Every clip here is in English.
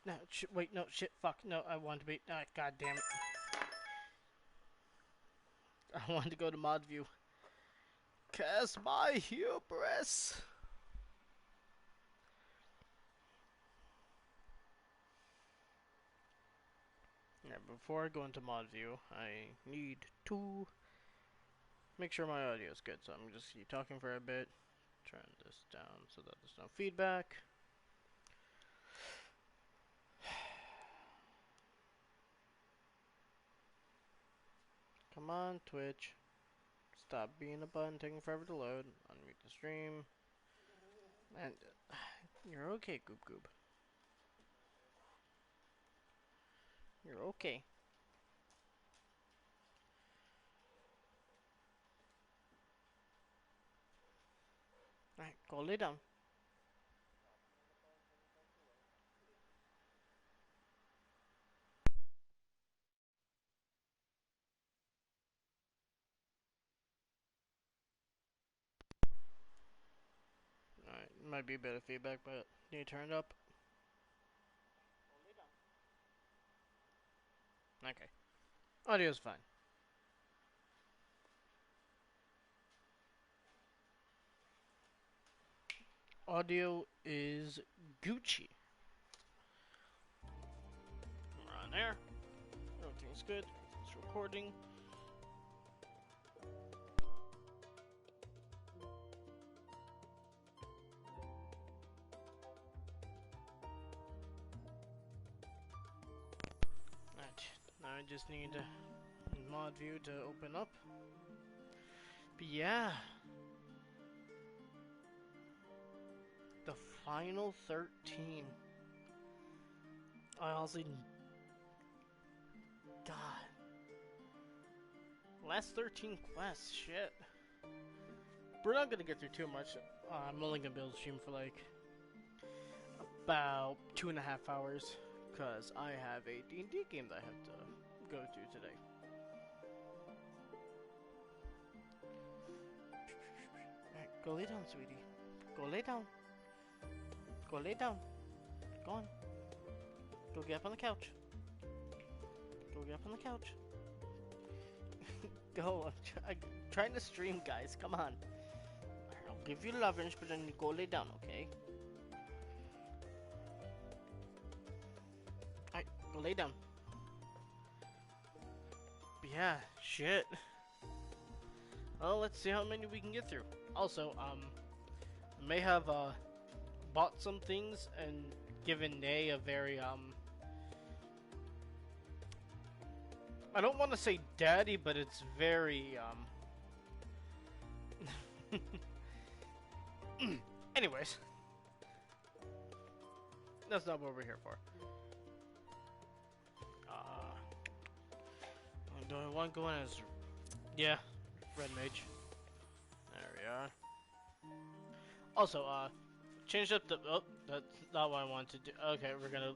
No, wait, no, shit, fuck, no, I wanted to be, god damn it. I wanted to go to mod view. Cast my hubris! Yeah, before I go into mod view, I need to make sure my audio is good, so I'm just keep talking for a bit. Turn this down so that there's no feedback. Come on, Twitch. Stop being a button taking forever to load. Unmute the stream. And you're okay, Goop Goop. You're okay. Alright, go lay down. Alright, might be a bit of feedback, but you turned up. Okay. Audio's fine. Audio is Gucci. We're on there. Everything's good. It's recording. Alright, now I just need mod view to open up. But yeah, the final 13. I honestly, God, last 13 quests, shit. We're not gonna get through too much. I'm only gonna be able to stream for like about 2.5 hours, cause I have a D&D game that I have to go to today. Alright, go lay down, sweetie. Go lay down. Go lay down. Go on. Go get up on the couch. Go get up on the couch. Go. I'm trying to stream, guys. Come on. I'll give you lunch, but then you go lay down, okay? Alright, go lay down. But yeah, shit. Well, let's see how many we can get through. Also, I may have, bought some things and given Nay a very, I don't want to say daddy, but it's very, anyways. That's not what we're here for. Do I want to go in as... Yeah, Red Mage. There we are. Also, changed up the... Oh, that's not what I wanted to do. Okay, we're gonna...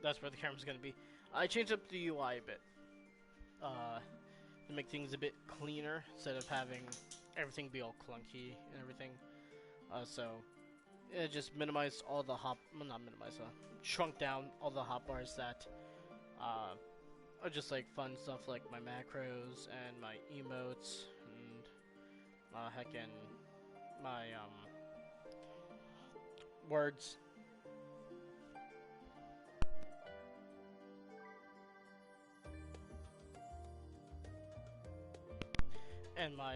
That's where the camera's gonna be. I changed up the UI a bit. To make things a bit cleaner, instead of having everything be all clunky and everything. So, it just minimized all the hop... Well, not minimized, shrunk down all the hotbars that, are just like fun stuff like my macros and my emotes and, heckin' my, words. And my,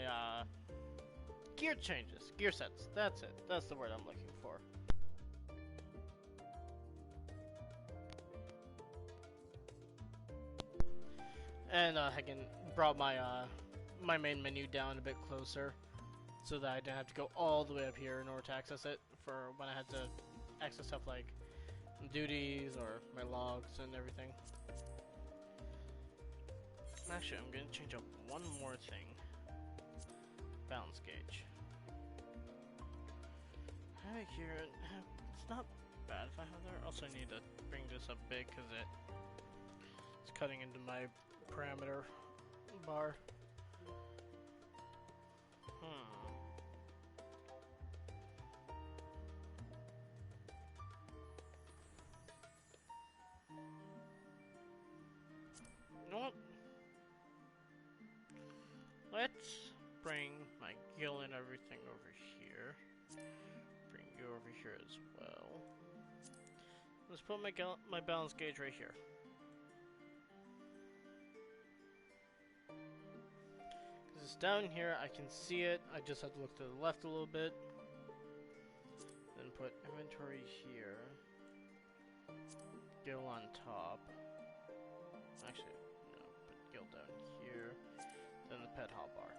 gear changes. Gear sets. That's it. That's the word I'm looking for. And, heckin' brought my, my main menu down a bit closer so that I didn't have to go all the way up here in order to access it for when I had to access stuff like duties or my logs and everything. Actually, I'm gonna change up one more thing. Balance gauge. Have it here. It's not bad if I have there. Also, I need to bring this up big because it's cutting into my parameter bar. You know what? Let's bring my gill and everything over here. Bring you over here as well. Let's put my balance gauge right here. Because it's down here, I can see it. I just have to look to the left a little bit. Then put inventory here. Gill on top. Actually, no, put gill down here. Then the pet hotbar.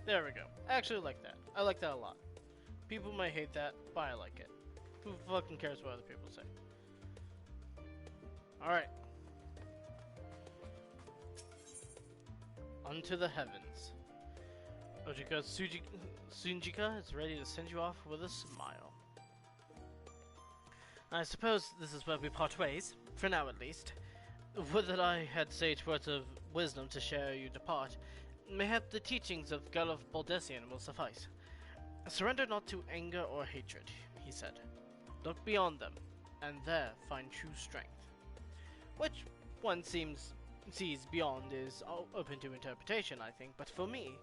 There we go. I actually like that. I like that a lot. People might hate that, but I like it. Who fucking cares what other people say? Alright. Unto the heavens. Ojika Sunjika is ready to send you off with a smile. I suppose this is where we part ways, for now at least. Would that I had sage words of wisdom to share you depart. Mayhap the teachings of Gulf Baldessian will suffice. Surrender not to anger or hatred, he said. Look beyond them, and there find true strength. Which one sees beyond is open to interpretation, I think, but for me,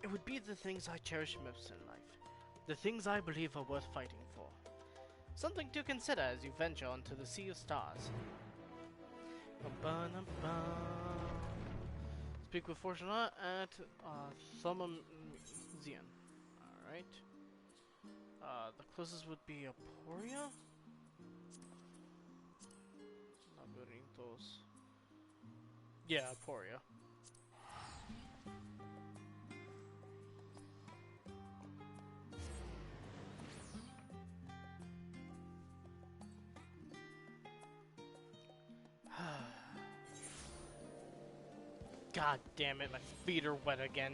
it would be the things I cherish most in life. The things I believe are worth fighting for. Something to consider as you venture onto the sea of stars. Speak with Fortuna at Thumam Zion. Alright. The closest would be Aporia? Labyrinthos. Yeah, Aporia. God damn it, my feet are wet again.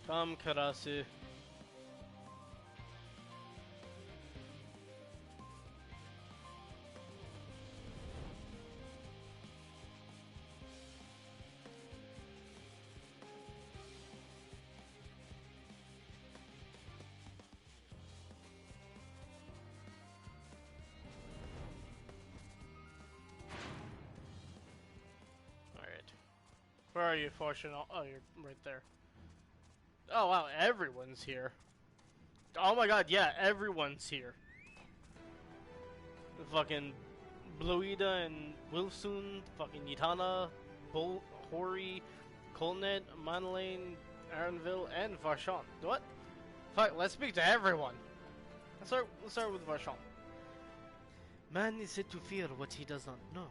Come, Karasu. Where are you, Fortune? Oh, you're right there. Oh, wow, everyone's here. Oh my god, yeah, everyone's here. Fucking Bluida and Wilson, fucking Yitana, Hori, Colnet, Manlane, Aronville, and Varshon. What? Fuck, let's speak to everyone. Let's start with Varshon. Man is said to fear what he does not know,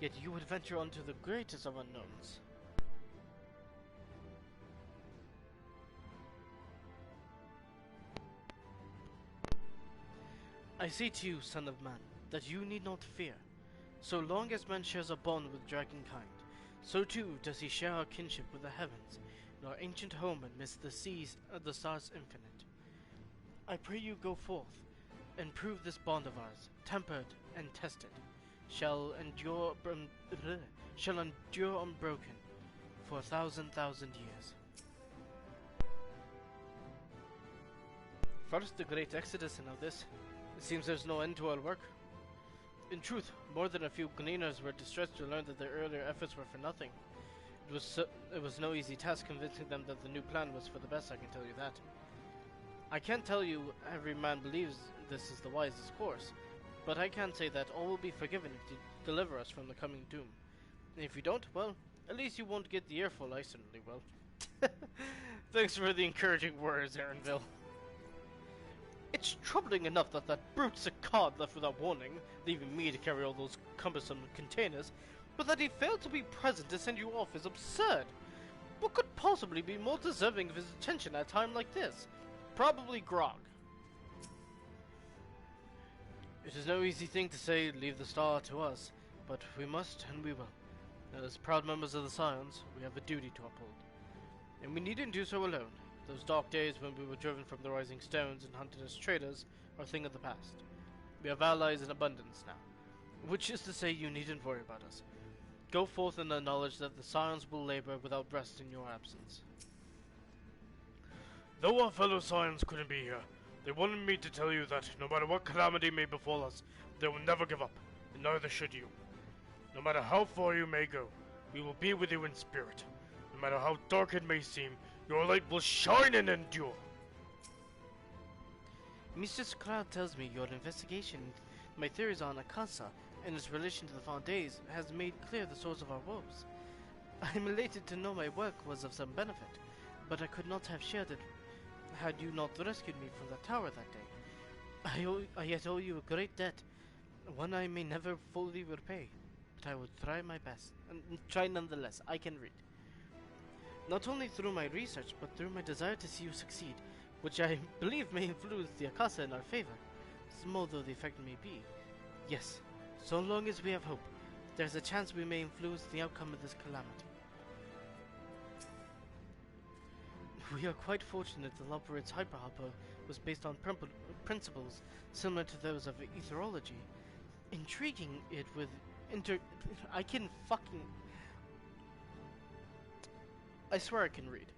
yet you would venture onto the greatest of unknowns. I say to you, son of man, that you need not fear. So long as man shares a bond with dragonkind, so too does he share our kinship with the heavens, and our ancient home amidst the seas of the stars infinite. I pray you go forth, and prove this bond of ours, tempered and tested, shall endure unbroken for 1,000,000 years. First the great exodus, and now this. It seems there's no end to our work. In truth, more than a few gleaners were distressed to learn that their earlier efforts were for nothing. It was no easy task convincing them that the new plan was for the best, I can tell you that. I can't tell you every man believes this is the wisest course, but I can say that all will be forgiven if you deliver us from the coming doom. And if you don't, well, at least you won't get the earful, I certainly will. Thanks for the encouraging words, Aronville. It's troubling enough that that brute Saccard left without warning, leaving me to carry all those cumbersome containers, but that he failed to be present to send you off is absurd. What could possibly be more deserving of his attention at a time like this? Probably grog. It is no easy thing to say, leave the star to us, but we must and we will. As proud members of the Scions, we have a duty to uphold. And we needn't do so alone. Those dark days when we were driven from the rising stones and hunted as traitors are a thing of the past. We have allies in abundance now, which is to say you needn't worry about us. Go forth in the knowledge that the Scions will labor without rest in your absence. Though our fellow Scions couldn't be here, they wanted me to tell you that no matter what calamity may befall us, they will never give up, and neither should you. No matter how far you may go, we will be with you in spirit. No matter how dark it may seem, your light will shine and endure. Mistress Cloud tells me your investigation, my theories on Akasa and its relation to the Fondays has made clear the source of our woes. I am elated to know my work was of some benefit, but I could not have shared it had you not rescued me from the tower that day. I yet owe you a great debt, one I may never fully repay, but I will try my best. Try nonetheless, I can read. Not only through my research, but through my desire to see you succeed, which I believe may influence the Akasa in our favor, small though the effect may be. Yes, so long as we have hope, there's a chance we may influence the outcome of this calamity. We are quite fortunate the Loperit's hyperhopper was based on principles similar to those of etherology, intriguing it with I swear I can read.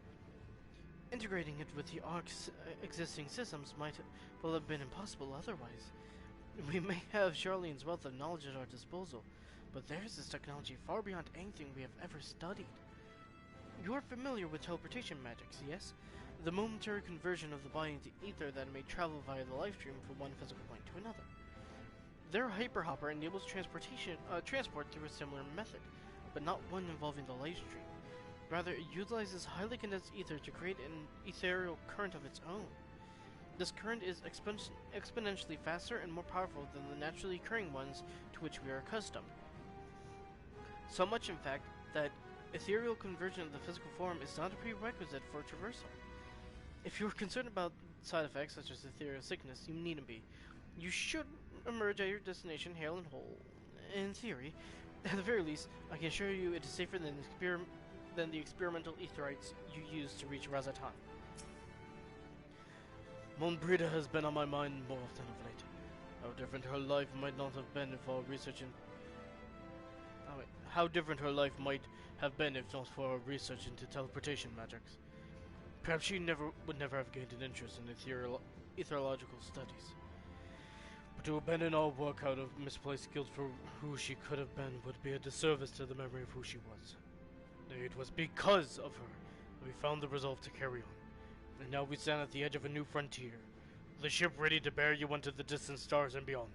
Integrating it with the Ark's existing systems might well have been impossible otherwise. We may have Charlene's wealth of knowledge at our disposal, but theirs is technology far beyond anything we have ever studied. You are familiar with teleportation magics, yes? The momentary conversion of the body into ether that may travel via the life stream from one physical point to another. Their hyperhopper enables transport through a similar method, but not one involving the life stream. Rather, it utilizes highly condensed ether to create an ethereal current of its own. This current is exponentially faster and more powerful than the naturally occurring ones to which we are accustomed. So much, in fact, that ethereal conversion of the physical form is not a prerequisite for traversal. If you are concerned about side effects such as ethereal sickness, you needn't be. You should emerge at your destination hale and whole. In theory, at the very least, I can assure you it is safer than the experimental etherites you used to reach Razatan. Monbrida has been on my mind more often of late. How different her life might not have been if our research in... How different her life might have been if not for our research into teleportation magics. Perhaps she would never have gained an interest in etherological studies. But to abandon our work out of misplaced guilt for who she could have been would be a disservice to the memory of who she was. Nay, it was because of her that we found the resolve to carry on. And now we stand at the edge of a new frontier, with a ship ready to bear you into the distant stars and beyond.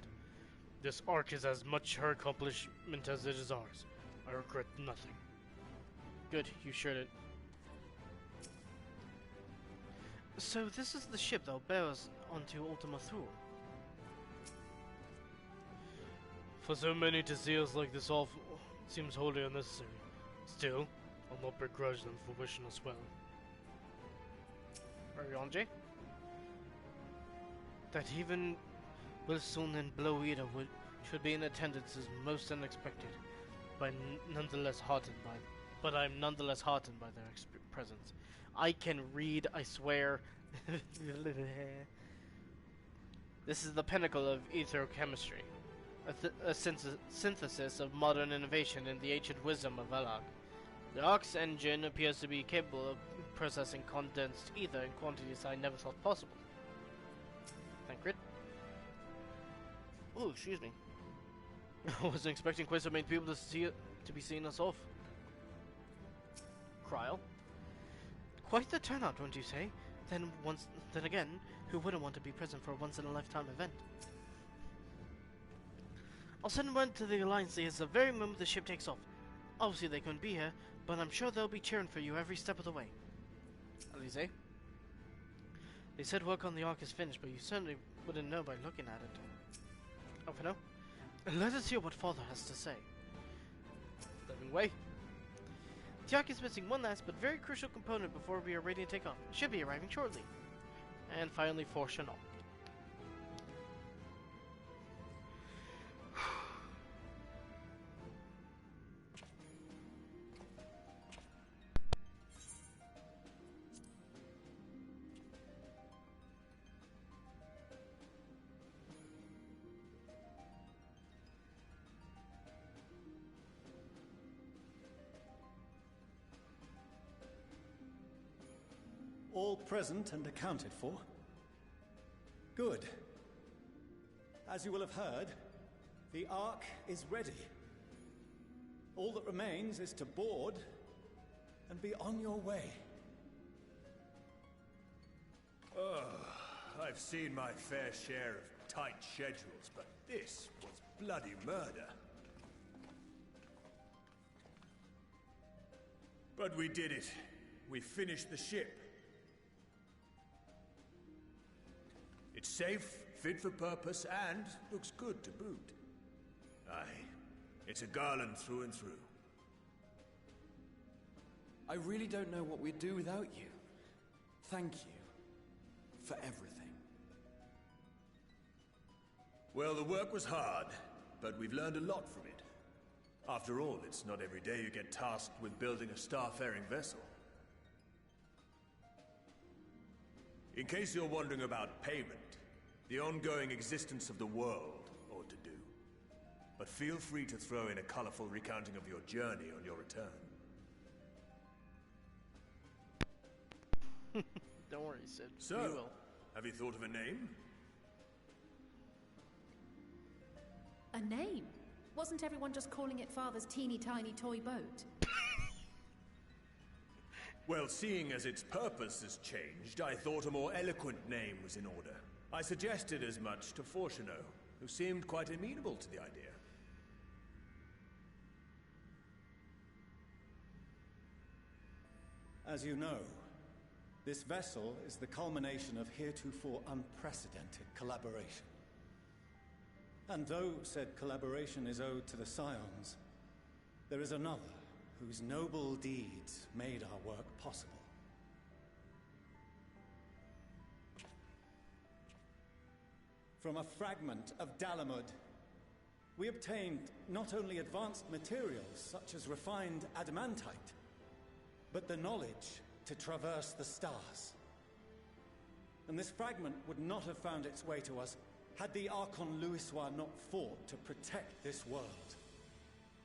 This arc is as much her accomplishment as it is ours. I regret nothing. Good, you shared it. So this is the ship that will bear us onto Ultima Thule. For so many to see us like this all seems wholly unnecessary. Still, I'll not begrudge them for wishing us well. Are you on, Jay? That even Wilson and Bloida should be in attendance is most unexpected, but I'm nonetheless heartened by their presence. I can read, I swear. This is the pinnacle of ethochemistry, a synthesis of modern innovation in the ancient wisdom of Velag. The Ark's engine appears to be capable of processing condensed ether in quantities I never thought possible. Thank you. Oh, excuse me. I wasn't expecting quite so many people to be seeing us off. Kryl? Quite the turnout, don't you say? Then again, who wouldn't want to be present for a once-in-a-lifetime event? I'll send word to the Alliance the very moment the ship takes off. Obviously they couldn't be here, but I'm sure they'll be cheering for you every step of the way. Alize? They said work on the Ark is finished, but you certainly wouldn't know by looking at it. Oh, for now? Let us hear what Father has to say. Living way. The Ark is missing one last but very crucial component before we are ready to take off. It should be arriving shortly. And finally, for Chanel. all present and accounted for? Good. As you will have heard, the Ark is ready. All that remains is to board and be on your way. I've seen my fair share of tight schedules, but this was bloody murder. But we did it. We finished the ship. It's safe, fit for purpose, and looks good to boot. Aye, it's a Garland through and through. I really don't know what we'd do without you. Thank you for everything. Well, the work was hard, but we've learned a lot from it. After all, it's not every day you get tasked with building a star-faring vessel. In case you're wondering about payment, the ongoing existence of the world ought to do. But feel free to throw in a colorful recounting of your journey on your return. Don't worry, Sid. So, We will. have you thought of a name? A name? Wasn't everyone just calling it Father's teeny tiny toy boat? Well, seeing as its purpose has changed, I thought a more eloquent name was in order. I suggested as much to Fortuno, who seemed quite amenable to the idea. As you know, this vessel is the culmination of heretofore unprecedented collaboration. And though said collaboration is owed to the Scions, there is another whose noble deeds made our work possible. From a fragment of Dalamud, we obtained not only advanced materials such as refined adamantite, but the knowledge to traverse the stars. And this fragment would not have found its way to us had the Archon Louisois not fought to protect this world,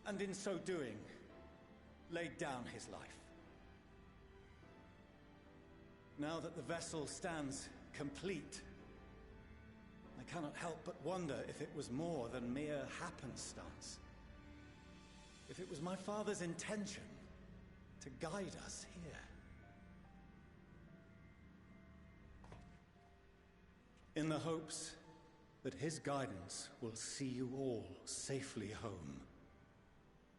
and in so doing, laid down his life. Now that the vessel stands complete, I cannot help but wonder if it was more than mere happenstance. If it was my father's intention to guide us here. In the hopes that his guidance will see you all safely home,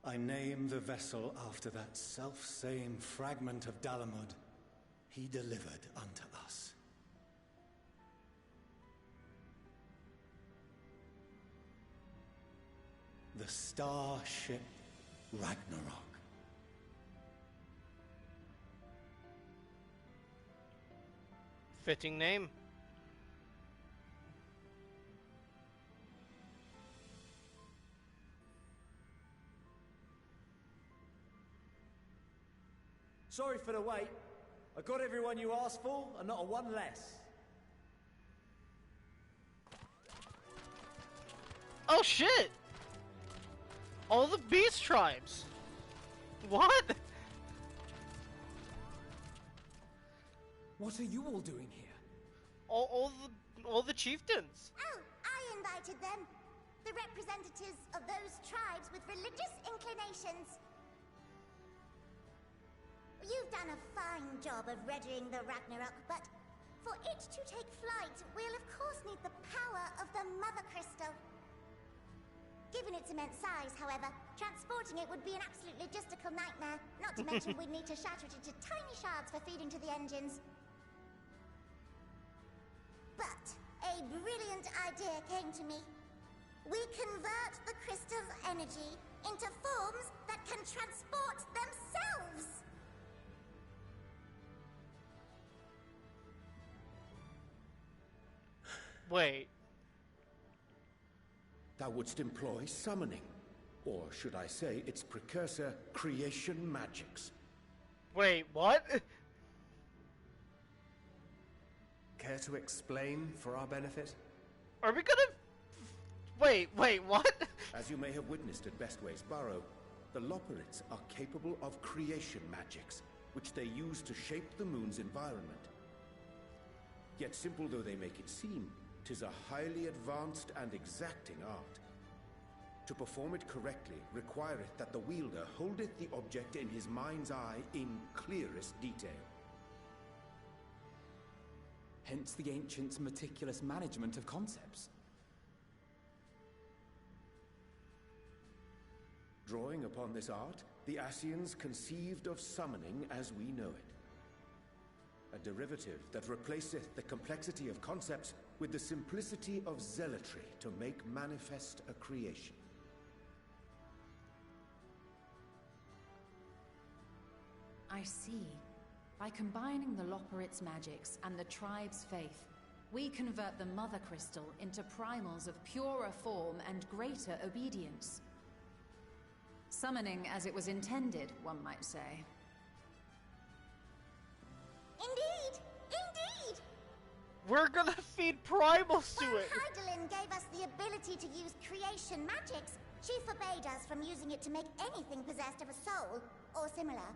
I name the vessel after that self-same fragment of Dalamud he delivered unto us. The Starship Ragnarok. Fitting name. Sorry for the wait. I got everyone you asked for, and not a one less. Oh shit! All the beast tribes. What? What are you all doing here? All the chieftains. Oh, I invited them. The representatives of those tribes with religious inclinations. You've done a fine job of readying the Ragnarok, but for it to take flight, we'll of course need the power of the Mother Crystal. Given its immense size, however, transporting it would be an absolute logistical nightmare, not to mention we'd need to shatter it into tiny shards for feeding to the engines. But a brilliant idea came to me. We convert the crystal's energy into forms that can transport themselves! Wait. Thou wouldst employ summoning, or should I say its precursor, creation magics. Wait, what? Care to explain for our benefit? Are we gonna... Wait, what? As you may have witnessed at Bestway's Burrow, the Loporrits are capable of creation magics, which they use to shape the moon's environment. Yet simple though they make it seem, 'tis a highly advanced and exacting art. To perform it correctly requireth that the wielder holdeth the object in his mind's eye in clearest detail. Hence the ancients' meticulous management of concepts. Drawing upon this art, the Ascians conceived of summoning as we know it. A derivative that replaceth the complexity of concepts with the simplicity of zealotry to make manifest a creation. I see. By combining the Loporrit's magics and the tribe's faith, we convert the Mother Crystal into primals of purer form and greater obedience. Summoning as it was intended, one might say. Indeed! Indeed! We're gonna feed primals to While it! Hydaelyn gave us the ability to use creation magics, she forbade us from using it to make anything possessed of a soul, or similar.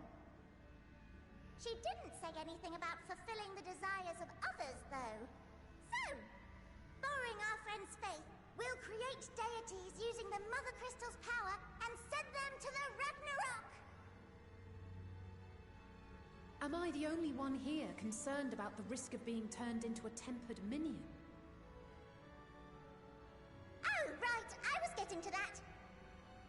She didn't say anything about fulfilling the desires of others, though. So, borrowing our friend's faith, we'll create deities using the Mother Crystal's power and send them to the Ragnarok! Am I the only one here concerned about the risk of being turned into a tempered minion? Oh, right, I was getting to that.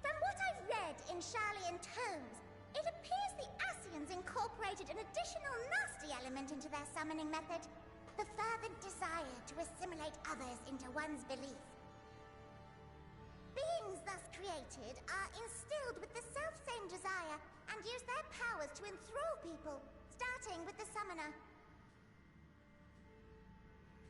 From what I've read in Sharlayan tomes, it appears the Ascians incorporated an additional nasty element into their summoning method. The fervent desire to assimilate others into one's belief. Beings thus created are instilled with the self-same desire and use their powers to enthrall people, starting with the summoner.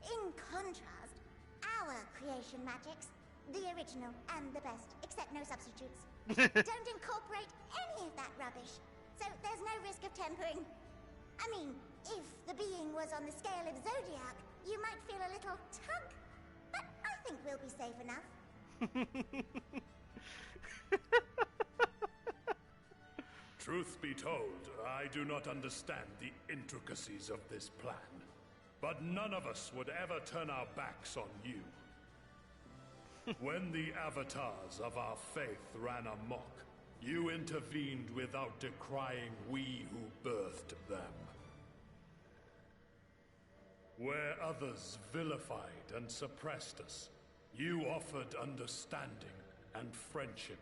In contrast, our creation magics, the original and the best, except no substitutes, don't incorporate any of that rubbish, so there's no risk of tempering. I mean, if the being was on the scale of Zodiac, you might feel a little tug, but I think we'll be safe enough. Truth be told, I do not understand the intricacies of this plan. But none of us would ever turn our backs on you. When the avatars of our faith ran amok, you intervened without decrying we who birthed them. Where others vilified and suppressed us, you offered understanding and friendship.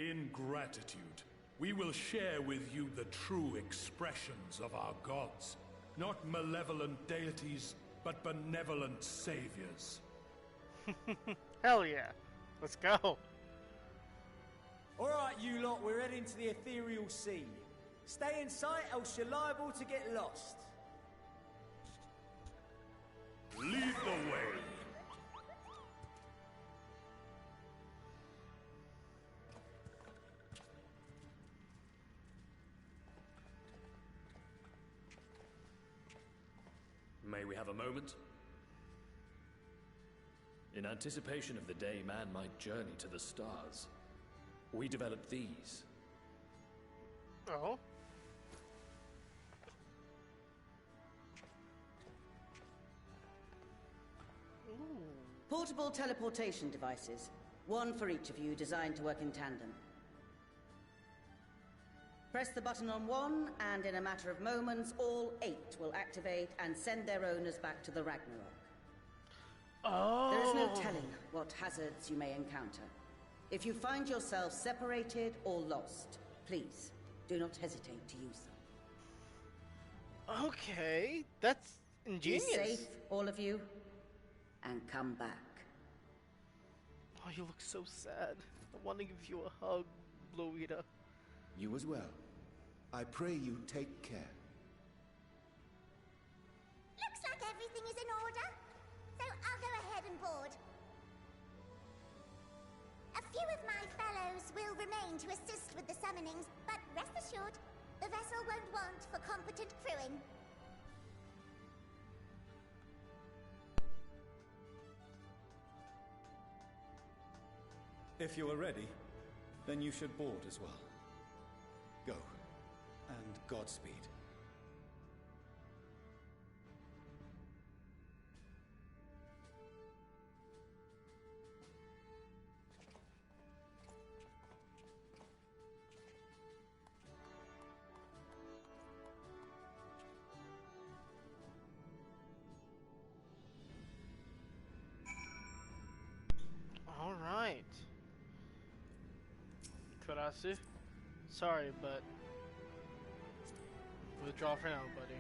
In gratitude, we will share with you the true expressions of our gods. Not malevolent deities, but benevolent saviors. Hell yeah. Let's go. Alright, you lot, we're heading to the ethereal sea. Stay in sight, else you're liable to get lost. Lead the way. May we have a moment? In anticipation of the day man might journey to the stars, we developed these. Oh? Portable teleportation devices. One for each of you, designed to work in tandem. Press the button on one, and in a matter of moments, all 8 will activate and send their owners back to the Ragnarok. Oh. There is no telling what hazards you may encounter. If you find yourself separated or lost, please do not hesitate to use them. Okay, that's ingenious. Be safe, all of you, and come back. Oh, you look so sad. I want to give you a hug, Bloida. You as well. I pray you take care. Looks like everything is in order, so I'll go ahead and board. A few of my fellows will remain to assist with the summonings, but rest assured, the vessel won't want for competent crewing. If you are ready, then you should board as well. Go, and Godspeed. Alright. Kurasu. Sorry, but withdraw for now, buddy.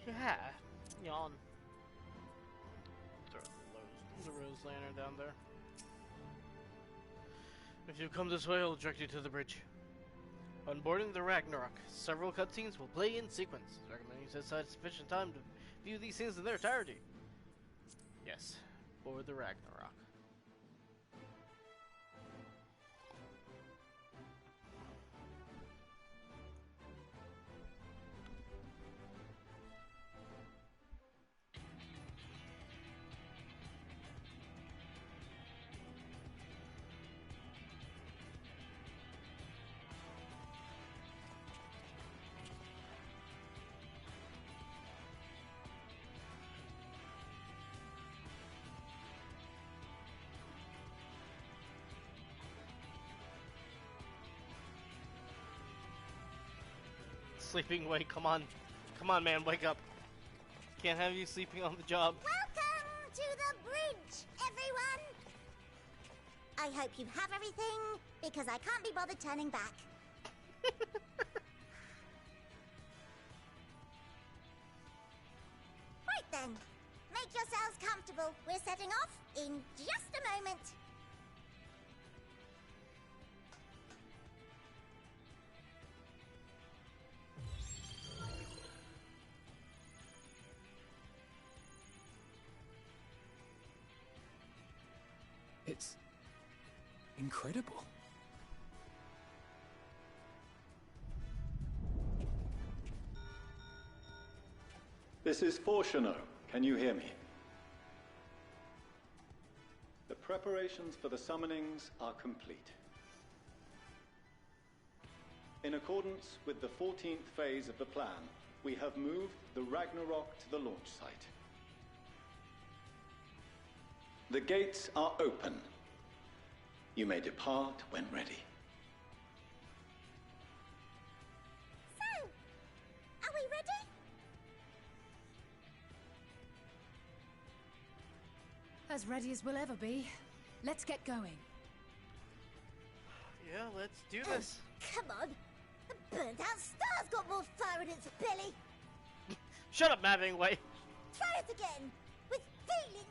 Yeah, yawn. Throw the rose lantern down there. If you come this way, I'll direct you to the bridge. On boarding the Ragnarok, several cutscenes will play in sequence. Recommending you set aside sufficient time to view these scenes in their entirety. Yes, board the Ragnarok. Sleeping, wait, come on. Come on, man, wake up. Can't have you sleeping on the job. Welcome to the bridge, everyone! I hope you have everything, because I can't be bothered turning back. Right then, make yourselves comfortable. We're setting off in just a moment. It's incredible. This is Fortuno. Can you hear me? The preparations for the summonings are complete. In accordance with the 14th phase of the plan, we have moved the Ragnarok to the launch site. The gates are open. You may depart when ready. So, are we ready? As ready as we'll ever be. Let's get going. Yeah, let's do this. Come on. The burnt out star's got more fire in its belly. Shut up, Mapping Way. Try it again. With feeling.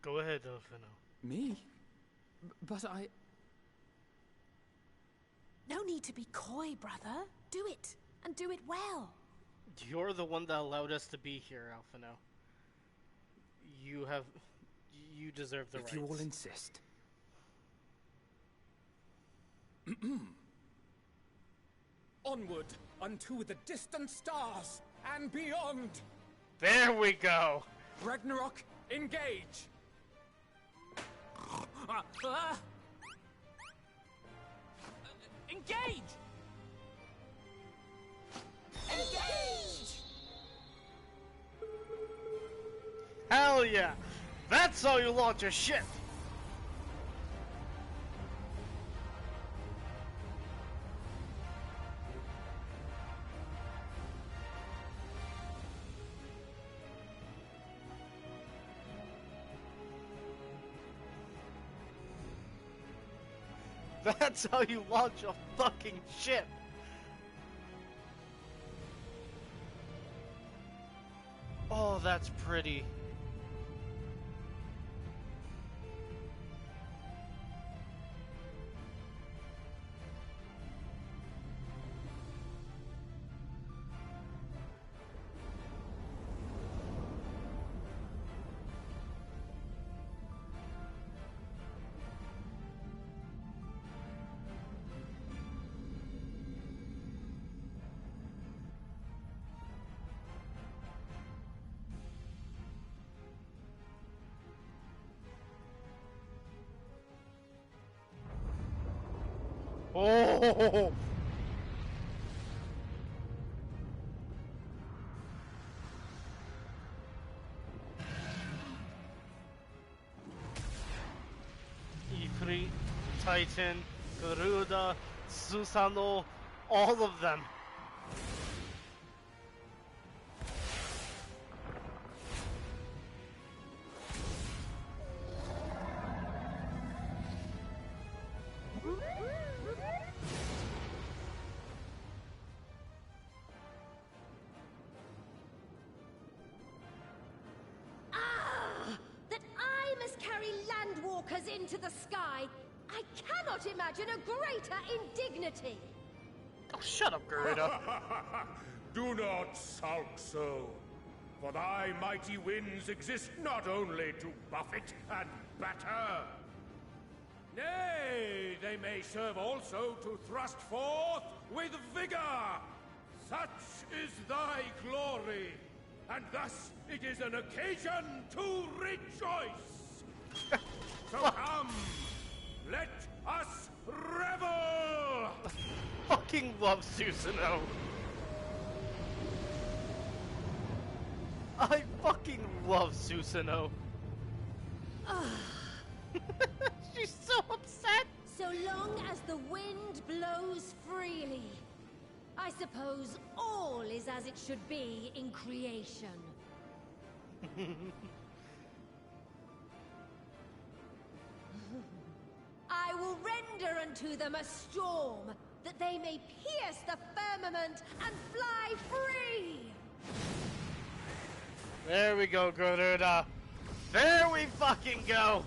Go ahead, Elfino. Me? But I... No need to be coy, brother. Do it, and do it well. You're the one that allowed us to be here, Alphino. You deserve the rights. If you all insist. Onward unto the distant stars and beyond. There we go. Ragnarok, engage. Engage! Engage! Hell yeah! That's how you launch a ship! That's how you launch a fucking ship! Oh, that's pretty. Oh! Ifrit, Titan, Garuda, Susano, all of them. That I must carry landwalkers into the sky. I cannot imagine a greater indignity. Oh, shut up, Garuda. Do not sulk so, for thy mighty winds exist not only to buffet and batter. Nay, they may serve also to thrust forth with vigor. Such is thy glory, and thus it is an occasion to rejoice. So come, let us revel! Fucking love Susanoo. I fucking love Susanoo. She's so upset. So long as the wind blows freely. I suppose all is as it should be in creation. I will render unto them a storm, that they may pierce the firmament and fly free! There we go, Garuda. There we fucking go.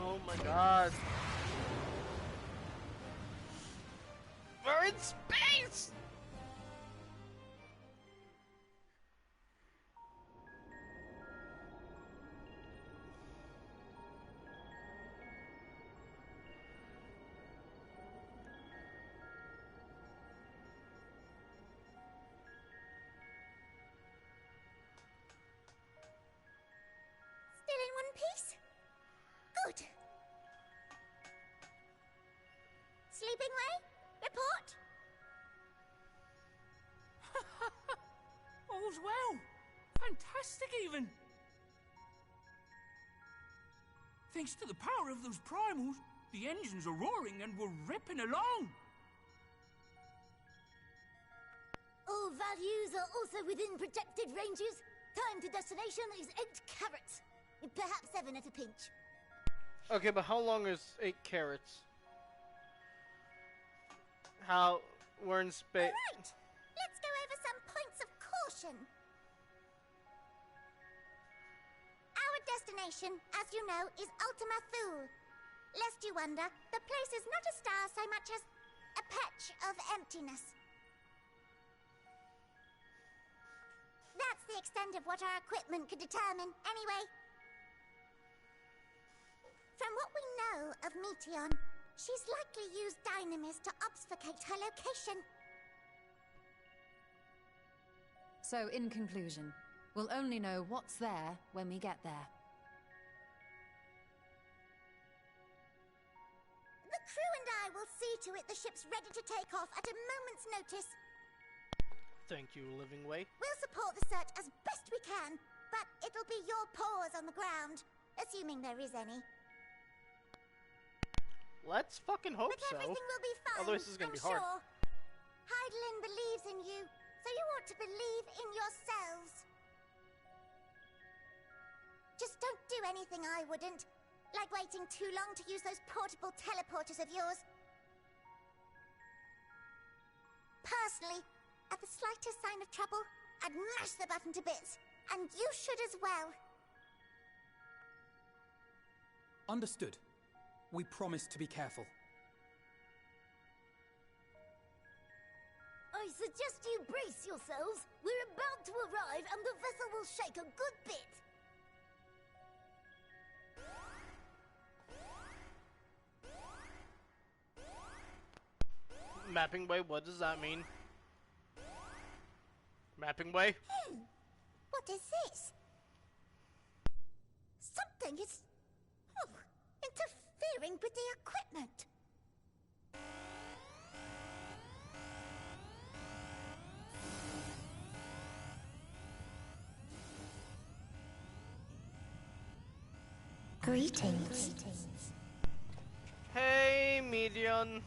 Oh my god. We're in space! Still in one piece? Good. Sleeping way? Report? All's well. Fantastic, even. Thanks to the power of those primals, the engines are roaring and we're ripping along. All values are also within projected ranges. Time to destination is 8 carats. Perhaps 7 at a pinch. Okay, but how long is 8 carats? How... we're in space... Alright! Let's go over some points of caution. Our destination, as you know, is Ultima Thule. Lest you wonder, the place is not a star so much as a patch of emptiness. That's the extent of what our equipment could determine, anyway. From what we know of Meteon, she's likely used dynamis to obfuscate her location. So, in conclusion, we'll only know what's there when we get there. The crew and I will see to it the ship's ready to take off at a moment's notice. Thank you, Living Way. We'll support the search as best we can, but it'll be your paws on the ground, assuming there is any. Let's fucking hope But so. everything will be fine, Otherwise, this is gonna I'm be hard. sure. Heidelin believes in you, so you ought to believe in yourselves. Just don't do anything I wouldn't, like waiting too long to use those portable teleporters of yours. Personally, At the slightest sign of trouble, I'd mash the button to bits. And you should as well. Understood. We promise to be careful. I suggest you brace yourselves. We're about to arrive and the vessel will shake a good bit. Mapping way, what does that mean? Mapping way? What is this? Something is interfering with the equipment. Greetings. Hey, Medion.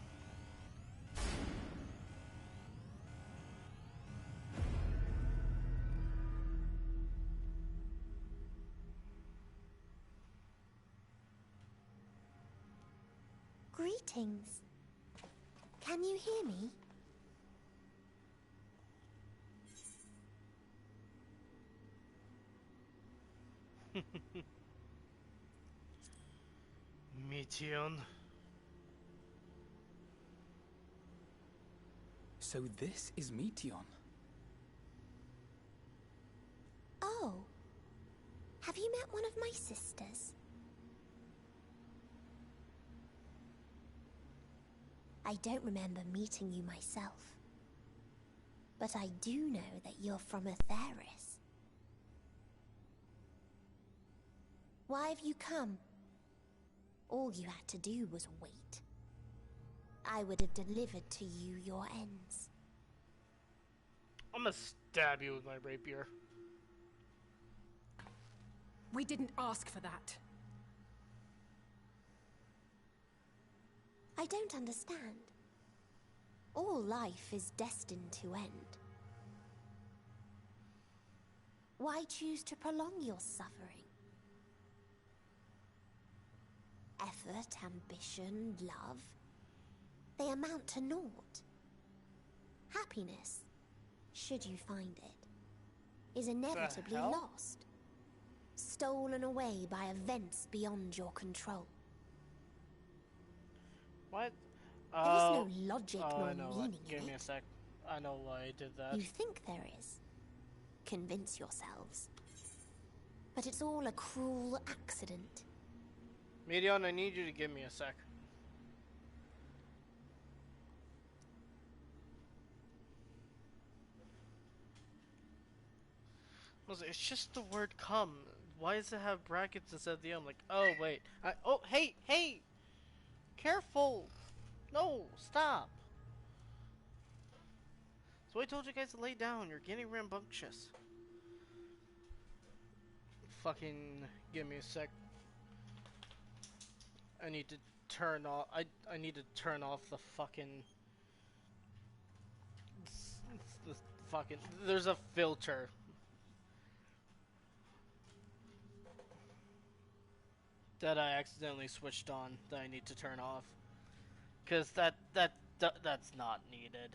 Greetings. Can you hear me? Meteon. So this is Meteon. Oh. Have you met one of my sisters? I don't remember meeting you myself. But I do know that you're from Atheris. Why have you come? All you had to do was wait. I would have delivered to you your ends. I'm gonna stab you with my rapier. We didn't ask for that. I don't understand. All life is destined to end. Why choose to prolong your suffering? Effort, ambition, love, they amount to naught. Happiness, should you find it, is inevitably lost. Stolen away by events beyond your control. What? There is no logic nor I know meaning Give in me a it. sec. I know why I did that. You think there is. Convince yourselves. But it's all a cruel accident. Medion, I need you to give me a sec. It's just the word come. Why does it have brackets instead of the M? Like, oh, wait. Oh, hey! Careful! No, stop! So I told you guys to lay down. You're getting rambunctious. Fucking give me a sec. I need to turn off. I need to turn off the fucking. The fucking. There's a filter. That I accidentally switched on that I need to turn off. Cause that's not needed.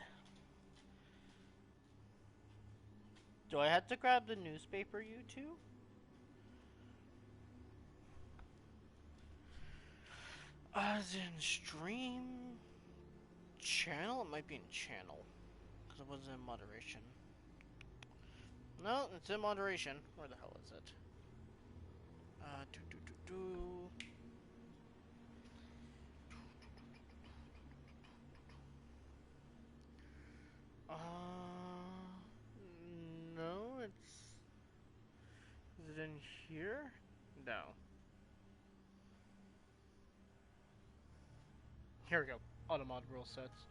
Do I have to grab the newspaper, you two? As in stream channel? It might be in channel. Because it wasn't in moderation. No, it's in moderation. Where the hell is it? No, it's... Is it in here? No. Here we go. Automod rule sets.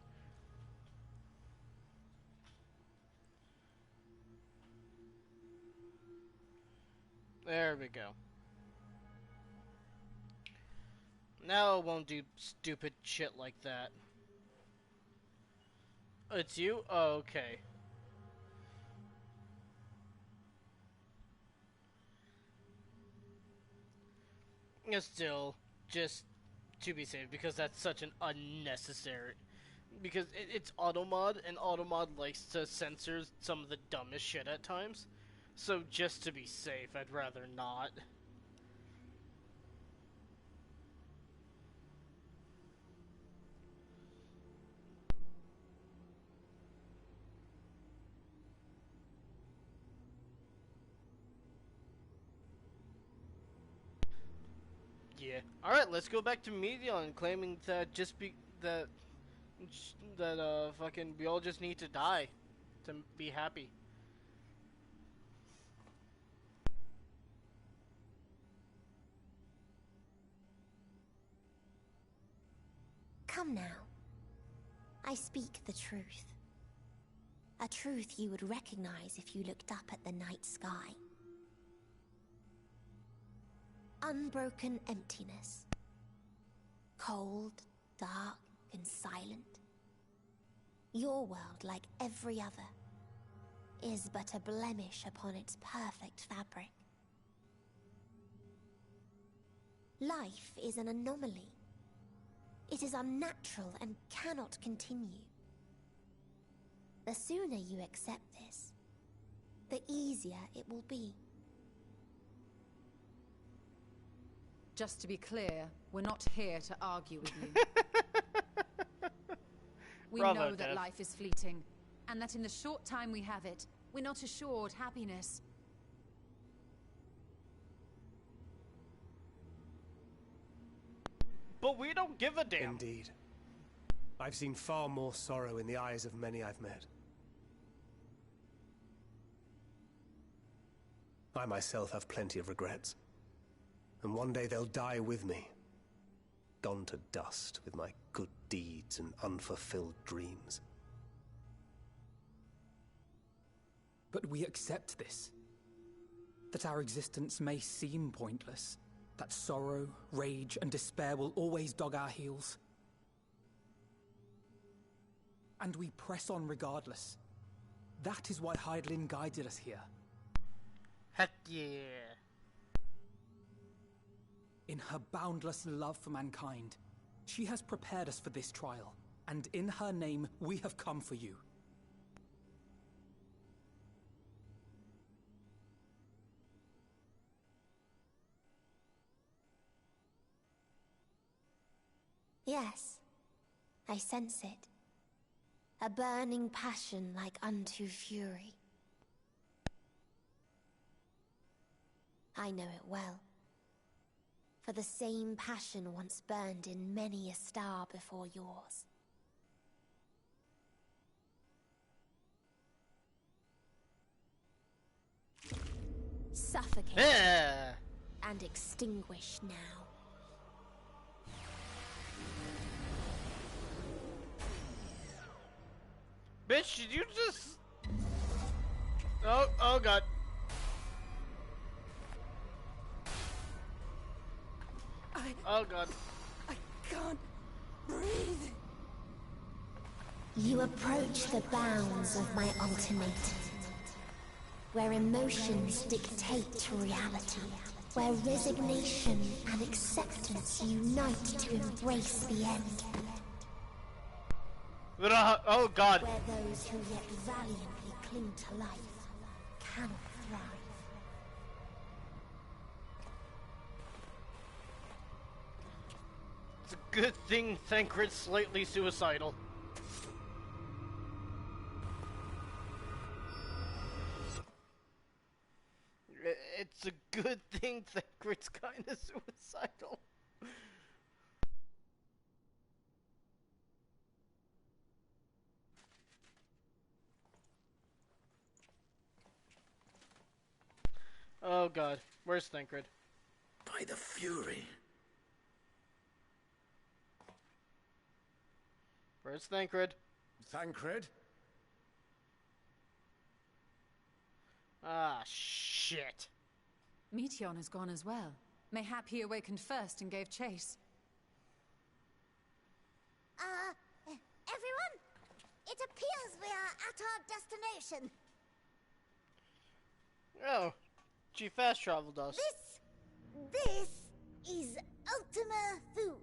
There we go. Now it won't do stupid shit like that. It's you? Oh, okay. Still, just to be safe, because that's such an unnecessary... because it's automod, and automod likes to censor some of the dumbest shit at times. So just to be safe, I'd rather not. Yeah. All right, let's go back to Medion claiming that fucking we all just need to die to be happy. Come now. I speak the truth. A truth you would recognize if you looked up at the night sky. Unbroken emptiness. Cold, dark, and silent. Your world, like every other, is but a blemish upon its perfect fabric. Life is an anomaly. It is unnatural and cannot continue. The sooner you accept this, the easier it will be. Just to be clear, we're not here to argue with you. We Bravo, know that Dev. life is fleeting, and that in the short time we have it, we're not assured happiness. But we don't give a damn. Indeed. I've seen far more sorrow in the eyes of many I've met. I myself have plenty of regrets. And one day they'll die with me. Gone to dust with my good deeds and unfulfilled dreams. But we accept this. That our existence may seem pointless. That sorrow, rage, and despair will always dog our heels. And we press on regardless. That is why Hydaelyn guided us here. Heck yeah. In her boundless love for mankind, she has prepared us for this trial, and in her name, we have come for you. Yes, I sense it. A burning passion like unto fury. I know it well. For the same passion once burned in many a star before yours. Suffocate and extinguish now. Bitch, did you just... Oh god. Oh god. I can't breathe. You approach the bounds of my ultimatum, where emotions dictate reality, where resignation and acceptance unite to embrace the end. Oh god. Where those who yet valiantly cling to life cannot thrive. It's a good thing Thancred's slightly suicidal. It's a good thing Thancred's kinda suicidal. Oh god, where's Thancred? By the Fury. Where's Thancred? Thancred? Ah, shit. Meteion has gone as well. Mayhap he awakened first and gave chase. Everyone? It appears we are at our destination. Oh, she fast traveled us. This is Ultima Thule.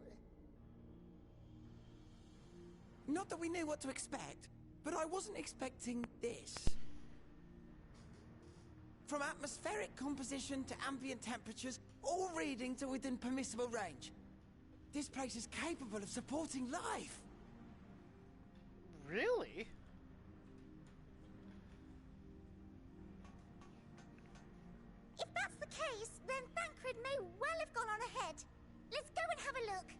Not that we knew what to expect, but I wasn't expecting this. From atmospheric composition to ambient temperatures, all reading to within permissible range. This place is capable of supporting life. Really? If that's the case, then Thancred may well have gone on ahead. Let's go and have a look.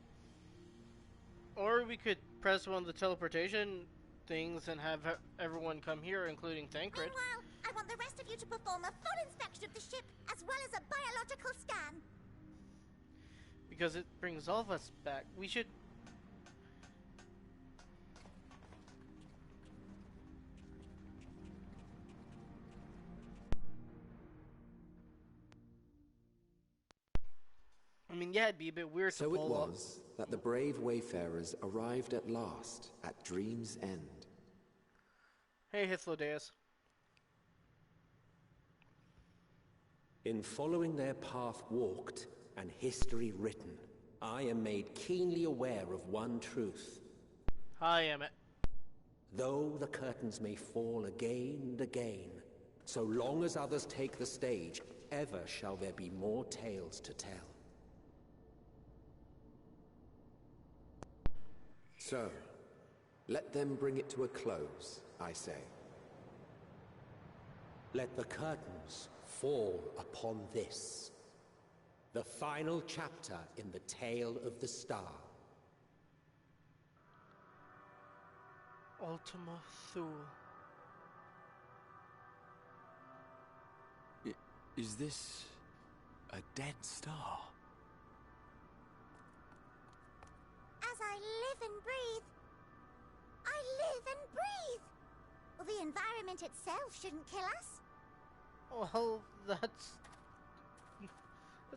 Or we could press one of the teleportation things and have everyone come here, including Thancred. Meanwhile, I want the rest of you to perform a full inspection of the ship, as well as a biological scan. Because it brings all of us back. We should... I mean, yeah, it'd be a bit weird to So it pull up. was that the brave wayfarers arrived at last at Dream's End. Hey, Hythlodeus. In following their path walked and history written, I am made keenly aware of one truth. Hi, Emmett. Though the curtains may fall again and again, so long as others take the stage, ever shall there be more tales to tell. So, let them bring it to a close, I say. Let the curtains fall upon this, the final chapter in the tale of the star. Ultima Thule. Is this a dead star? As I live and breathe, I live and breathe. Well, the environment itself shouldn't kill us. Well, that's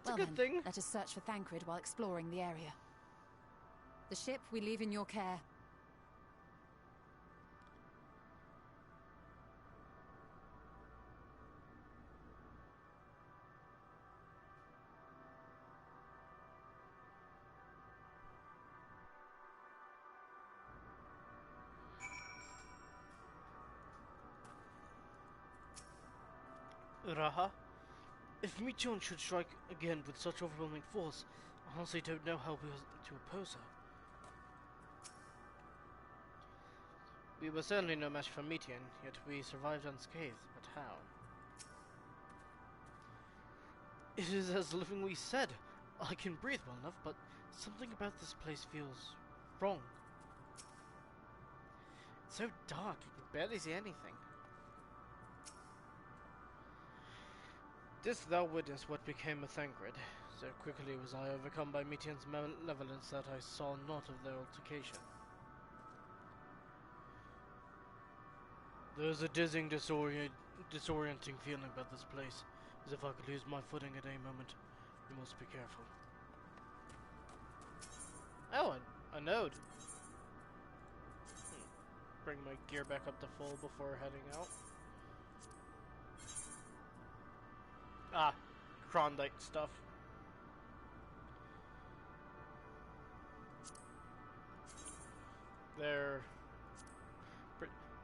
Well a good then, thing. let us search for Thancred while exploring the area. The ship we leave in your care. Raha? If Michonne should strike again with such overwhelming force, I honestly don't know how we are to oppose her. We were certainly no match for Michonne, yet we survived unscathed, but how? It is as livingly said. I can breathe well enough, but something about this place feels wrong. It's so dark, you can barely see anything. Didst thou witness what became of Thancred? So quickly was I overcome by Mition's malevolence that I saw naught of their altercation. There is a dizzying, disorienting feeling about this place, as if I could lose my footing at any moment. We must be careful. Oh, a node. Bring my gear back up to full before heading out. Ah, Klondike stuff.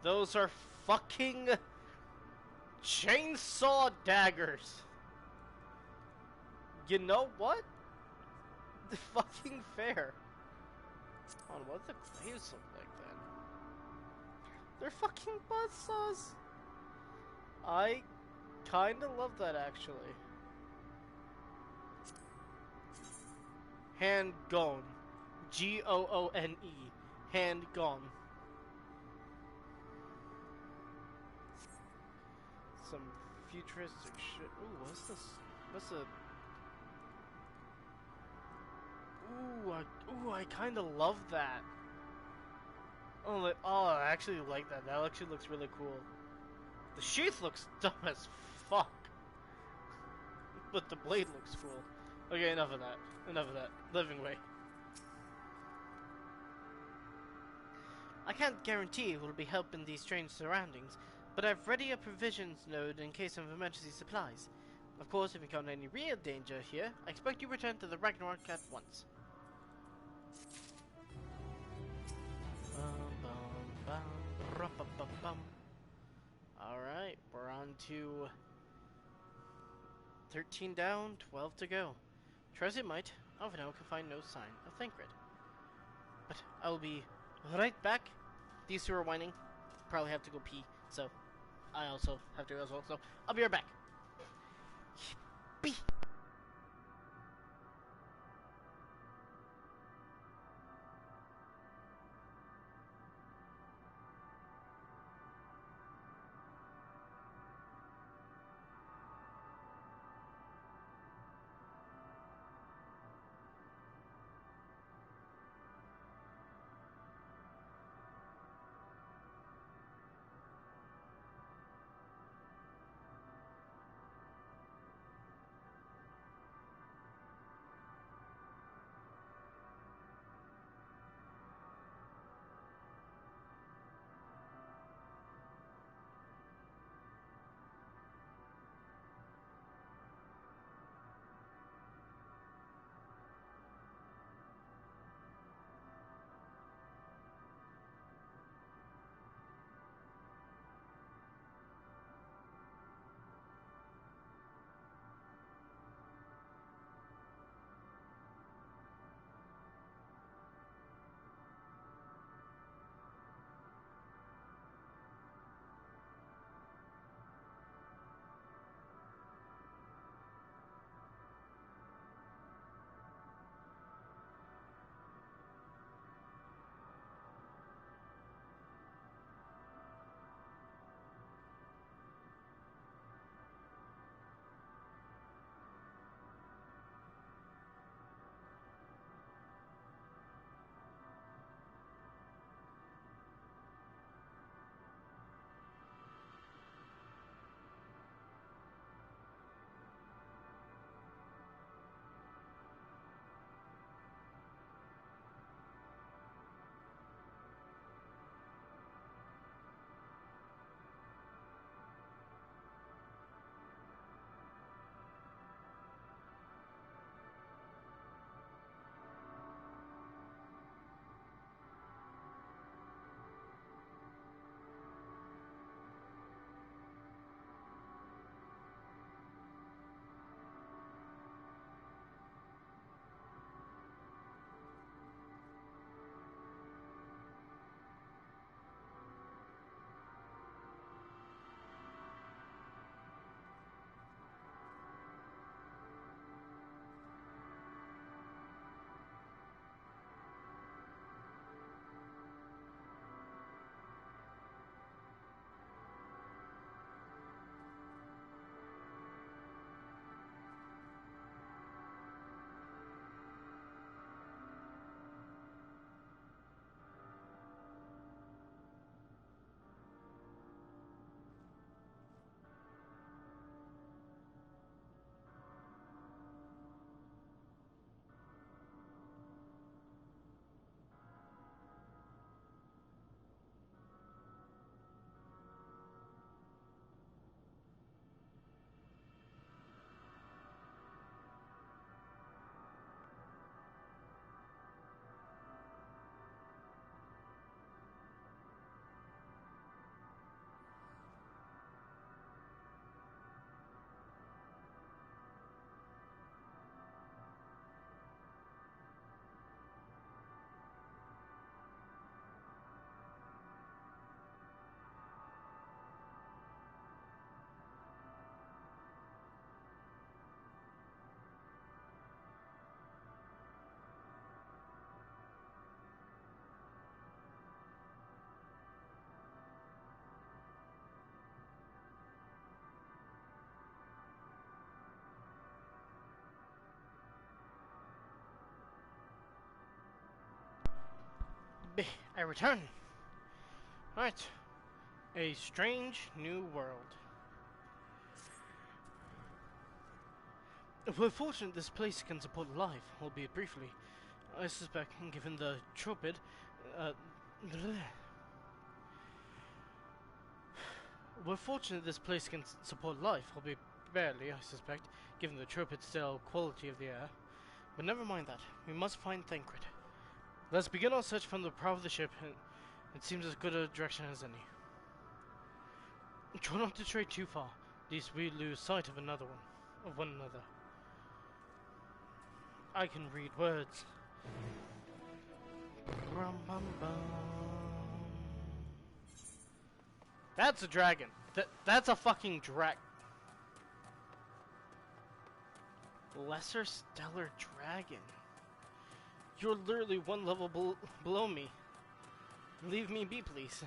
Those are fucking chainsaw daggers. You know what? The fucking fair. Hold on, what the claves look like then? They're fucking buzzsaws. I kinda love that actually. Handgone. Goone. Handgone. Some futuristic shit. Ooh, what's this? What's a... Ooh, I kinda love that. Oh, I actually like that. That actually looks really cool. The sheath looks dumb as fuck. But the blade looks cool. Okay, enough of that. Enough of that. Living way. I can't guarantee it will be help in these strange surroundings, but I've ready a provisions node in case of emergency supplies. Of course, if you encounter any real danger here, I expect you return to the Ragnarok at once. to 13 down, 12 to go. Try as it might, Alvino can find no sign of Thancred. But I will be right back. These two are whining. Probably have to go pee, so I also have to as well. So I'll be right back. Pee. I return. Alright. A strange new world. We're fortunate this place can support life, albeit briefly. I suspect, given the tropid, we're fortunate this place can support life, albeit barely, I suspect, given the tropid stale quality of the air. But never mind that. We must find Thancred. Let's begin our search from the prow of the ship. It seems as good a direction as any. Try not to stray too far. At least we lose sight of one another. I can read words. That's a dragon. That's a fucking Lesser Stellar Dragon. You're literally one level below me. Leave me be, please.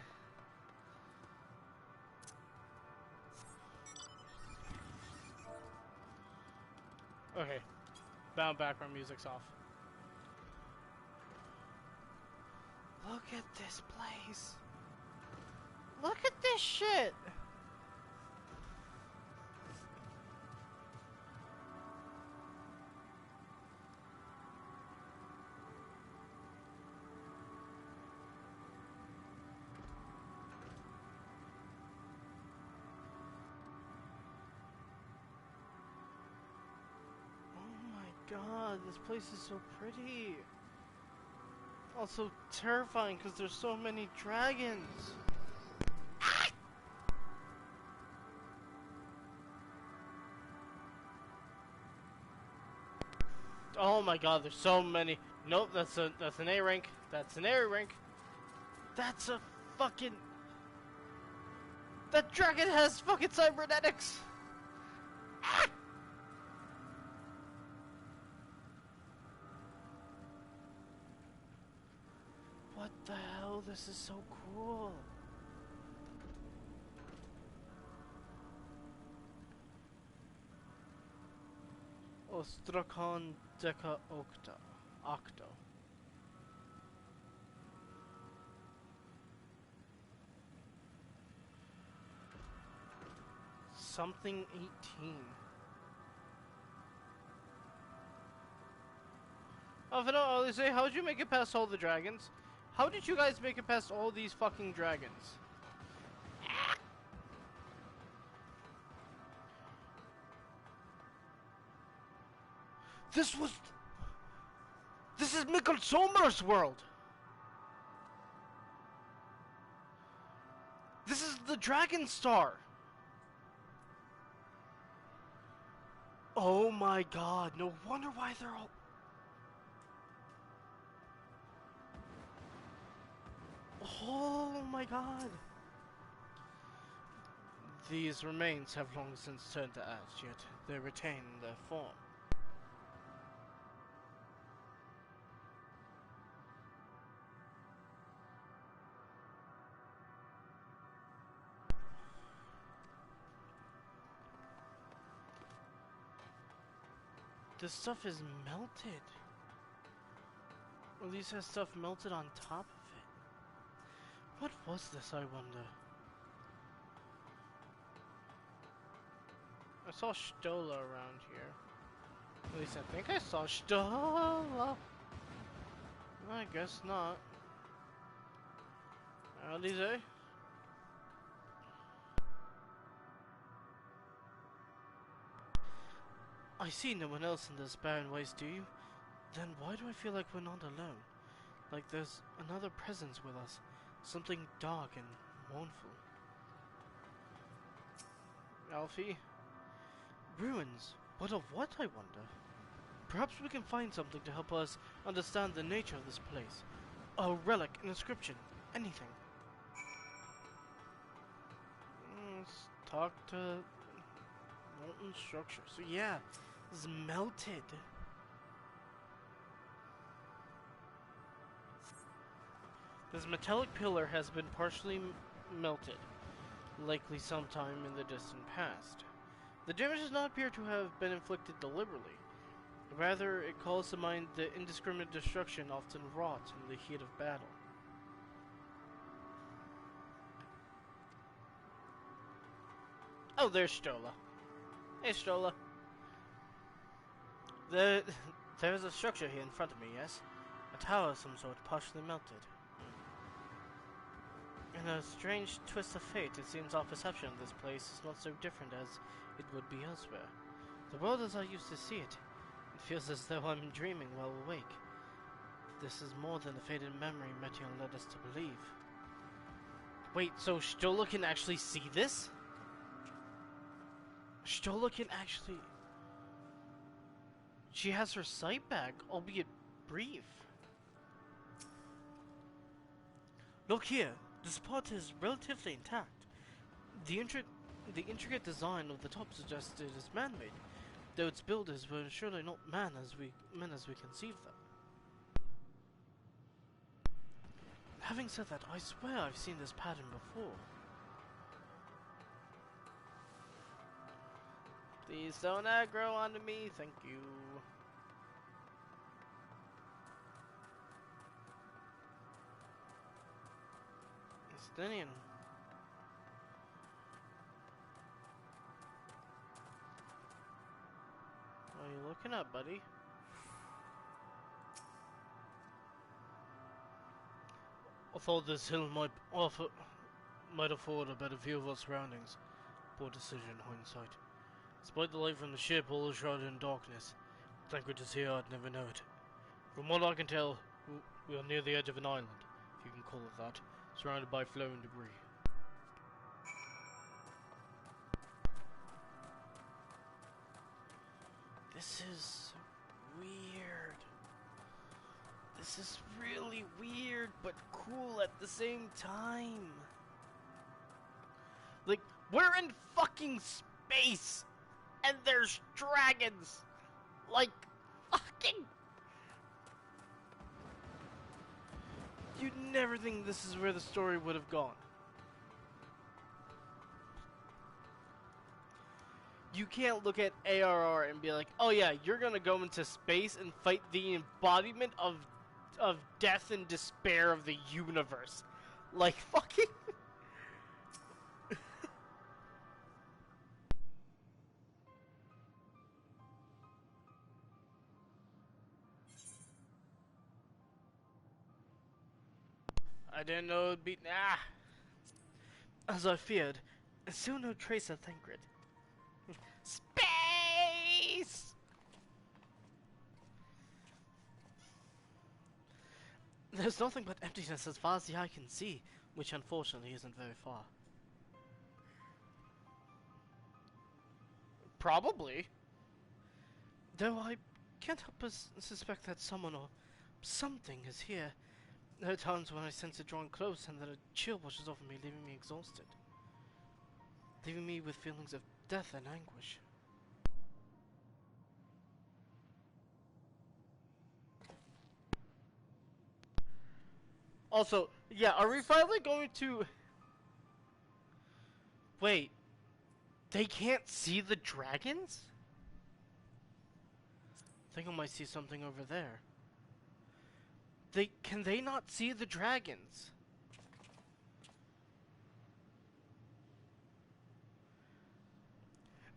Okay. Background music's off. Look at this place. Look at this shit. God, this place is so pretty. Also terrifying because there's so many dragons. Oh my God, there's so many. Nope, that's an A rank. That's an A rank. That's a fucking. That dragon has fucking cybernetics. What the hell? This is so cool. Ostrakhan Deca Octo. Something 18. Oh, no, Alice, how did you make it past all the dragons? How did you guys make it past all these fucking dragons? This is Mikkel Sommer's world! This is the Dragon Star! Oh my God, no wonder why they're all... Oh my God! These remains have long since turned to ash, yet they retain their form. This stuff is melted. Or at least has stuff melted on top of it. What was this, I wonder? I saw Stola around here. At least I think I saw Stola. I guess not. Alize? I see no one else in this barren waste, do you? Then why do I feel like we're not alone? Like there's another presence with us. Something dark and mournful. Alfie? Ruins? But of what, I wonder? Perhaps we can find something to help us understand the nature of this place. A relic, an inscription, anything. Let's talk to molten structure. So yeah, it's melted. This metallic pillar has been partially melted, likely sometime in the distant past. The damage does not appear to have been inflicted deliberately. Rather, it calls to mind the indiscriminate destruction often wrought in the heat of battle. Oh, there's Stola. Hey, Stola. There's a structure here in front of me, yes? A tower of some sort, partially melted. In a strange twist of fate, it seems our perception of this place is not so different as it would be elsewhere. The world as I used to see it. It feels as though I'm dreaming while awake. This is more than a faded memory Meteor led us to believe. Wait, so Stola can actually see this? Stola can actually... She has her sight back, albeit brief. Look here, the spot is relatively intact. The intricate design of the top suggests it is man-made, though its builders were surely not men as we conceived them. Having said that, I swear I've seen this pattern before. Please don't aggro onto me, thank you. Estinian. What are you looking at, buddy? I thought this hill might afford a better view of our surroundings. Poor decision, hindsight. Despite the light from the ship, all is shrouded in darkness. Thank goodness here I'd never know it. From what I can tell, we are near the edge of an island, if you can call it that, surrounded by flowing debris. This is weird. This is really weird, but cool at the same time. Like, we're in fucking space, and there's dragons. Like, fucking... You'd never think this is where the story would have gone. You can't look at ARR and be like, oh yeah, you're gonna go into space and fight the embodiment of death and despair of the universe. Like, fucking... I didn't know it'd be... As I feared, still no trace of Thancred. Space! There's nothing but emptiness as far as the eye can see, which unfortunately isn't very far. Probably. Though I can't help but suspect that someone or something is here. There are times when I sense it drawing close and that a chill washes over me, leaving me exhausted. Leaving me with feelings of death and anguish. Also, yeah, are we finally going to... Wait. They can't see the dragons? I think I might see something over there. Can they not see the dragons?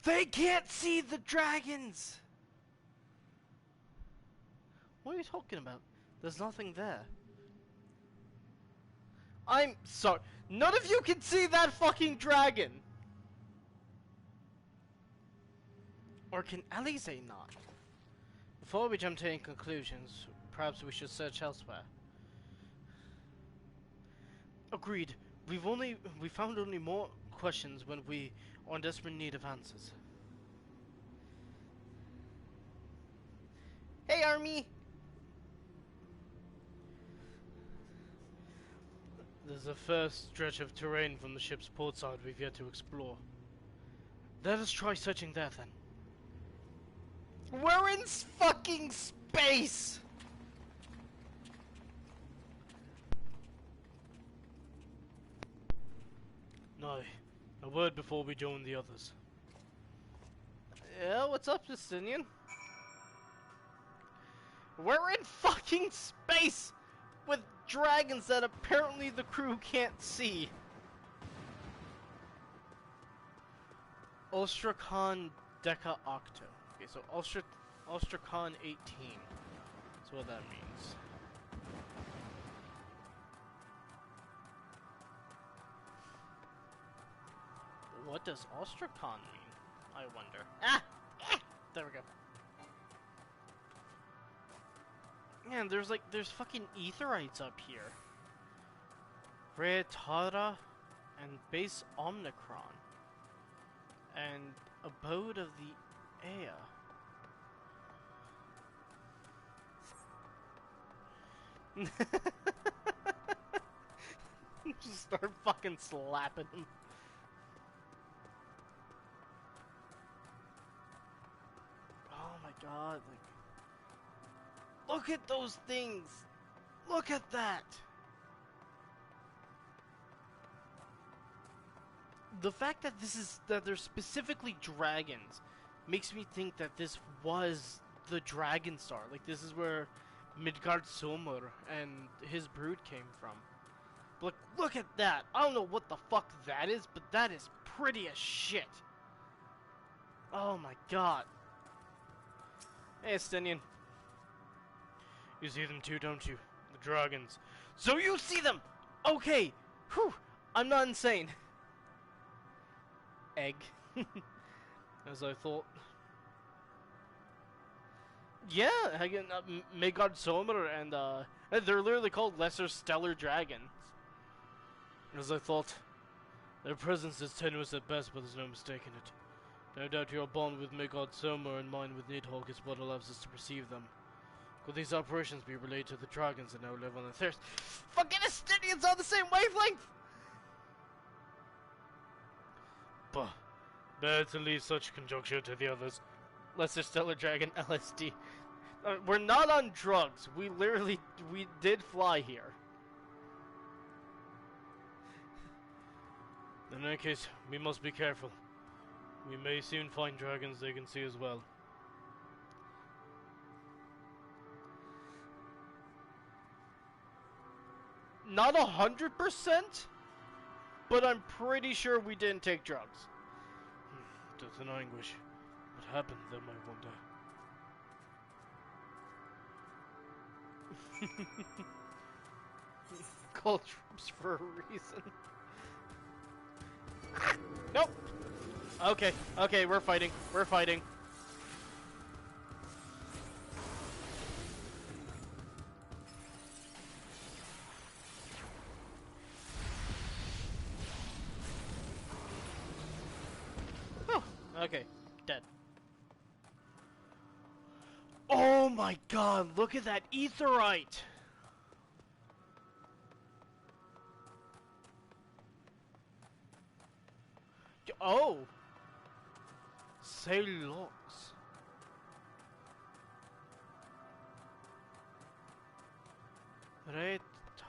They can't see the dragons! What are you talking about? There's nothing there. I'm sorry. None of you can see that fucking dragon! Or can Alize not? Before we jump to any conclusions, perhaps we should search elsewhere. Agreed. We found only more questions when we are in desperate need of answers. Hey, Army! There's a first stretch of terrain from the ship's port side we've yet to explore. Let us try searching there then. We're in fucking space! No, a word before we join the others. Yeah, what's up, Justinian? We're in fucking space! With dragons that apparently the crew can't see. Ostrakhan Deca Octo. Okay, so Ostrakhan 18. That's what that means. What does Ostrakhan mean? I wonder. There we go. Man, there's fucking Aetherites up here. Rare Tara and base Omnicron. And Abode of the Air. Just start fucking slapping him. Oh my god, like... Look at those things! Look at that! The fact that they're specifically dragons makes me think that this was the Dragon Star. Like, this is where Midgard Sommer and his brood came from. Look at that! I don't know what the fuck that is, but that is pretty as shit. Oh my god. Hey, Estinian. You see them too, don't you? The dragons. So you see them! Okay! Whew! I'm not insane. Egg. As I thought. Yeah, again, Midgard Sommer and they're literally called Lesser Stellar Dragons. As I thought. Their presence is tenuous at best, but there's no mistaking it. No doubt your bond with Midgard Sommer and mine with Nidhogg is what allows us to perceive them. Could these operations be related to the dragons that now live on the Earth? Fucking Estinians on the same wavelength! Bah. Better to leave such conjecture to the others. Lesser Stellar Dragon, LSD. We're not on drugs. We did fly here. In any case, we must be careful. We may soon find dragons they can see as well. Not 100%, but I'm pretty sure we didn't take drugs. Death and anguish. What happened to them, I wonder. Call troops for a reason. Nope. Okay, we're fighting. We're fighting. Oh, okay, dead. Oh my god, look at that aetheryte! Oh! Say locks. Red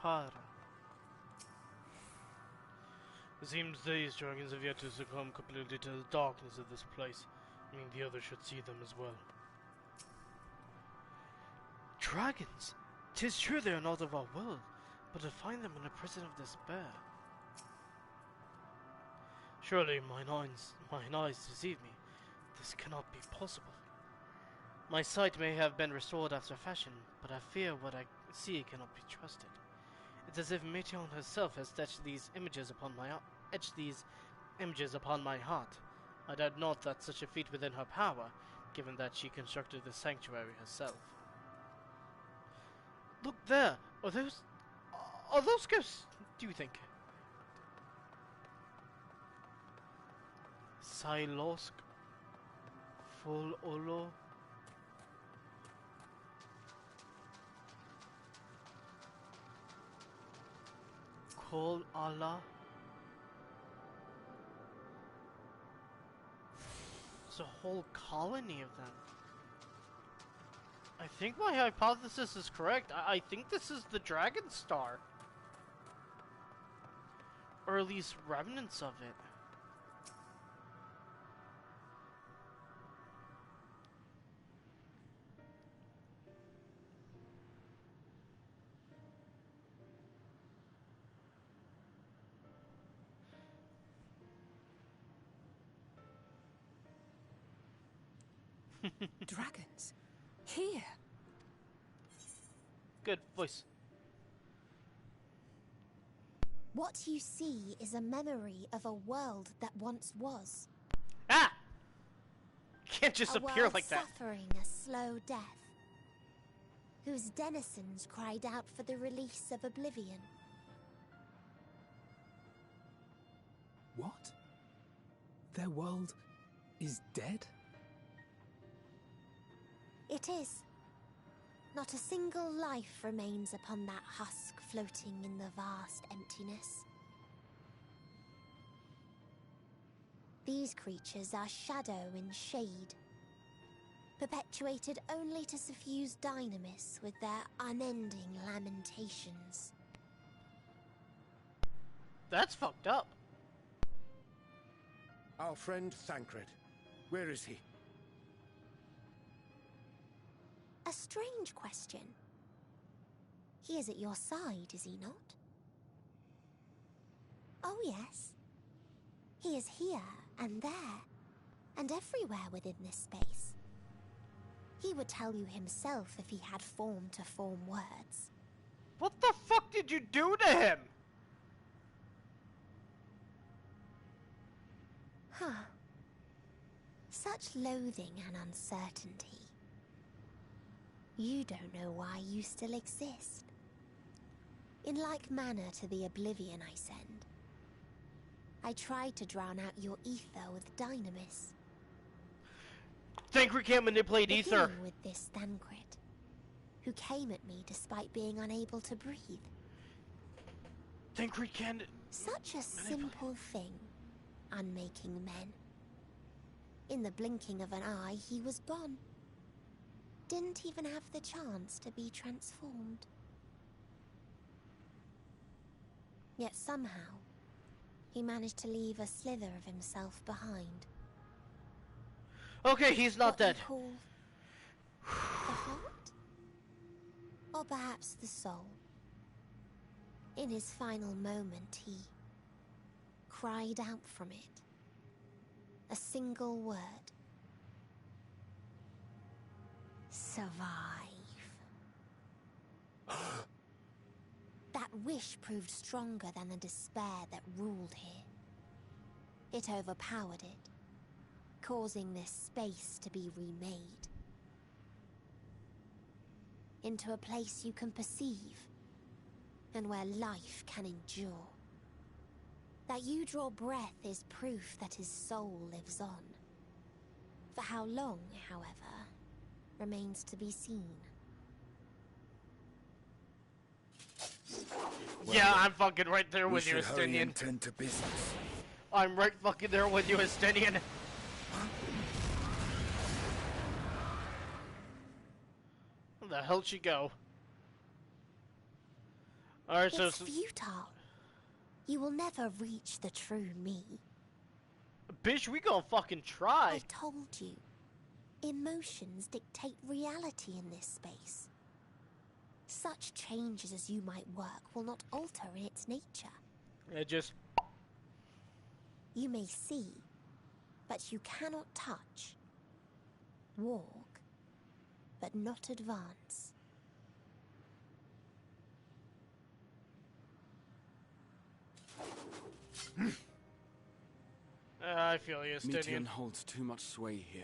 Tara. It seems these dragons have yet to succumb completely to the darkness of this place. I mean, the others should see them as well. Dragons? 'Tis true they are not of our world, but to find them in a prison of despair. Surely mine eyes deceive me. This cannot be possible. My sight may have been restored after fashion, but I fear what I see cannot be trusted. It's as if Meteon herself has etched these images upon my heart. I doubt not that such a feat within her power, given that she constructed the sanctuary herself. Look there! Are those ghosts, do you think? Silosk, Full Olo. Kol Allah. It's a whole colony of them. I think my hypothesis is correct. I think this is the Dragon Star. Or at least remnants of it. Dragons? Here? Good voice. What you see is a memory of a world that once was. Ah! Can't just appear like that. Suffering a slow death, whose denizens cried out for the release of oblivion. What? Their world is dead? It is. Not a single life remains upon that husk floating in the vast emptiness. These creatures are shadow and shade, perpetuated only to suffuse dynamis with their unending lamentations. That's fucked up. Our friend Thancred. Where is he? A strange question. He is at your side, is he not? Oh, yes. He is here, and there, and everywhere within this space. He would tell you himself if he had form to form words. What the fuck did you do to him? Huh. Such loathing and uncertainty. You don't know why you still exist. In like manner to the oblivion I send, I tried to drown out your ether with dynamis. Thancred can't manipulate ether. Beginning with this Thancred, who came at me despite being unable to breathe. Thancred can't... Such a simple thing, unmaking men. In the blinking of an eye, he was gone. Didn't even have the chance to be transformed. Yet somehow, he managed to leave a slither of himself behind. Okay, he's not dead. Call the heart? Or perhaps the soul? In his final moment, he cried out from it. A single word. Survive. That wish proved stronger than the despair that ruled here. It overpowered it, causing this space to be remade. Into a place you can perceive, and where life can endure. That you draw breath is proof that his soul lives on. For how long, however, remains to be seen. Yeah, I'm fucking right there with you, We should hurry Estinian. and tend to business. I'm right fucking there with you, Estinian. Where the hell'd she go? Alright, so... It's futile. You will never reach the true me. Bitch, we gonna fucking try. I told you. Emotions dictate reality in this space. Such changes as you might work will not alter in its nature. It just... You may see, but you cannot touch. Walk, but not advance. I feel you, Estinian. Meteon holds too much sway here.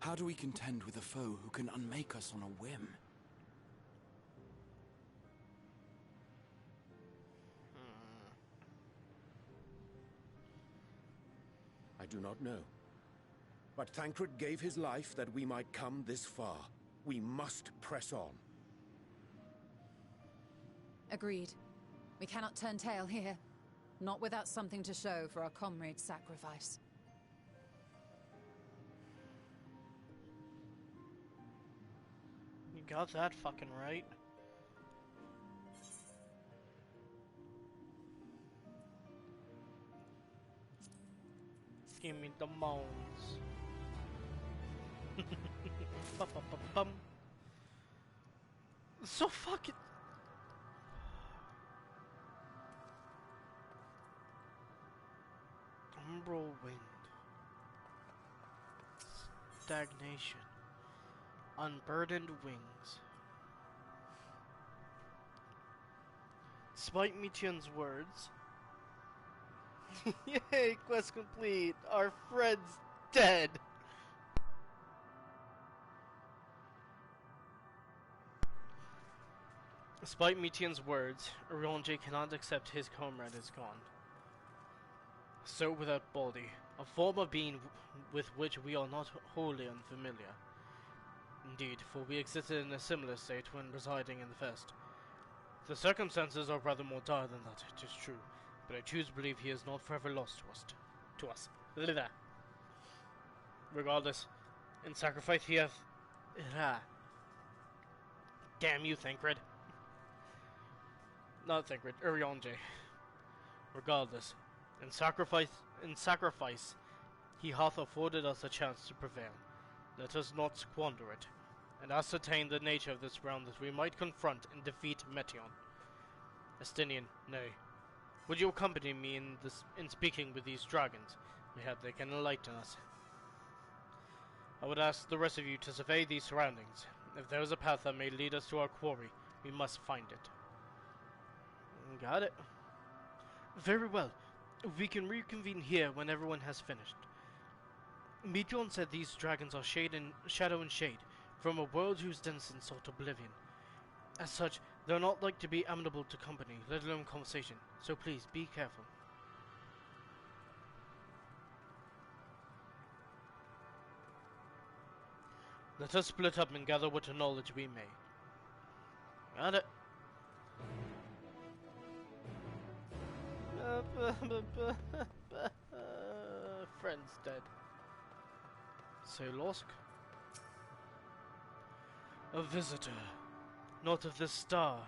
How do we contend with a foe who can unmake us on a whim? I do not know. But Thancred gave his life that we might come this far. We must press on. Agreed. We cannot turn tail here. Not without something to show for our comrade's sacrifice. You got that fucking right. Give me the moans. Bum. So fucking... Umbral wind. Stagnation. Unburdened wings. Despite Meteon's words... Yay, quest complete! Our friend's dead! Despite Meteon's words, J cannot accept his comrade is gone. So without body, a form of being with which we are not wholly unfamiliar. Indeed, for we existed in a similar state when residing in the first. The circumstances are rather more dire than that, it is true, but I choose to believe he is not forever lost to us. Lither. Regardless, in sacrifice he hath... Damn you, Thancred. Not Thancred, Urionje. Regardless, in sacrifice, he hath afforded us a chance to prevail. Let us not squander it, and ascertain the nature of this realm that we might confront and defeat Meteion. Estinian, nay. Would you accompany me in speaking with these dragons? Mayhap they can enlighten us. I would ask the rest of you to survey these surroundings. If there is a path that may lead us to our quarry, we must find it. Got it. Very well. We can reconvene here when everyone has finished. Meteion said these dragons are shadow and shade, from a world whose denizens sought oblivion. As such, they're not like to be amenable to company, let alone conversation, so please, be careful. Let us split up and gather what knowledge we may. Got it. Friend's dead. Salosk? A visitor, not of this star.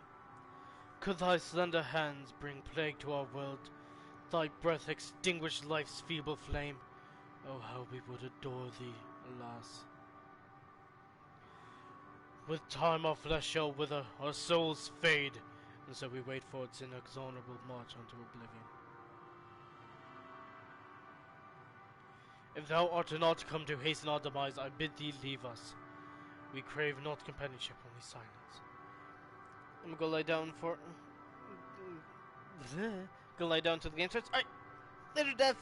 Could thy slender hands bring plague to our world, thy breath extinguish life's feeble flame, oh how we would adore thee, alas. With time our flesh shall wither, our souls fade, and so we wait for its inexorable march unto oblivion. If thou art not come to hasten our demise, I bid thee leave us. We crave not companionship, only silence. I'm gonna go lie down for... Go lie down to the game starts. Alright! Later, death!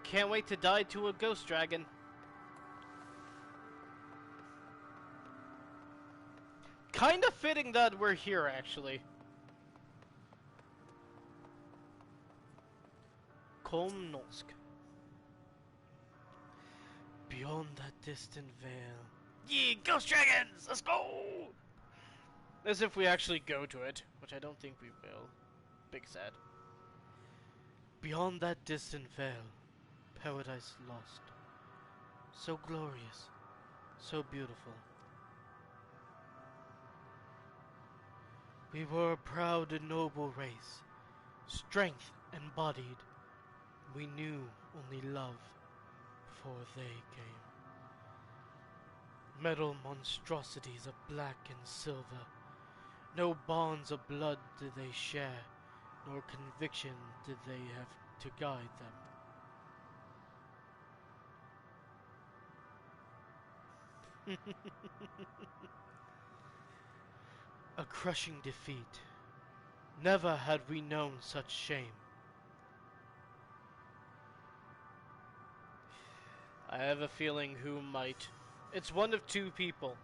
Can't wait to die to a ghost dragon. Kinda fitting that we're here, actually. Komnosk. Beyond that distant veil. Yeah, ghost dragons! Let's go! As if we actually go to it, which I don't think we will. Big sad. Beyond that distant veil, paradise lost. So glorious, so beautiful. We were a proud and noble race, strength embodied. We knew only love before they came. Metal monstrosities of black and silver. No bonds of blood did they share, nor conviction did they have to guide them. A crushing defeat. Never had we known such shame. I have a feeling who might. It's one of two people.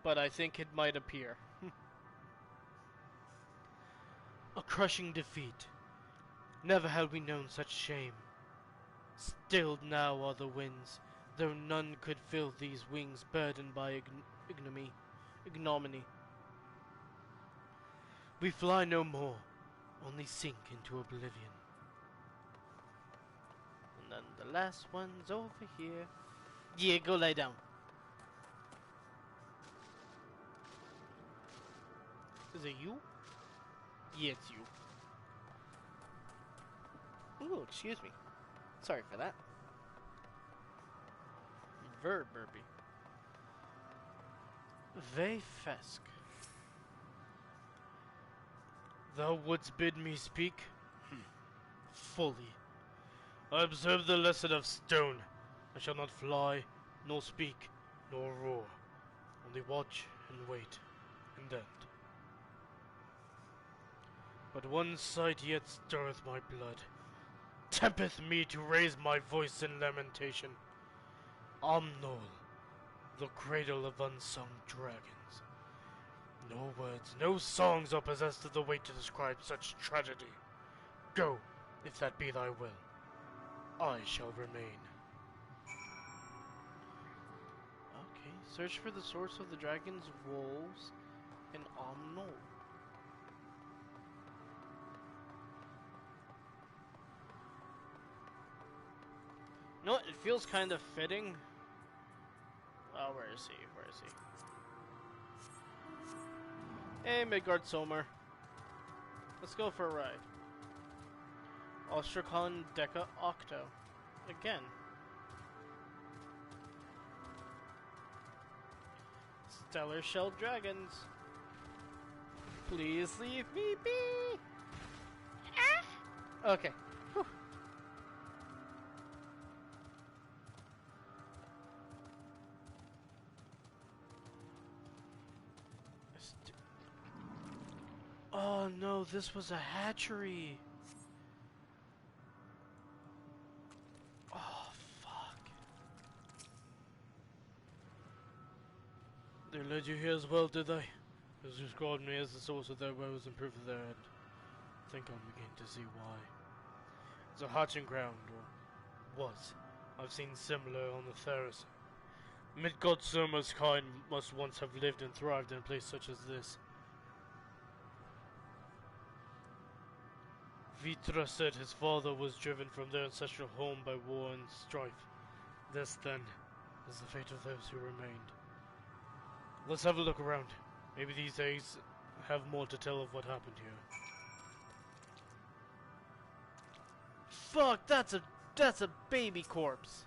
But I think it might appear. A crushing defeat. Never had we known such shame. Stilled now are the winds, though none could fill these wings burdened by ignominy. We fly no more, only sink into oblivion. And then the last one's over here. Yeah, go lay down. Is it you? Yeah, it's you. Ooh, excuse me. Sorry for that. Verb burpee. Vefesk. Thou wouldst bid me speak? Fully. I observe the lesson of stone. I shall not fly, nor speak, nor roar. Only watch and wait, and end. But one sight yet stirreth my blood, tempteth me to raise my voice in lamentation. Amnol, the cradle of unsung dragons. No words, no songs are possessed of the weight to describe such tragedy. Go, if that be thy will. I shall remain. Okay, search for the source of the dragon's wolves in Omnol. You know what? It feels kind of fitting. Oh, where is he? Where is he? Hey, Midgard Somer. Let's go for a ride. Ostracon Deca Octo. Again. Stellar Shell Dragons. Please leave me be. Ah! Okay. Whew. Oh no, this was a hatchery. Oh fuck. They led you here as well, did they? As you described me as the source of their woes and proof of their end. I think I'm beginning to see why. It's a hatching ground, or was. I've seen similar on the Theros. Midgard Surma's kind must once have lived and thrived in a place such as this. Vitra said his father was driven from their ancestral home by war and strife. This, then, is the fate of those who remained. Let's have a look around. Maybe these days have more to tell of what happened here. Fuck, that's a baby corpse.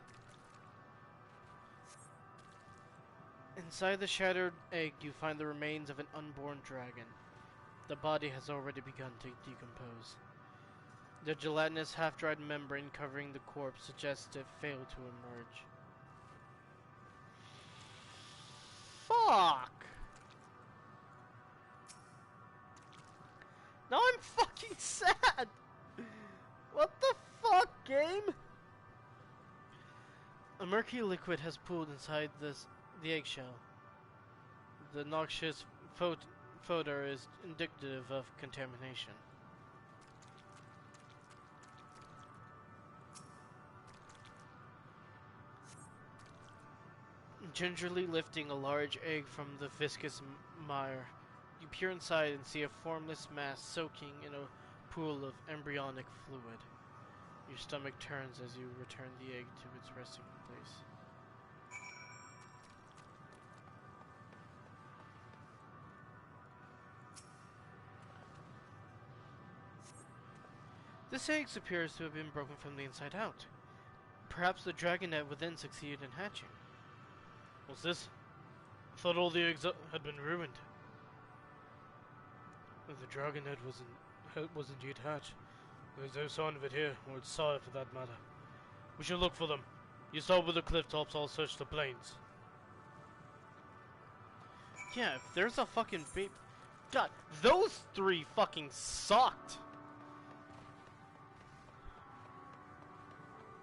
Inside the shattered egg, you find the remains of an unborn dragon. The body has already begun to decompose. The gelatinous, half-dried membrane covering the corpse suggests it failed to emerge. Fuck! Now I'm fucking sad! What the fuck, game? A murky liquid has pooled inside the eggshell. The noxious odor is indicative of contamination. Gingerly lifting a large egg from the viscous mire, you peer inside and see a formless mass soaking in a pool of embryonic fluid. Your stomach turns as you return the egg to its resting place. This egg appears to have been broken from the inside out. Perhaps the dragon net within succeeded in hatching. What's this? I thought all the eggs had been ruined. The dragon head was indeed hatched. There's no sign of it here, or its sire for that matter. We should look for them. You start with the cliff tops, I'll search the plains. Yeah, if there's a fucking baby... God, those three fucking sucked!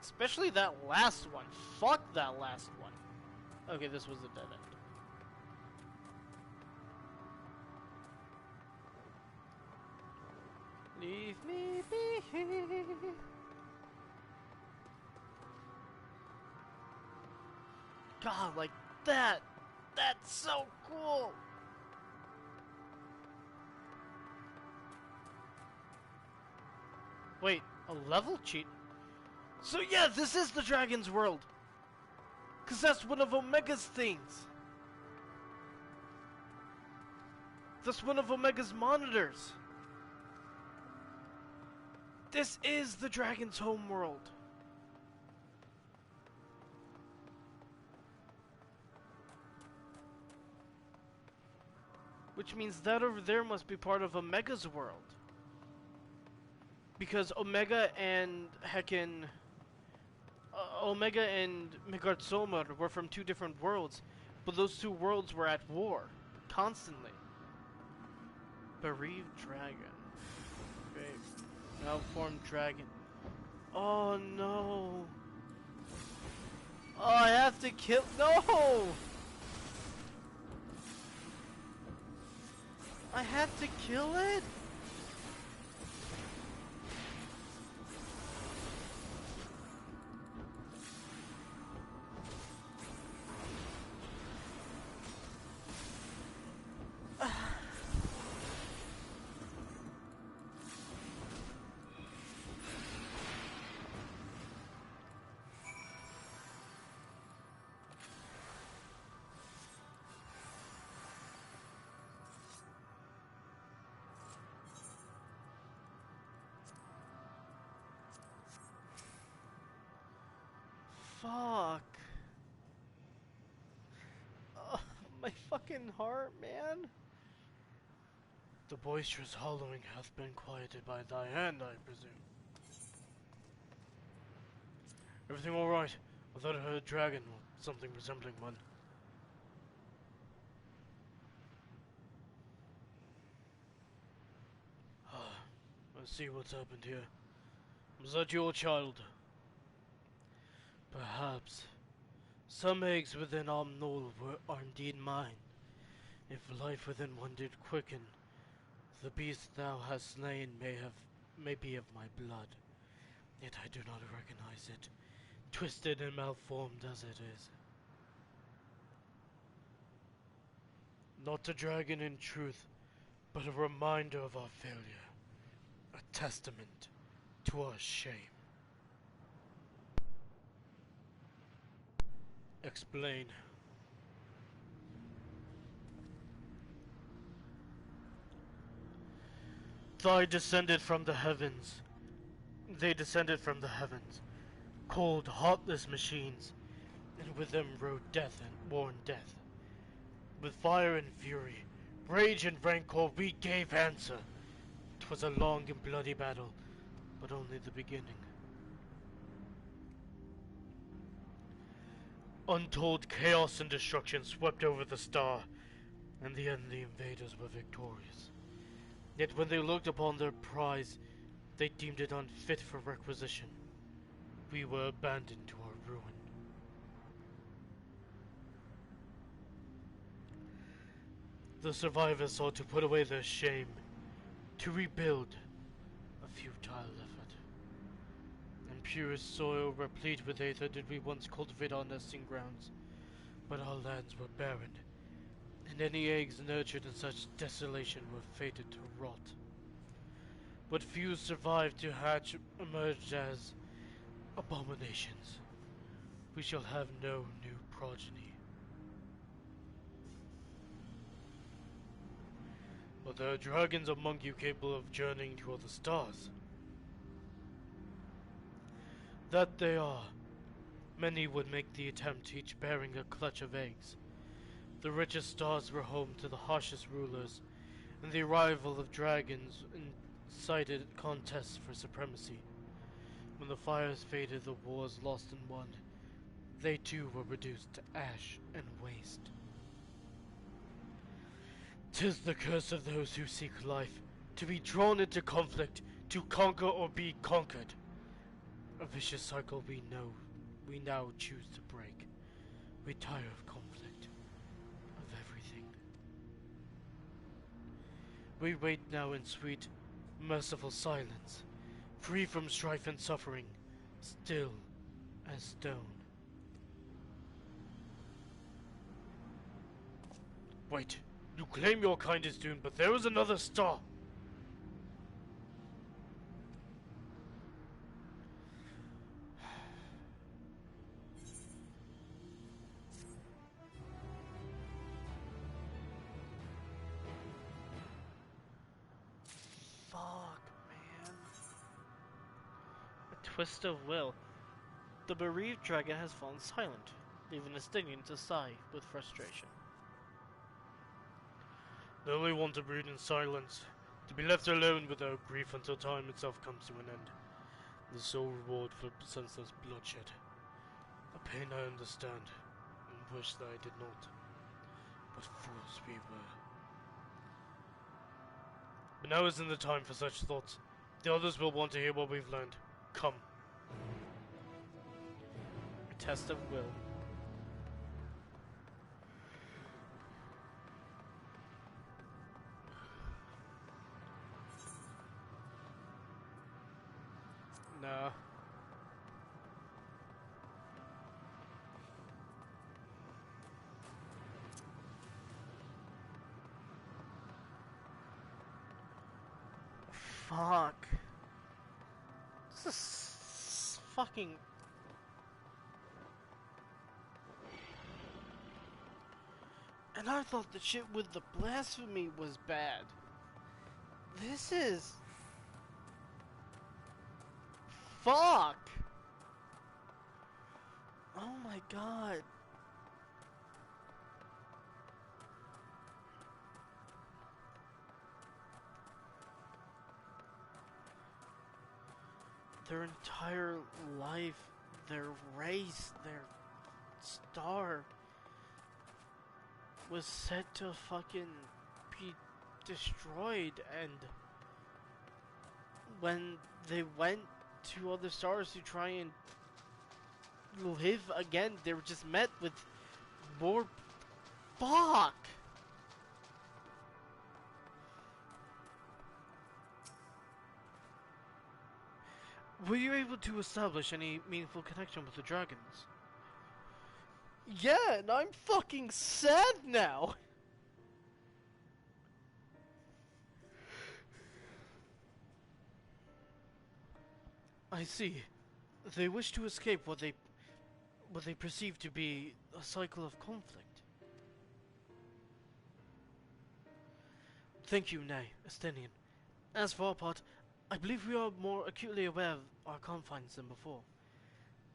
Especially that last one. Fuck that last one. Okay, this was a dead end. Leave me be. God, like that. That's so cool. Wait, a level cheat? So yeah, this is the dragon's world. Cause that's one of Omega's things. That's one of Omega's monitors. This is the dragon's home world. Which means that over there must be part of Omega's world. Because Omega and heckin... Omega and Midgardsormr were from two different worlds, but those two worlds were at war, constantly. Bereaved dragon. Babe. Malformed dragon. Oh no! Oh, I have to kill- No! I had to kill it? Fuck. My fucking heart, man. The boisterous howling hath been quieted by thy hand, I presume. Everything all right? I thought I heard a dragon or something resembling one. Let's see what's happened here. Was that your child? Perhaps. Some eggs within Omnol are indeed mine. If life within one did quicken, the beast thou hast slain may be of my blood. Yet I do not recognize it, twisted and malformed as it is. Not a dragon in truth, but a reminder of our failure. A testament to our shame. Explain. They descended from the heavens, cold, heartless machines, and with them rode death and born death. With fire and fury, rage and rancor, we gave answer. 'Twas a long and bloody battle, but only the beginning. Untold chaos and destruction swept over the star, and the enemy invaders were victorious. Yet when they looked upon their prize, they deemed it unfit for requisition. We were abandoned to our ruin. The survivors sought to put away their shame, to rebuild, a futile effort. And purest soil, replete with aether, did we once cultivate our nesting grounds, but our lands were barren, and any eggs nurtured in such desolation were fated to rot. But few survived to hatch, emerged as abominations. We shall have no new progeny. But there are dragons among you capable of journeying to other stars. That they are. Many would make the attempt, each bearing a clutch of eggs. The richest stars were home to the harshest rulers, and the arrival of dragons incited contests for supremacy. When the fires faded, the wars lost and won. They too were reduced to ash and waste. 'Tis the curse of those who seek life, to be drawn into conflict, to conquer or be conquered. A vicious cycle we now choose to break. We tire of conflict, of everything. We wait now in sweet, merciful silence, free from strife and suffering, still as stone. Wait, you claim your kind is doomed, but there is another star. Fuck, man. A twist of will. The bereaved dragon has fallen silent, leaving the stinging to sigh with frustration. They only want to brood in silence, to be left alone without grief until time itself comes to an end. The sole reward for senseless bloodshed. A pain I understand, and wish that I did not. But fools we were. But now isn't the time for such thoughts. The others will want to hear what we've learned. Come. A test of will. No. Fuck. This is fucking... And I thought the shit with the blasphemy was bad. This is... Fuck! Oh my god. Their entire life, their race, their star was set to fucking be destroyed, and when they went to other stars to try and live again, they were just met with more fuck. Were you able to establish any meaningful connection with the dragons? Yeah, and I'm fucking sad now. I see. They wish to escape what they perceive to be a cycle of conflict. Thank you, Nay, Estinian. As for our part, I believe we are more acutely aware of our confines than before.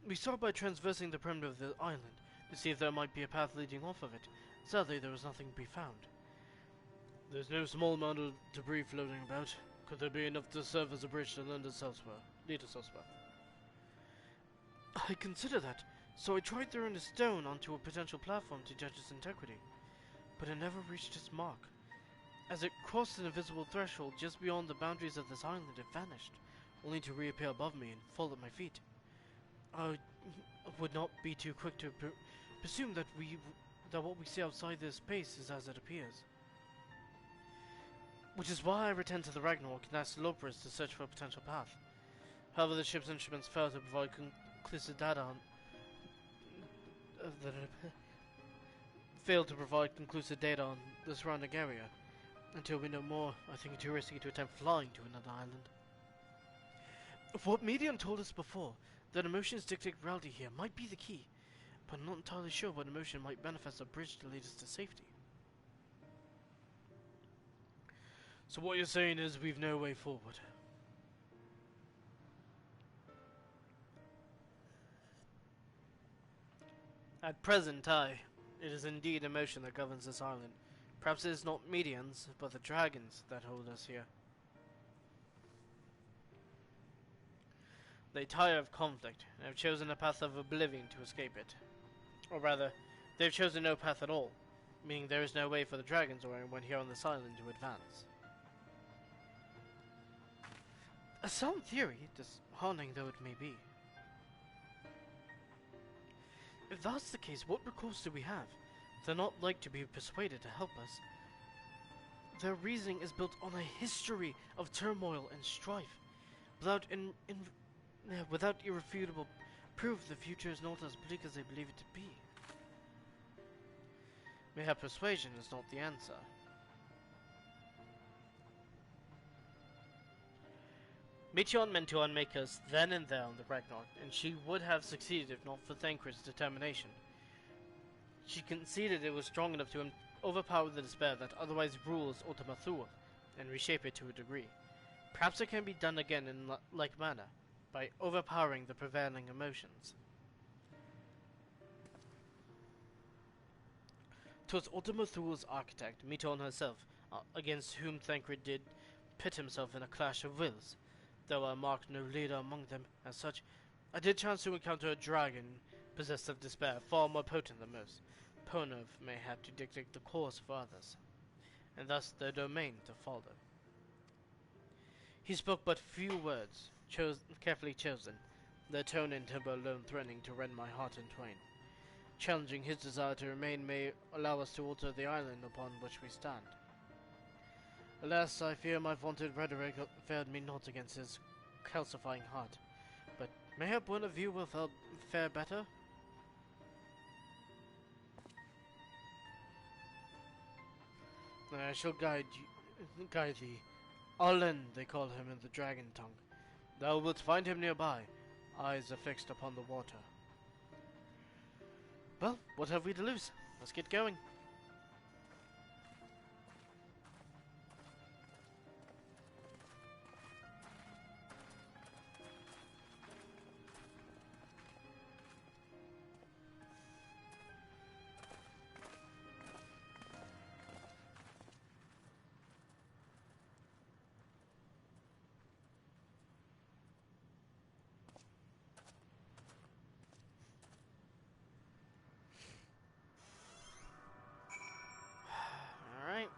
We start by traversing the perimeter of the island to see if there might be a path leading off of it. Sadly, there was nothing to be found. There's no small amount of debris floating about. Could there be enough to serve as a bridge to lead us elsewhere? I consider that, so I tried throwing a stone onto a potential platform to judge its integrity, but it never reached its mark. As it crossed an invisible threshold just beyond the boundaries of this island, it vanished, only to reappear above me and fall at my feet. I would not be too quick to presume that what we see outside this space is as it appears. Which is why I returned to the Ragnarok and asked Loperis to search for a potential path. However, the ship's instruments failed to provide conclusive data on the surrounding area. Until we know more, I think it's too risky to attempt flying to another island. What Medion told us before, that emotions dictate reality here, might be the key, but I'm not entirely sure what emotion might manifest a bridge to lead us to safety. So what you're saying is we've no way forward. At present, aye. It is indeed emotion that governs this island. Perhaps it is not Medians, but the dragons that hold us here. They tire of conflict, and have chosen a path of oblivion to escape it. Or rather, they have chosen no path at all, meaning there is no way for the dragons or anyone here on this island to advance. A sound theory, disheartening though it may be. If that's the case, what recourse do we have? They're not like to be persuaded to help us. Their reasoning is built on a history of turmoil and strife. Without irrefutable proof, the future is not as bleak as they believe it to be. Mayhap persuasion is not the answer. Meteon meant to unmake us then and there on the Ragnarok, and she would have succeeded if not for Thancred's determination. She conceded it was strong enough to overpower the despair that otherwise rules Ultima Thule, and reshape it to a degree. Perhaps it can be done again in like manner, by overpowering the prevailing emotions. 'Twas Ultima Thule's architect, Meteon herself, against whom Thancred did pit himself in a clash of wills. Though I marked no leader among them, as such, I did chance to encounter a dragon possessed of despair, far more potent than most, prone enough mayhap to dictate the course for others, and thus their domain to follow. He spoke but few words, carefully chosen, their tone and tempo alone threatening to rend my heart in twain. Challenging his desire to remain may allow us to alter the island upon which we stand. Alas, I fear my vaunted rhetoric failed me not against his calcifying heart. Mayhap one of you will fare better? I shall guide thee. Allen, they call him in the dragon tongue. Thou wilt find him nearby, eyes are fixed upon the water. Well, what have we to lose? Let's get going. Alright.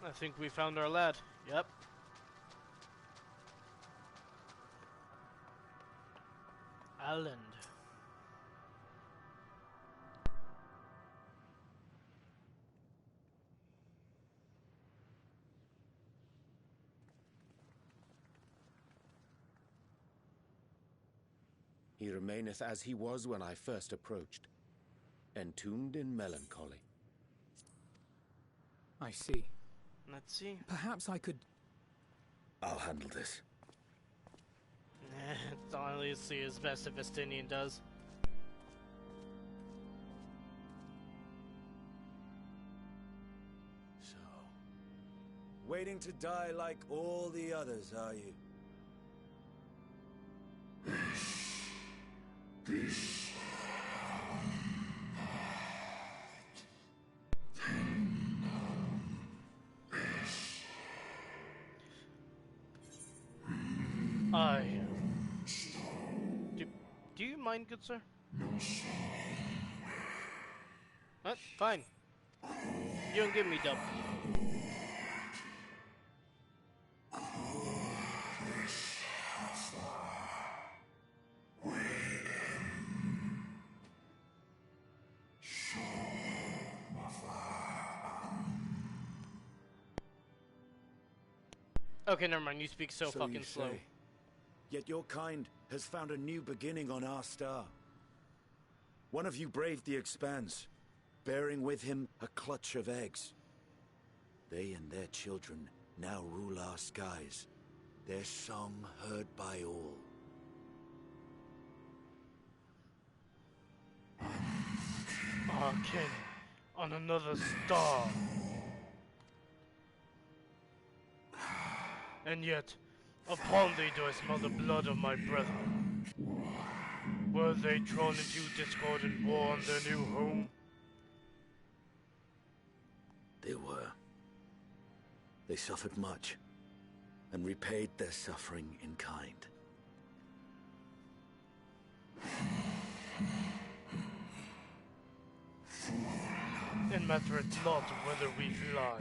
I think we found our lad. Yep. Island. He remaineth as he was when I first approached, entombed in melancholy. I see. Let's see. Perhaps I could... I'll handle this. It's honestly as best if Estinian does. So, waiting to die like all the others, are you? Do you mind, good sir? What? Fine. You don't give me dub. Okay, never mind. You speak so fucking slow. Yet your kind has found a new beginning on our star. One of you braved the Expanse, bearing with him a clutch of eggs. They and their children now rule our skies, their song heard by all. Our kin on another star. And yet, upon thee do I smell the blood of my brethren. Were they drawn into discord and war on their new home? They were. They suffered much, and repaid their suffering in kind. It mattereth not whether we fly.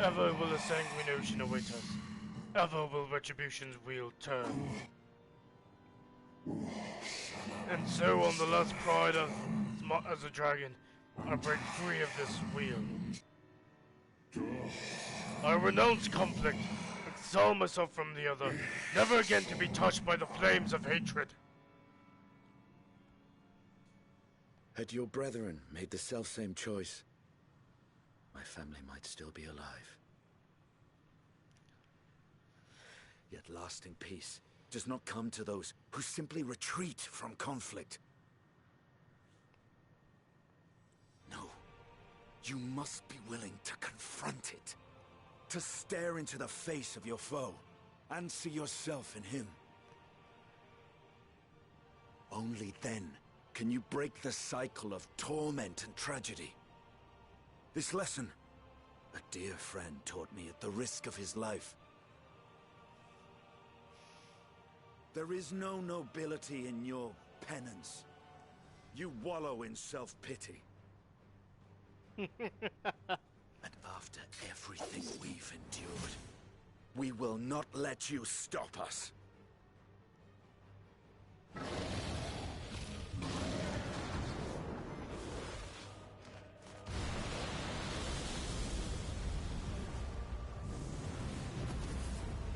Ever will a sanguine ocean await us. Ever will retribution's wheel turn. And so on the last pride of smart as a dragon, I break free of this wheel. I renounce conflict, exile myself from the other, never again to be touched by the flames of hatred. Had your brethren made the selfsame choice, my family might still be alive. Yet lasting peace does not come to those who simply retreat from conflict. No, you must be willing to confront it, to stare into the face of your foe and see yourself in him. Only then can you break the cycle of torment and tragedy. This lesson, a dear friend taught me at the risk of his life. There is no nobility in your penance. You wallow in self-pity. And after everything we've endured, we will not let you stop us.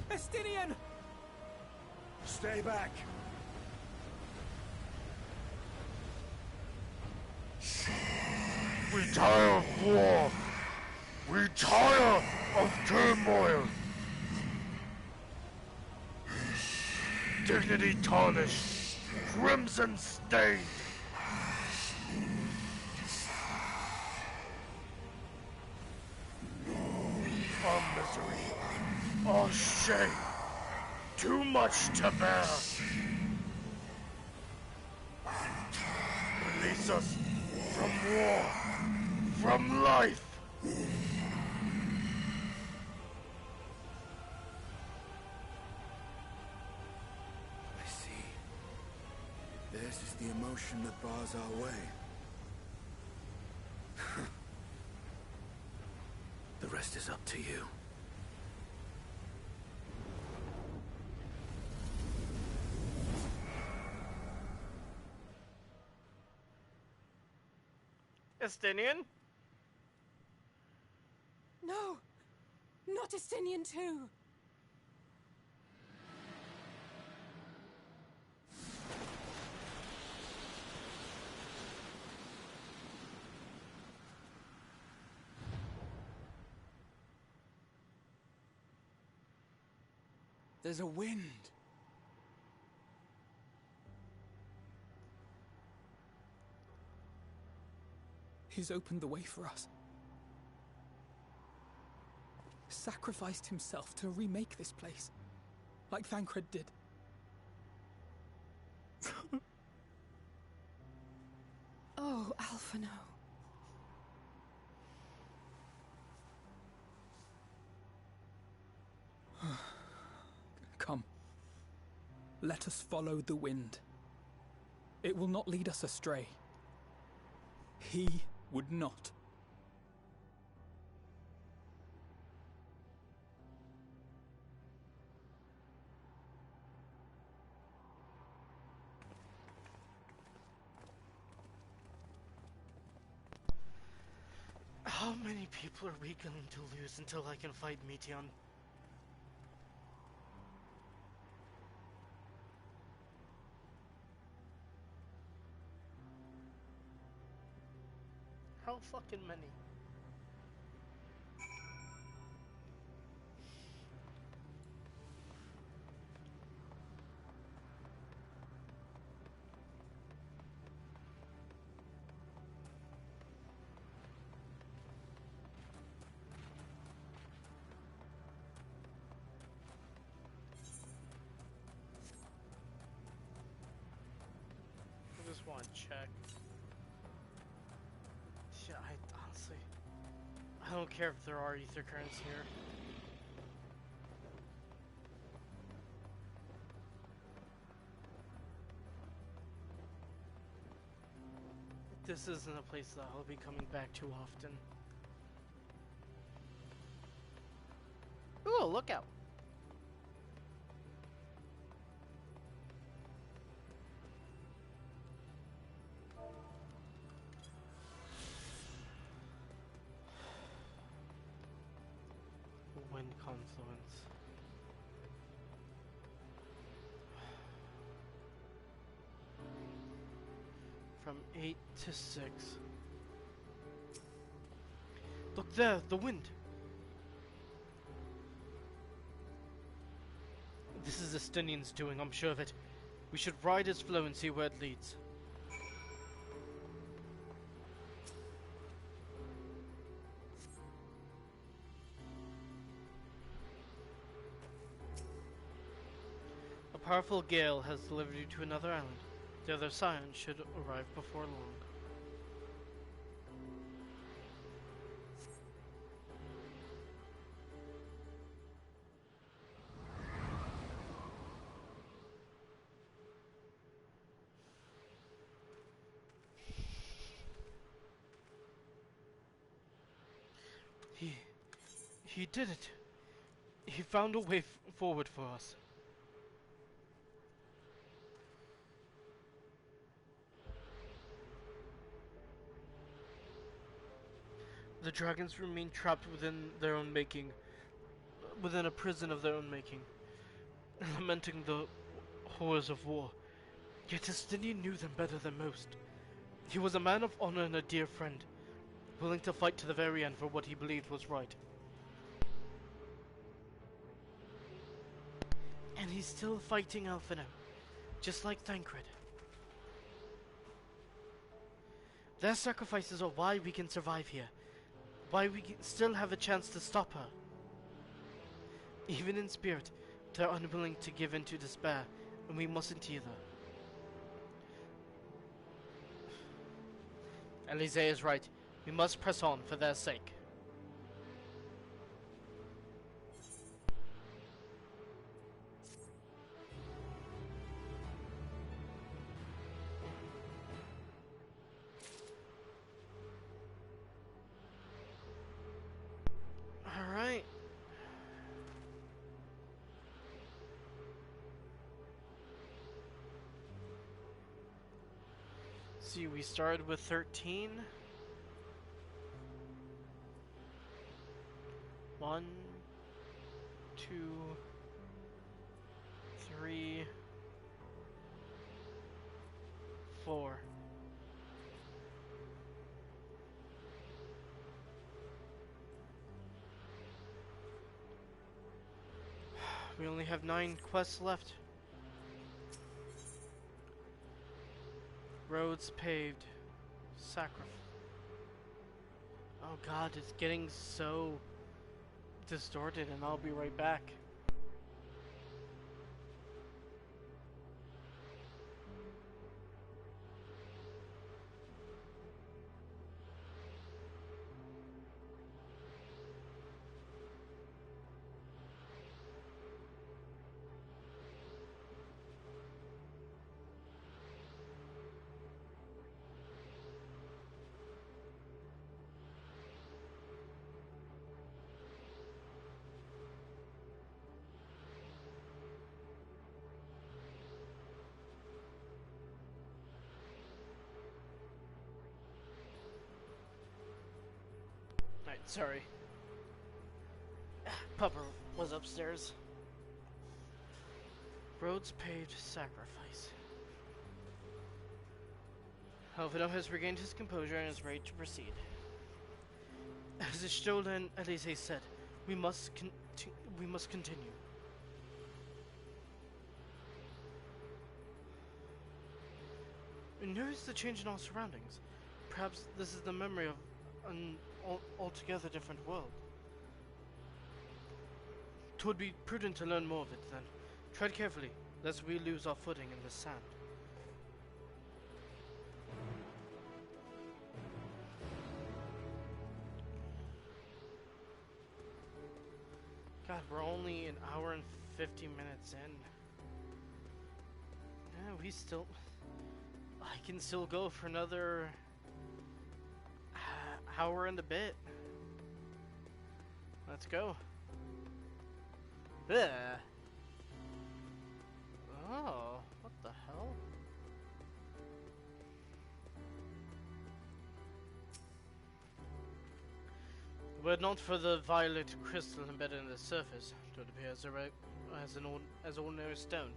Estinian! Stay back! We tire of war! We tire of turmoil! Dignity tarnished, crimson stained! Our misery, our shame, too much to bear! Release us from war, from life! I see. This is the emotion that bars our way. The rest is up to you. Estinian? No! Not Estinian too! There's a wind. He's opened the way for us. Sacrificed himself to remake this place, like Thancred did. Oh, Alphino. Come. Let us follow the wind. It will not lead us astray. He would not. How many people are we going to lose until I can fight Meteon? How fucking many? I just want to check. Yeah, honestly, I don't care if there are ether currents here. This isn't a place that I'll be coming back too often. Ooh, look out! Wind confluence. From 8 to 6. Look there, the wind. This is Estinian's doing, I'm sure of it. We should ride its flow and see where it leads. powerful gale has delivered you to another island. The other scions should arrive before long. He did it. He found a way forward for us. The dragons remain trapped within their own making, within a prison of their own making, lamenting the horrors of war. Yet Justinian knew them better than most. He was a man of honor and a dear friend, willing to fight to the very end for what he believed was right. And he's still fighting Alphino, just like Thancred. Their sacrifices are why we can survive here, why we can still have a chance to stop her. Even in spirit, they're unwilling to give in to despair, and we mustn't either. Elise is right. We must press on for their sake. Alright. See, we started with 13. 1, 2, 3, 4. We only have 9 quests left. Roads paved. Sacrifice. Oh god, it's getting so distorted, and I'll be right back. Right, sorry. Pupper was upstairs. Roads paved, sacrifice. Alvino has regained his composure and is ready to proceed. As Ishtola and Elise said, we must continue. We noticed the change in our surroundings. Perhaps this is the memory of an altogether different world. 'Twould be prudent to learn more of it then. Tread carefully, lest we lose our footing in the sand. God, we're only an hour and 50 minutes in. Yeah, I can still go for another hour and a bit. Let's go. Ugh. Oh, what the hell? Were it not for the violet crystal embedded in the surface, it would appear as ordinary stone.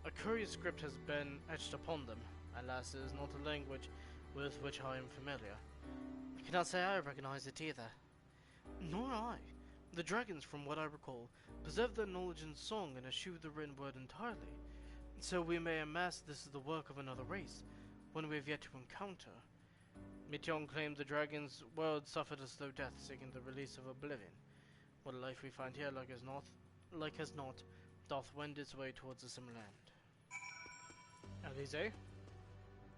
A curious script has been etched upon them. Alas, it is not a language with which I am familiar. I cannot say I recognize it either. Nor I. The dragons, from what I recall, preserve their knowledge in song and eschew the written word entirely. So we may amass this is the work of another race, one we have yet to encounter. Mityon claimed the dragon's world suffered a slow death, seeking the release of oblivion. What a life we find here, like as not, doth wend its way towards the similar end. Elise?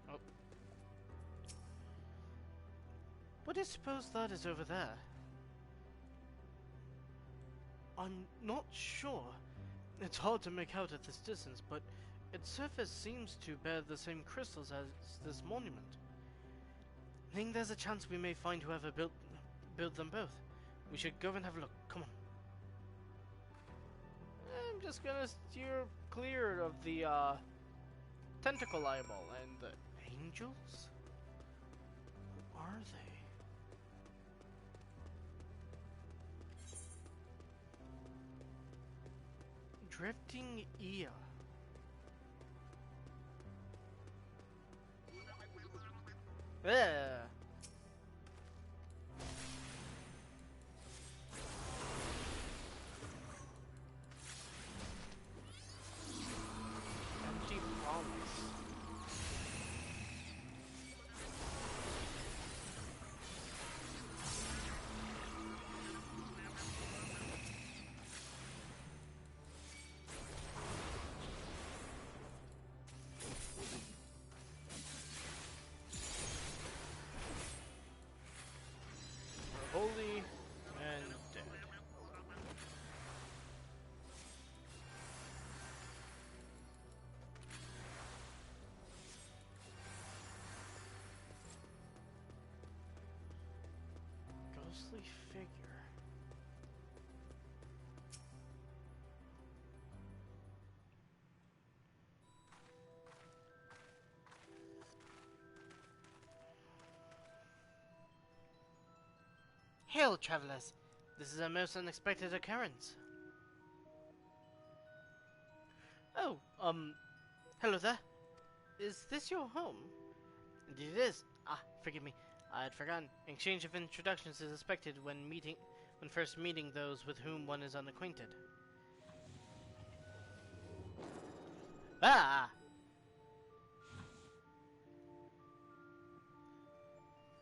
Oh. What do you suppose that is over there? I'm not sure. It's hard to make out at this distance, but its surface seems to bear the same crystals as this monument. I think there's a chance we may find whoever built them both. We should go and have a look. Come on. I'm just gonna steer clear of the tentacle eyeball and the angels. Who are they? Drifting ear. Yeah. Empty promise. Holy and dead. Ghostly figure. Hail, travelers! This is a most unexpected occurrence. Oh, hello there. Is this your home? Indeed it is. Ah, forgive me. I had forgotten. Exchange of introductions is expected when first meeting those with whom one is unacquainted. Ah!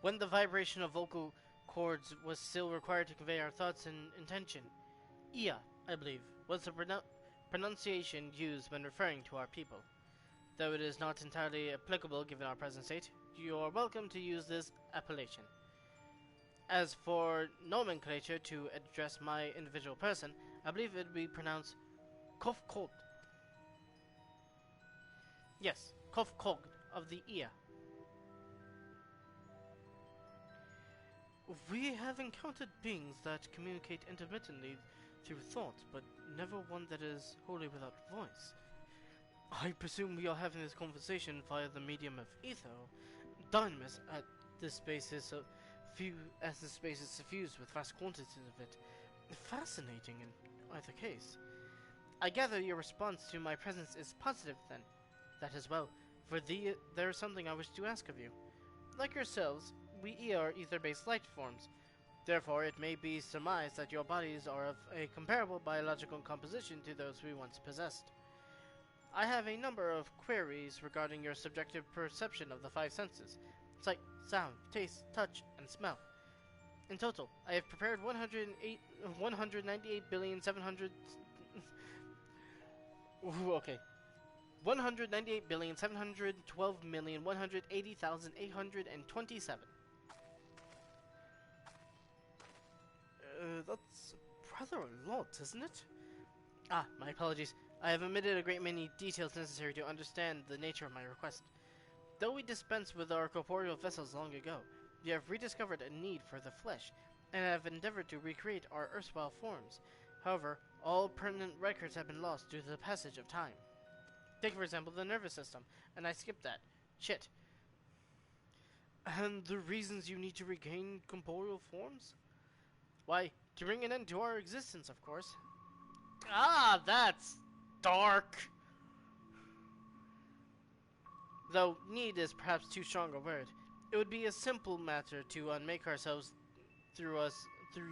When the vibration of vocal chords was still required to convey our thoughts and intention. Ia, I believe, was the pronunciation used when referring to our people. Though it is not entirely applicable given our present state, you are welcome to use this appellation. As for nomenclature to address my individual person, I believe it would be pronounced Kofkod. Yes, Kofkod of the Ia. We have encountered beings that communicate intermittently through thought, but never one that is wholly without voice. I presume we are having this conversation via the medium of ether, dynamis, as this space is suffused with vast quantities of it. Fascinating in either case. I gather your response to my presence is positive then. That as well, for there is something I wish to ask of you. Like yourselves, we are ether-based life forms. Therefore, it may be surmised that your bodies are of a comparable biological composition to those we once possessed. I have a number of queries regarding your subjective perception of the five senses: sight, sound, taste, touch, and smell. In total, I have prepared 198,700,000,700... Ooh, okay. 198,712,180,827. That's rather a lot, isn't it? Ah, my apologies. I have omitted a great many details necessary to understand the nature of my request. Though we dispensed with our corporeal vessels long ago, we have rediscovered a need for the flesh, and have endeavored to recreate our erstwhile forms. However, all pertinent records have been lost due to the passage of time. Take, for example, the nervous system, and I skipped that. Shit. And the reasons you need to regain corporeal forms? Why, to bring an end to our existence, of course. Ah, that's dark. Though need is perhaps too strong a word. It would be a simple matter to unmake ourselves through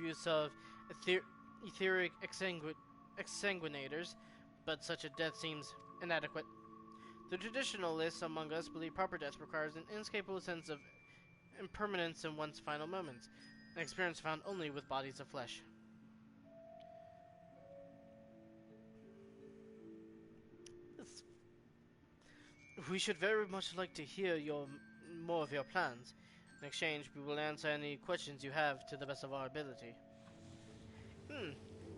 use of etheric exsanguinators, but such a death seems inadequate. The traditionalists among us believe proper death requires an inescapable sense of impermanence in one's final moments, an experience found only with bodies of flesh. We should very much like to hear more of your plans. In exchange, we will answer any questions you have to the best of our ability.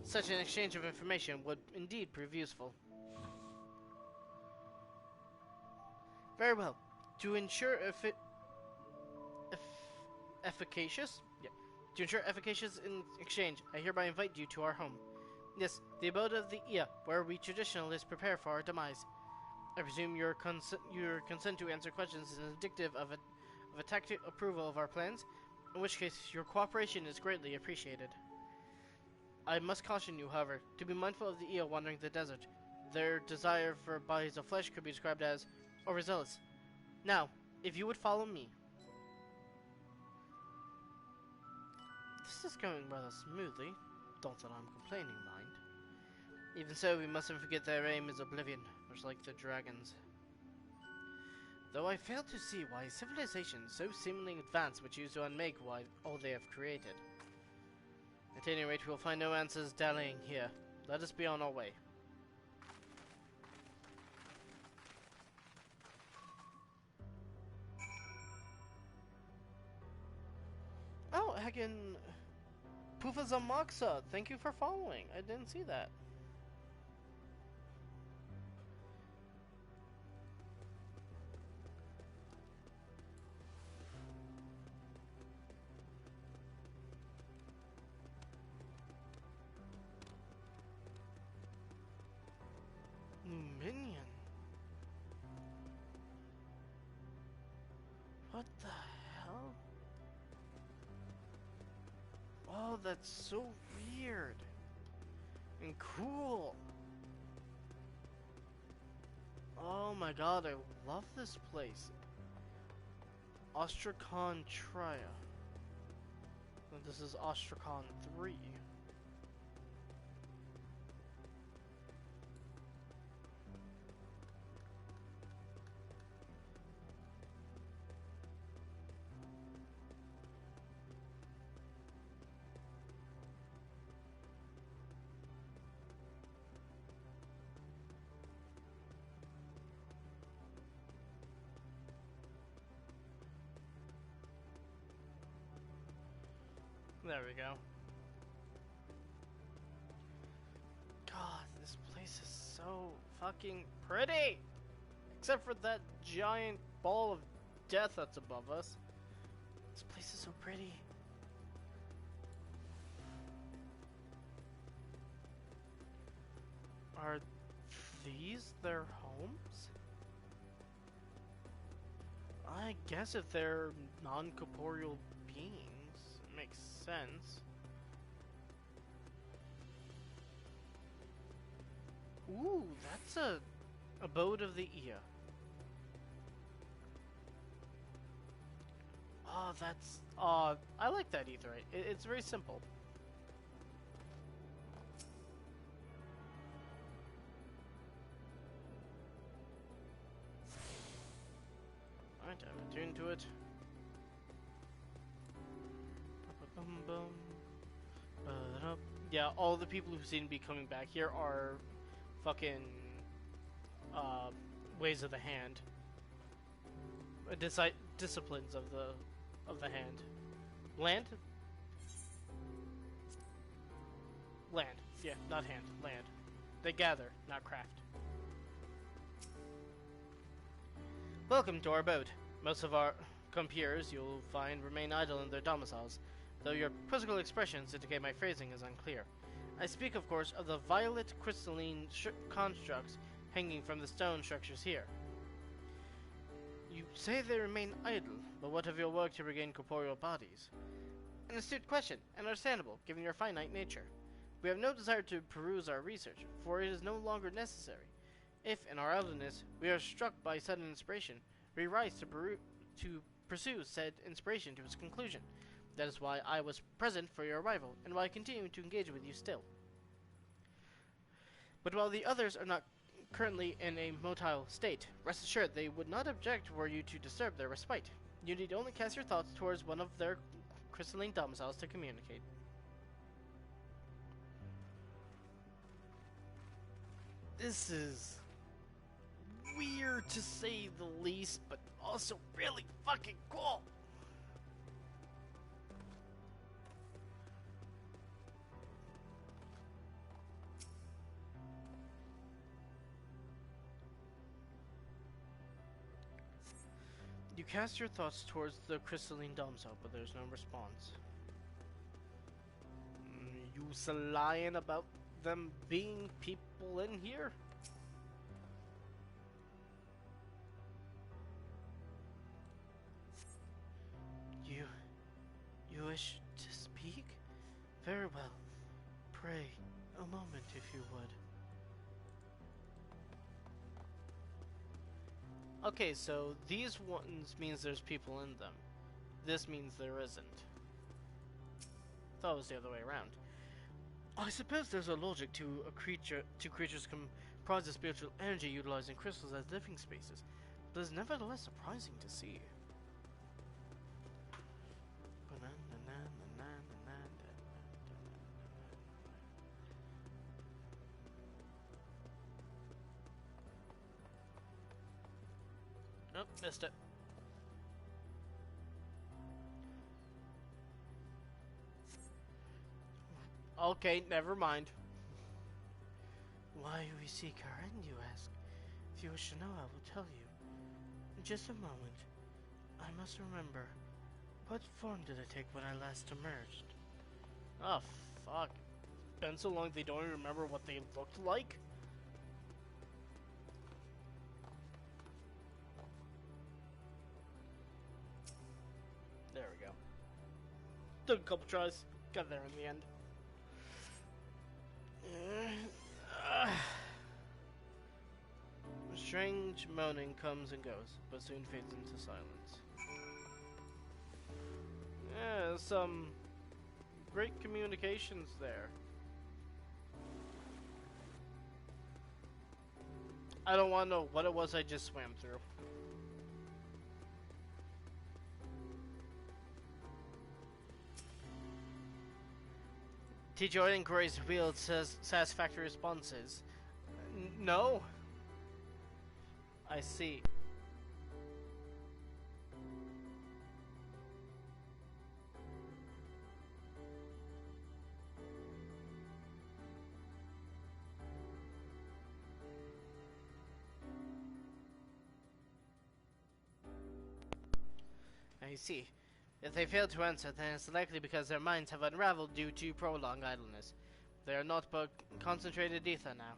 Such an exchange of information would indeed prove useful. Very well. To ensure efficacious? Yeah. To ensure efficacious in exchange, I hereby invite you to our home. Yes, the abode of the Ia, where we traditionalists prepare for our demise. I presume your consent to answer questions is indicative of a tacit approval of our plans, in which case your cooperation is greatly appreciated. I must caution you, however, to be mindful of the Ia wandering the desert. Their desire for bodies of flesh could be described as overzealous. Now, if you would follow me. This is going rather smoothly. Don't that I'm complaining, mind. Even so, we mustn't forget their aim is oblivion, much like the dragons. Though I fail to see why civilizations so seemingly advanced would choose to unmake all they have created. At any rate, we'll find no answers dallying here. Let us be on our way. Oh, Hagen Pufazamaxa, thank you for following. I didn't see that. Minion. What the hell? Oh, that's so weird and cool. Oh my god, I love this place. Ostrakhan Tria. This is Ostrakhan 3. There we go. God, this place is so fucking pretty! Except for that giant ball of death that's above us. This place is so pretty. Are these their homes? I guess if they're non-corporeal beings, it makes sense. Ooh, that's a abode of the Ia. Oh, that's I like that etherite. It's very simple. Alright, I'm attuned to it. Yeah, all the people who seem to be coming back here are fucking ways of the hand. Disciplines of the hand. Land? Land. Yeah, not hand. Land. They gather, not craft. Welcome to our abode. Most of our compeers, you'll find, remain idle in their domiciles, though your physical expressions indicate my phrasing is unclear. I speak, of course, of the violet crystalline constructs hanging from the stone structures here. You say they remain idle, but what of your work to regain corporeal bodies? An astute question, and understandable, given your finite nature. We have no desire to peruse our research, for it is no longer necessary. If, in our idleness, we are struck by sudden inspiration, we rise to pursue said inspiration to its conclusion. That is why I was present for your arrival, and why I continue to engage with you still. But while the others are not currently in a motile state, rest assured they would not object were you to disturb their respite. You need only cast your thoughts towards one of their crystalline domiciles to communicate. This is weird to say the least, but also really fucking cool. You cast your thoughts towards the crystalline domino, but there's no response. You lying about them being people in here? You wish to speak? Very well. Pray, a moment if you would. Okay, so these ones means there's people in them. This means there isn't. Thought it was the other way around. I suppose there's a logic to creatures comprised of spiritual energy utilizing crystals as living spaces, but it's nevertheless surprising to see. Nope, missed it. Okay, never mind. Why we seek our end, you ask? If you wish to know, I will tell you. In just a moment. I must remember. What form did I take when I last emerged? Oh, fuck. It's been so long they don't even remember what they looked like? There we go. Took a couple tries. Got there in the end. Strange moaning comes and goes, but soon fades into silence. Yeah, some great communications there. I don't want to know what it was I just swam through. Did your inquiries wield satisfactory responses? No. I see. I see. If they fail to answer, then it's likely because their minds have unraveled due to prolonged idleness. They are not but concentrated ether now.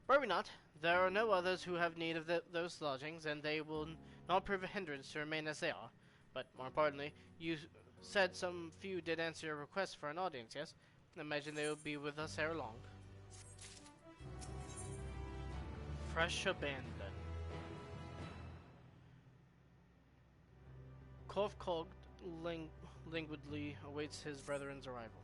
Worry not, there are no others who have need of those lodgings, and they will not prove a hindrance to remain as they are. But more importantly, you said some few did answer your request for an audience, yes? I imagine they will be with us ere long. Fresh abandon. Korf languidly awaits his brethren's arrival.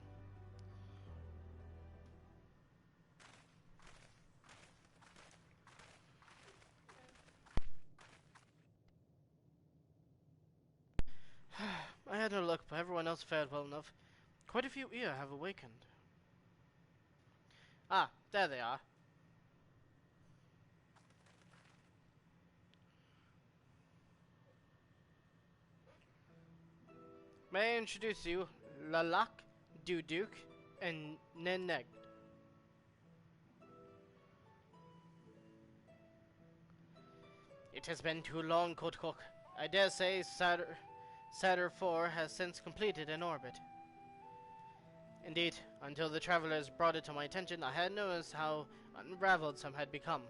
I had no luck, but everyone else fared well enough. Quite a few here have awakened. Ah, there they are. May I introduce you, Lalak, Duduk, and Neneg. It has been too long, Kotkok. I dare say Saturn 4 has since completed an orbit. Indeed, until the travelers brought it to my attention, I had noticed how unraveled some had become.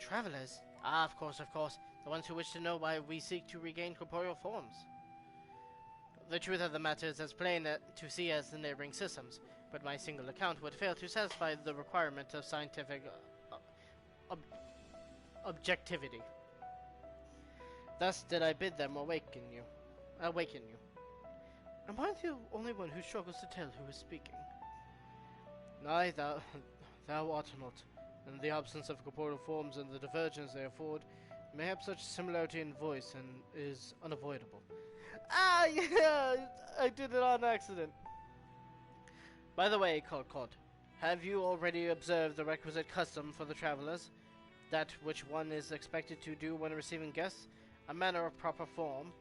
Travelers? Ah, of course. The ones who wish to know why we seek to regain corporeal forms. The truth of the matter is as plain to see as the neighboring systems, but my single account would fail to satisfy the requirement of scientific objectivity. Thus did I bid them awaken you. Am I the only one who struggles to tell who is speaking? Nay, thou art not. And the absence of corporeal forms and the divergence they afford may have such similarity in voice and is unavoidable. Ah, yeah, I did it on accident. By the way, Cod, have you already observed the requisite custom for the travelers? that which one is expected to do when receiving guests, a manner of proper form.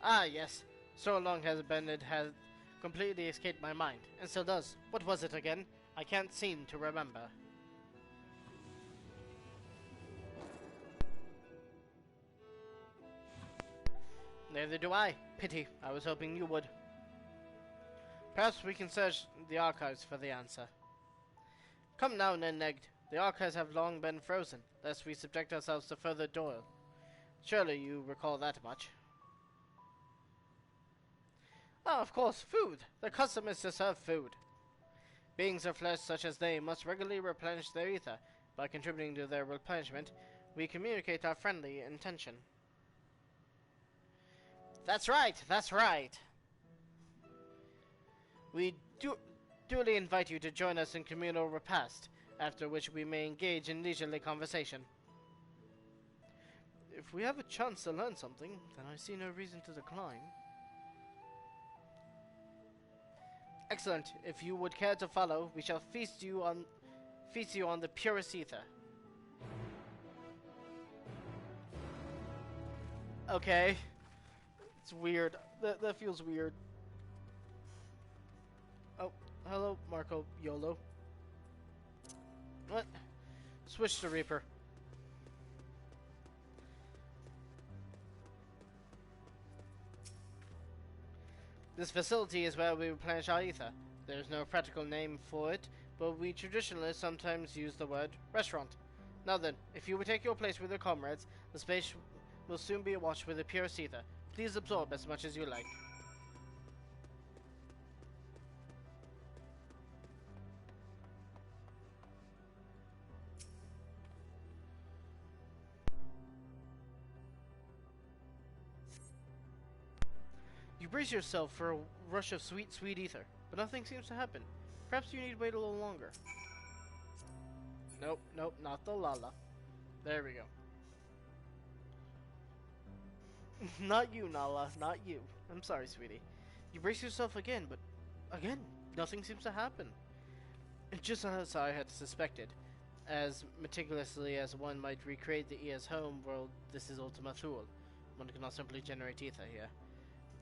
Ah, yes. So long has it been, it has completely escaped my mind, and still does. What was it again? I can't seem to remember. Neither do I. Pity. I was hoping you would. Perhaps we can search the archives for the answer. Come now, Ned-Negged. The archives have long been frozen, lest we subject ourselves to further toil. Surely you recall that much. Oh, of course, food. The custom is to serve food. Beings of flesh such as they must regularly replenish their ether. By contributing to their replenishment, we communicate our friendly intention. That's right, that's right. We duly invite you to join us in communal repast, after which we may engage in leisurely conversation. If we have a chance to learn something, then I see no reason to decline. Excellent. If you would care to follow, we shall feast you on the purest ether. Okay. It's weird. That feels weird. Oh, hello, Marco YOLO. What? Switch to Reaper. This facility is where we replenish our ether. There is no practical name for it, but we traditionally sometimes use the word restaurant. Now then, if you would take your place with your comrades, the space will soon be awash with the purest ether. Please absorb as much as you like. You brace yourself for a rush of sweet, sweet ether, but nothing seems to happen. Perhaps you need to wait a little longer. Nope, nope, not the Lala. There we go. Not you, Nala, not you. I'm sorry, sweetie. You brace yourself again, but again, nothing seems to happen. Just as I had suspected. As meticulously as one might recreate the EA's home world, this is Ultima Thule. One cannot simply generate ether here.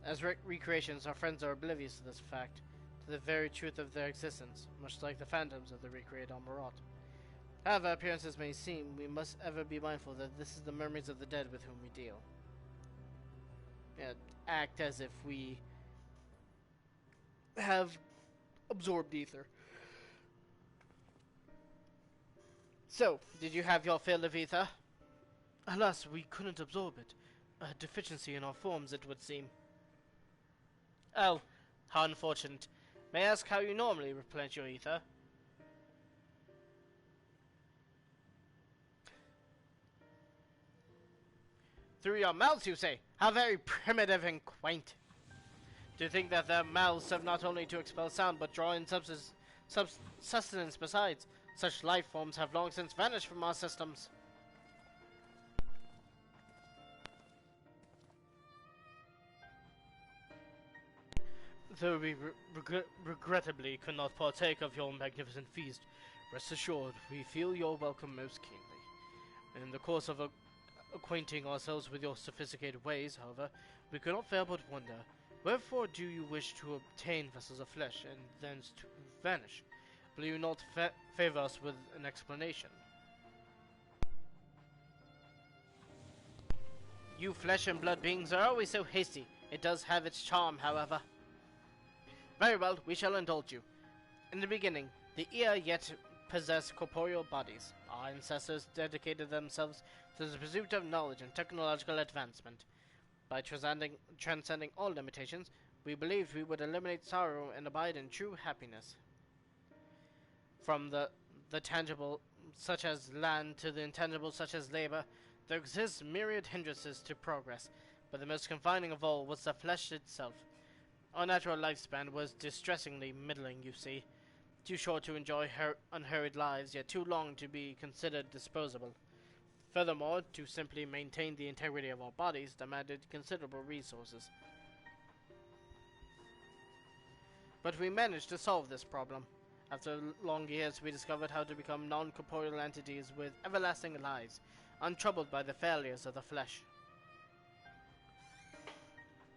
As recreations, our friends are oblivious to this fact, to the very truth of their existence, much like the phantoms of the recreated Almarat. However appearances may seem, we must ever be mindful that this is the memories of the dead with whom we deal. And act as if we have absorbed ether. So, did you have your fill of ether? Alas, we couldn't absorb it. A deficiency in our forms, it would seem. Oh, how unfortunate. May I ask how you normally replenish your ether? Through your mouths, you say? How very primitive and quaint. Do you think that their mouths serve not only to expel sound, but draw in sustenance besides? Such life forms have long since vanished from our systems. Though we regrettably could not partake of your magnificent feast, rest assured we feel your welcome most keenly. In the course of acquainting ourselves with your sophisticated ways, however, we could not fail but wonder, wherefore do you wish to obtain vessels of flesh, and thence to vanish? Will you not favor us with an explanation? You flesh and blood beings are always so hasty. It does have its charm, however. Very well, we shall indulge you. In the beginning, the Ea yet possessed corporeal bodies. Our ancestors dedicated themselves to the pursuit of knowledge and technological advancement. By transcending all limitations, we believed we would eliminate sorrow and abide in true happiness. From the tangible, such as land, to the intangible, such as labor, there exist myriad hindrances to progress, but the most confining of all was the flesh itself. Our natural lifespan was distressingly middling, you see. Too short to enjoy unhurried lives, yet too long to be considered disposable. Furthermore, to simply maintain the integrity of our bodies demanded considerable resources. But we managed to solve this problem. After long years, we discovered how to become non-corporeal entities with everlasting lives, untroubled by the failures of the flesh.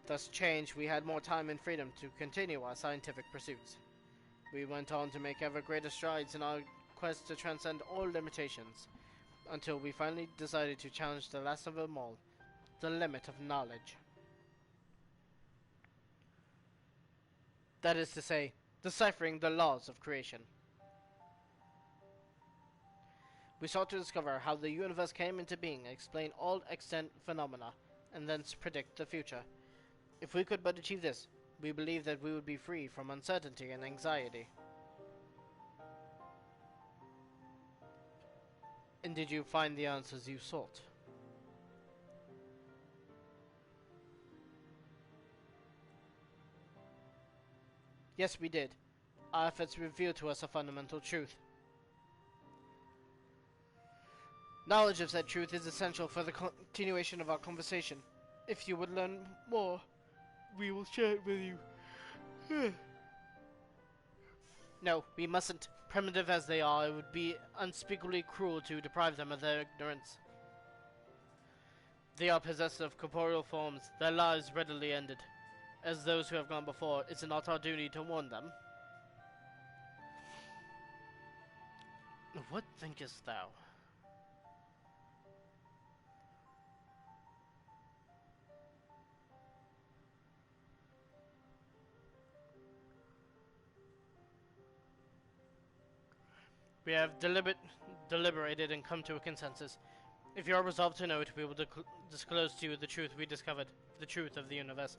Thus changed, we had more time and freedom to continue our scientific pursuits. We went on to make ever greater strides in our quest to transcend all limitations, until we finally decided to challenge the last of them all, the limit of knowledge. That is to say, deciphering the laws of creation. We sought to discover how the universe came into being and explain all extant phenomena, and thence predict the future. If we could but achieve this, we believe that we would be free from uncertainty and anxiety. And did you find the answers you sought? Yes, we did. Our efforts revealed to us a fundamental truth. Knowledge of said truth is essential for the continuation of our conversation. If you would learn more, we will share it with you. No, we mustn't. Primitive as they are, it would be unspeakably cruel to deprive them of their ignorance. They are possessed of corporeal forms, their lives readily ended. As those who have gone before, is it not our duty to warn them? What thinkest thou? We have deliberated and come to a consensus. If you are resolved to know it, we will disclose to you the truth we discovered, the truth of the universe.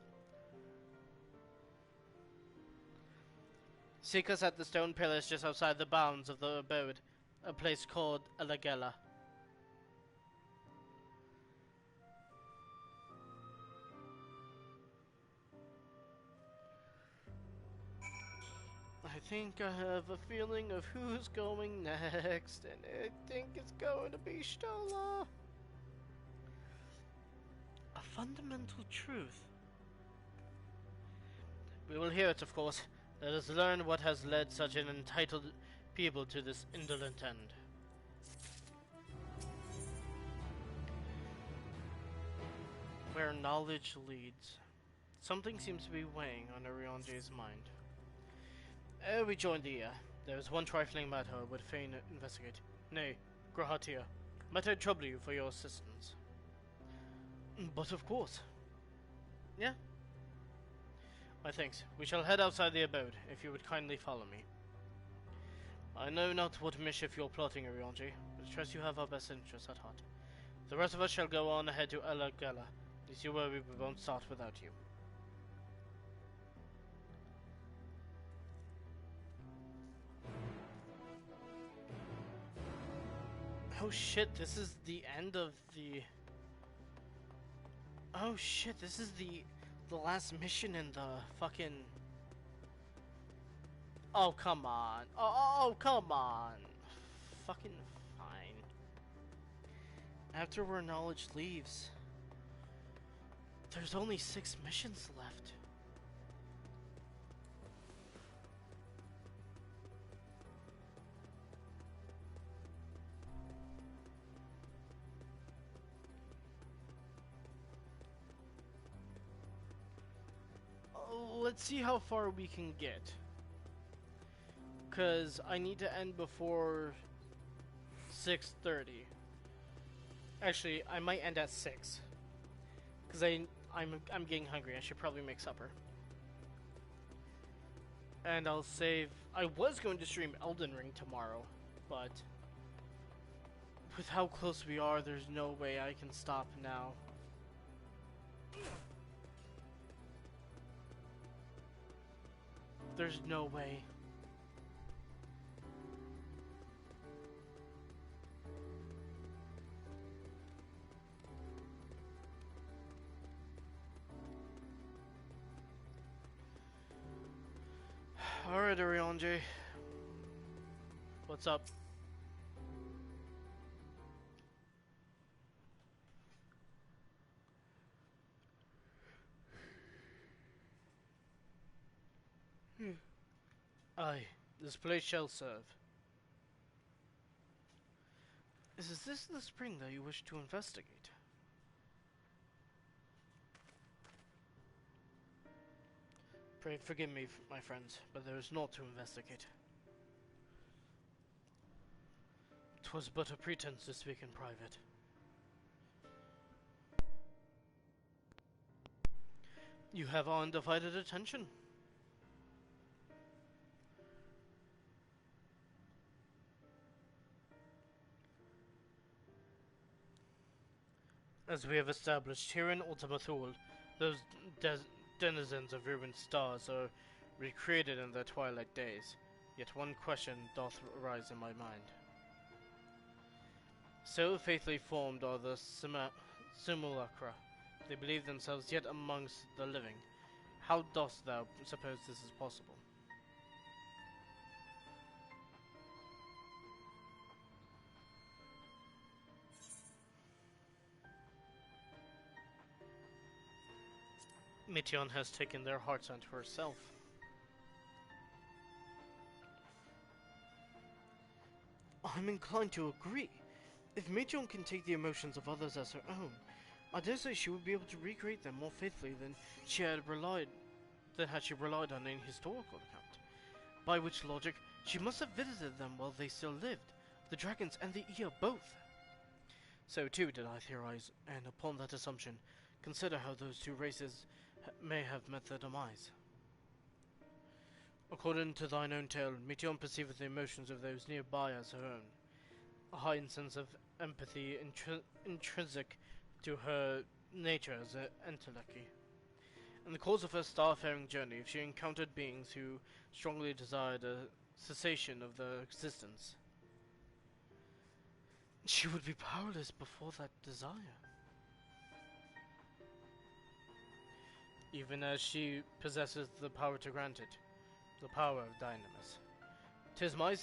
Seek us at the stone pillars just outside the bounds of the abode, a place called Alagella. I think I have a feeling of who's going next, and I think it's going to be Stola. A fundamental truth. We will hear it, of course. Let us learn what has led such an entitled people to this indolent end. Where knowledge leads. Something seems to be weighing on Orionje's mind. We joined the there is one trifling matter I would fain investigate. Nay, Grahatia, might I trouble you for your assistance? But of course. Yeah? My thanks. We shall head outside the abode, if you would kindly follow me. I know not what mischief you're plotting, Orionje, but I trust you have our best interests at heart. The rest of us shall go on ahead to Alagella. You see where we won't start without you. Oh shit, this is the end of the... Oh shit, this is the last mission in the fucking... Oh, come on. Oh, come on. Fucking fine. After where knowledge leaves, there's only 6 missions left. Let's see how far we can get. Cause I need to end before 6:30. Actually, I might end at 6. Cause I'm getting hungry. I should probably make supper. And I'll save. I was going to stream Elden Ring tomorrow, but with how close we are, there's no way I can stop now. There's no way. Alright, Orionje. What's up? Aye, this place shall serve. Is this the spring that you wish to investigate? Pray forgive me, my friends, but there is naught to investigate. 'Twas but a pretense to speak in private. You have our undivided attention. As we have established, here in Ultima Thule, those denizens of ruined stars are recreated in their twilight days. Yet one question doth arise in my mind. So faithfully formed are the simulacra, they believe themselves yet amongst the living. How dost thou suppose this is possible? Mityon has taken their hearts unto herself. I'm inclined to agree. If Mityon can take the emotions of others as her own, I dare say she would be able to recreate them more faithfully than had she relied on any historical account. By which logic, she must have visited them while they still lived, the dragons and the Ea both. So too did I theorize, and upon that assumption, consider how those two races may have met their demise. According to thine own tale, Mityon perceiveth the emotions of those nearby as her own. A heightened sense of empathy intrinsic to her nature as an enteleki. In the course of her starfaring journey, if she encountered beings who strongly desired a cessation of their existence, she would be powerless before that desire. Even as she possesses the power to grant it, the power of Dynamis. 'Tis my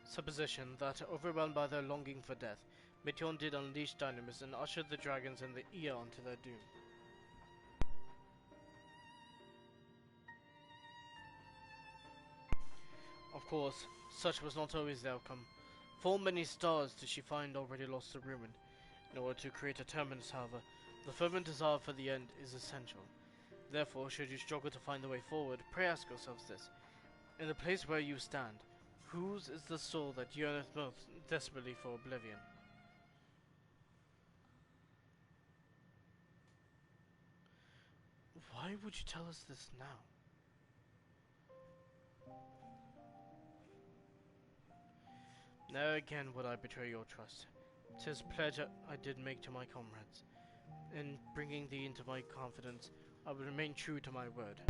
supposition that, overwhelmed by their longing for death, Mityon did unleash Dynamis and ushered the dragons and the Ea onto their doom. Of course, such was not always the outcome. Full many stars did she find already lost to ruin. In order to create a terminus, however, the fervent desire for the end is essential. Therefore, should you struggle to find the way forward, pray ask yourselves this. In the place where you stand, whose is the soul that yearneth most desperately for oblivion? Why would you tell us this now? Ne'er again would I betray your trust. 'Tis pledge I did make to my comrades. In bringing thee into my confidence, I will remain true to my word.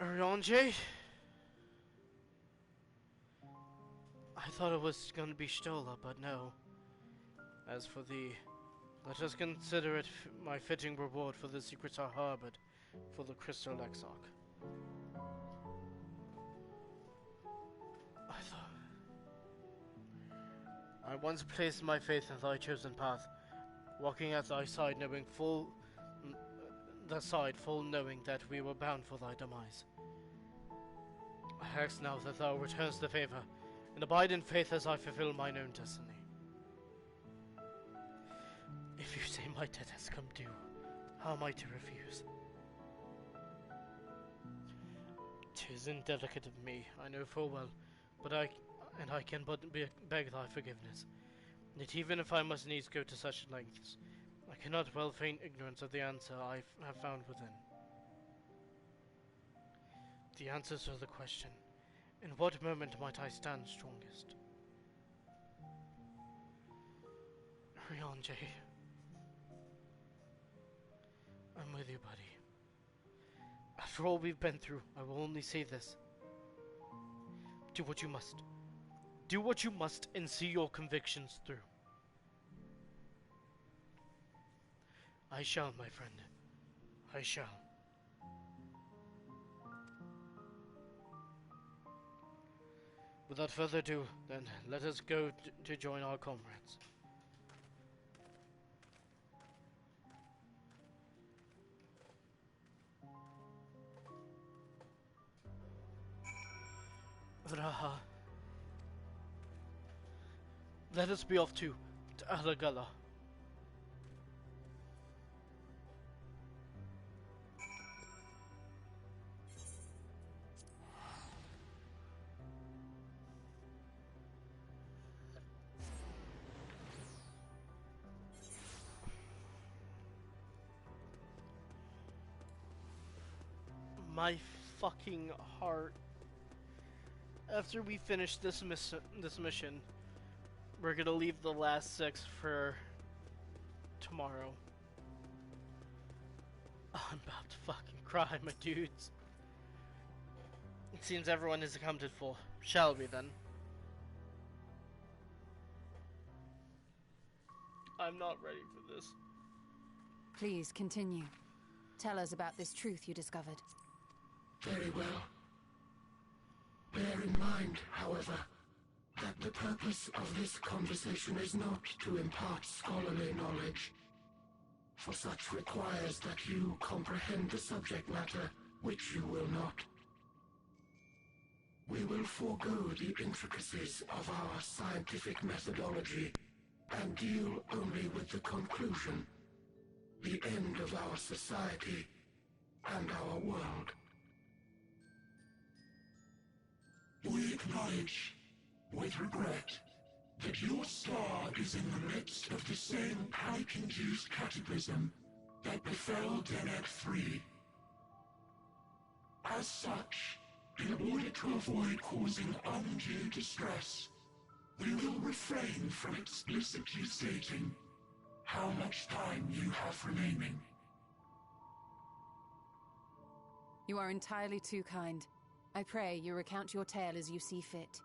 Arrange? I thought it was going to be Stola, but no. As for thee, let us consider it my fitting reward for the secrets I harbored for the Crystal Exarch. I once placed my faith in thy chosen path, walking at thy side, full knowing that we were bound for thy demise. I ask now that thou returns the favor, and abide in faith as I fulfill mine own destiny. If you say my debt has come due, how am I to refuse? 'Tis indelicate of me, I know full well, but I can but beg thy forgiveness. Yet even if I must needs go to such lengths, I cannot well feign ignorance of the answer I have found within. The answers are the question. In what moment might I stand strongest? Rianjay. I'm with you, buddy. After all we've been through, I will only say this. Do what you must. Do what you must and see your convictions through. I shall, my friend. I shall. Without further ado, then, let us go to join our comrades. Vraha. Let us be off to Alagala. My fucking heart. After we finish this mission, we're gonna leave the last 6 for tomorrow. I'm about to fucking cry, my dudes. It seems everyone is accounted for. Shall we then? I'm not ready for this. Please continue. Tell us about this truth you discovered. Very well. Bear in mind, however, that the purpose of this conversation is not to impart scholarly knowledge, for such requires that you comprehend the subject matter, which you will not. We will forego the intricacies of our scientific methodology and deal only with the conclusion, the end of our society and our world. We acknowledge, with regret, that your star is in the midst of the same panic-induced cataclysm that befell Deneb 3. As such, in order to avoid causing undue distress, we will refrain from explicitly stating how much time you have remaining. You are entirely too kind. I pray you recount your tale as you see fit.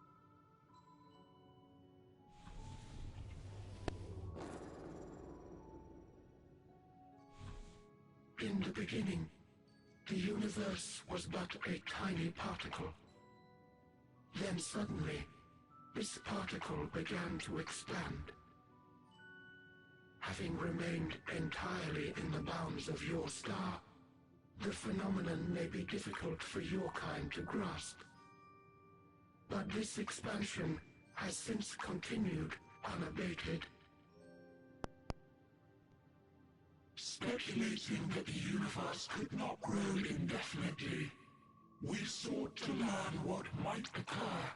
In the beginning, the universe was but a tiny particle. Then suddenly, this particle began to expand. Having remained entirely in the bounds of your star, the phenomenon may be difficult for your kind to grasp. But this expansion has since continued unabated. Speculating that the universe could not grow indefinitely, we sought to learn what might occur,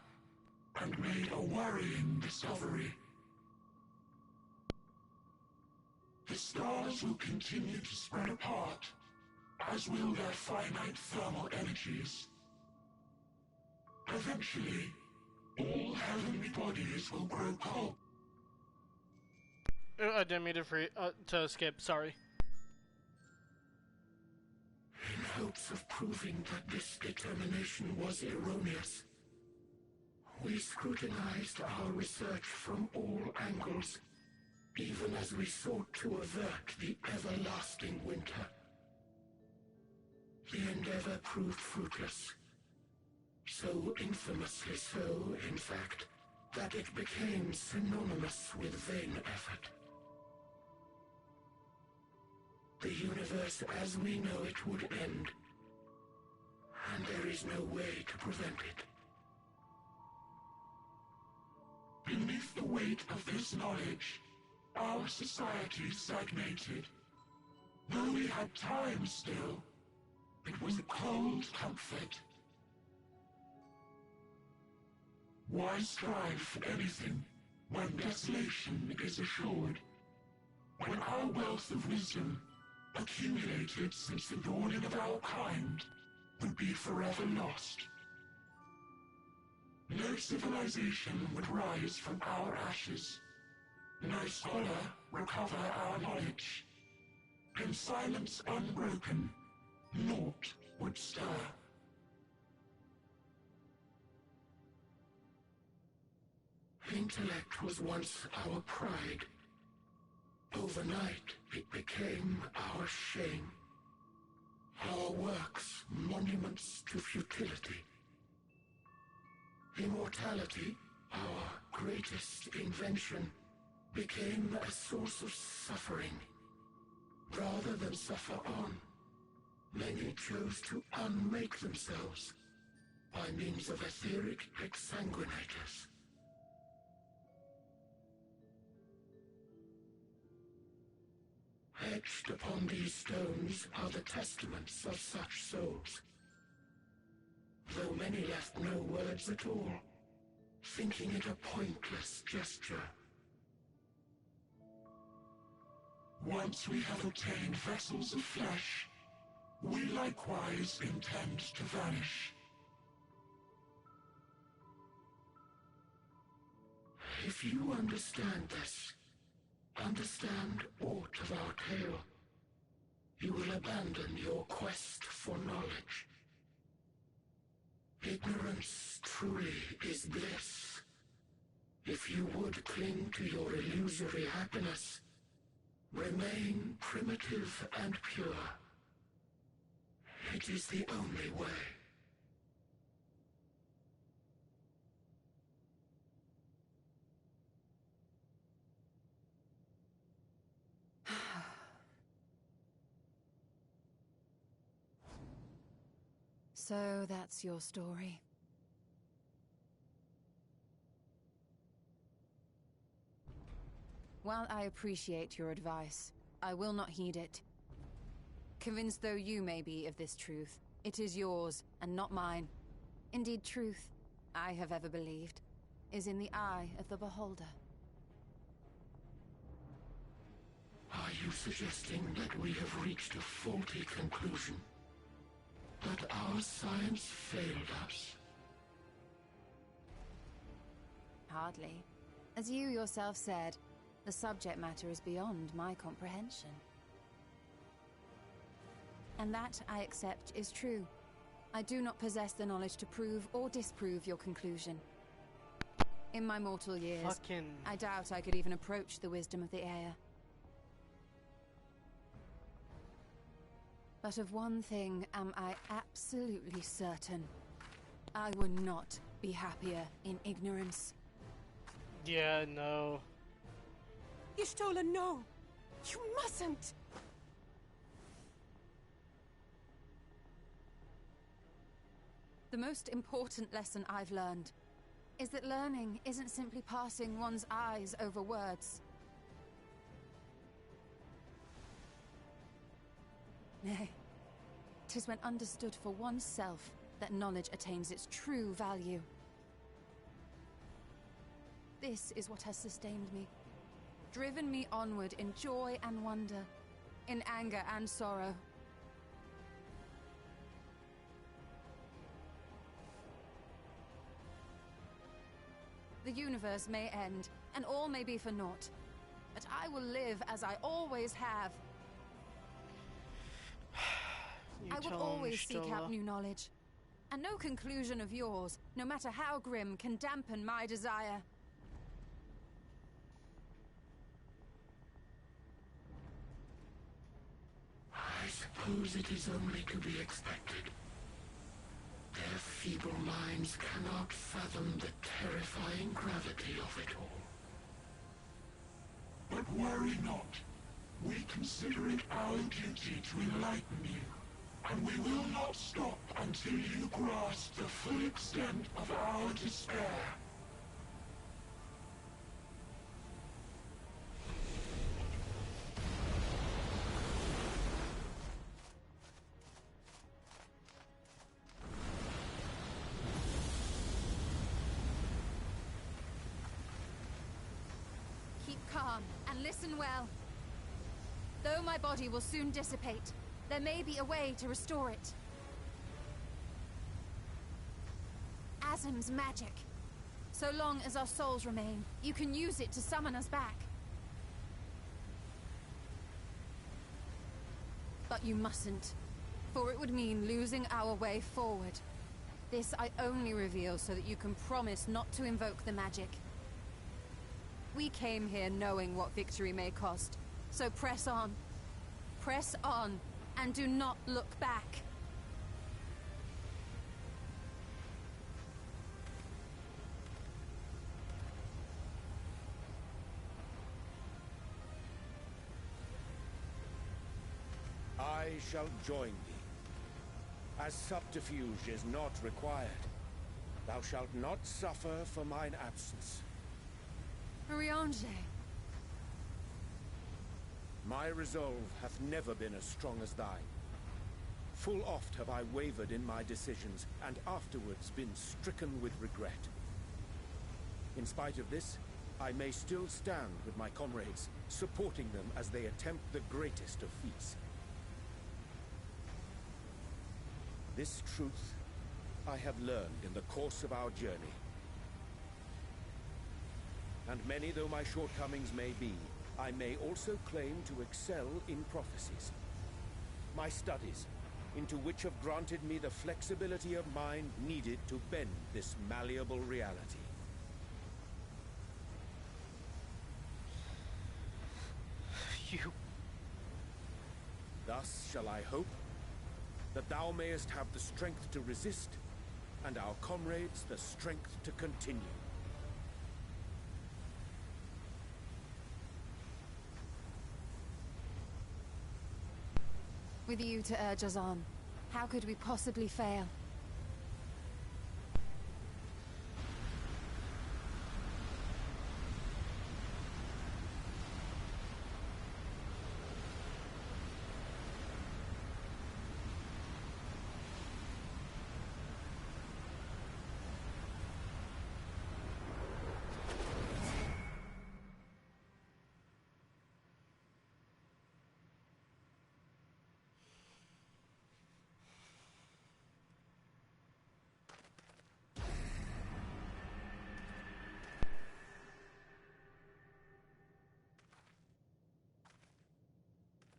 and made a worrying discovery. The stars will continue to spread apart, as will their finite thermal energies. Eventually, all heavenly bodies will grow cold. I didn't mean to skip, sorry. In hopes of proving that this determination was erroneous, we scrutinized our research from all angles, even as we sought to avert the everlasting winter. The endeavor proved fruitless. So infamously so, in fact, that it became synonymous with vain effort. The universe as we know it would end, and there is no way to prevent it. Beneath the weight of this knowledge, our society stagnated. Though we had time still, it was a cold comfort. Why strive for anything when desolation is assured? When our wealth of wisdom, accumulated since the dawning of our kind, would be forever lost. No civilization would rise from our ashes. No scholar recover our knowledge. In silence unbroken, naught would stir. intellect was once our pride. Overnight, it became our shame. Our works, monuments to futility. Immortality, our greatest invention, became a source of suffering. Rather than suffer on, many chose to unmake themselves by means of etheric exsanguinators. Etched upon these stones are the testaments of such souls. Though many left no words at all, thinking it a pointless gesture. Once we have obtained vessels of flesh, we likewise intend to vanish. If you understand this, understand aught of our tale, you will abandon your quest for knowledge. Ignorance truly is bliss. If you would cling to your illusory happiness, remain primitive and pure. It is the only way. So that's your story. While I appreciate your advice, I will not heed it. Convinced though you may be of this truth, it is yours and not mine. Indeed, truth, I have ever believed, is in the eye of the beholder. Are you suggesting that we have reached a faulty conclusion? That our science failed us? Hardly. As you yourself said, the subject matter is beyond my comprehension. And that, I accept, is true. I do not possess the knowledge to prove or disprove your conclusion. In my mortal years, I doubt I could even approach the wisdom of the Air. But of one thing am I absolutely certain. I would not be happier in ignorance. Yeah, no. Y'shtola, no! You mustn't! The most important lesson I've learned is that learning isn't simply passing one's eyes over words. Nay, 'tis when understood for oneself that knowledge attains its true value. This is what has sustained me, driven me onward in joy and wonder, in anger and sorrow. The universe may end, and all may be for naught, but I will live as I always have. I will always seek out new knowledge, and no conclusion of yours, no matter how grim, can dampen my desire. I suppose it is only to be expected. Their feeble minds cannot fathom the terrifying gravity of it all. But worry not. We consider it our duty to enlighten you, and we will not stop until you grasp the full extent of our despair. Keep calm and listen well. Though my body will soon dissipate, there may be a way to restore it. Azim's magic. So long as our souls remain, you can use it to summon us back. But you mustn't, for it would mean losing our way forward. This I only reveal so that you can promise not to invoke the magic. We came here knowing what victory may cost. So press on. Press on, and do not look back. I shall join thee. As subterfuge is not required, thou shalt not suffer for mine absence. Riange. My resolve hath never been as strong as thine. Full oft have I wavered in my decisions, and afterwards been stricken with regret. In spite of this, I may still stand with my comrades, supporting them as they attempt the greatest of feats. This truth I have learned in the course of our journey. And many though my shortcomings may be, I may also claim to excel in prophecies. My studies, into which have granted me the flexibility of mind needed to bend this malleable reality. You... Thus shall I hope that thou mayest have the strength to resist, and our comrades the strength to continue. With you to urge us on, how could we possibly fail?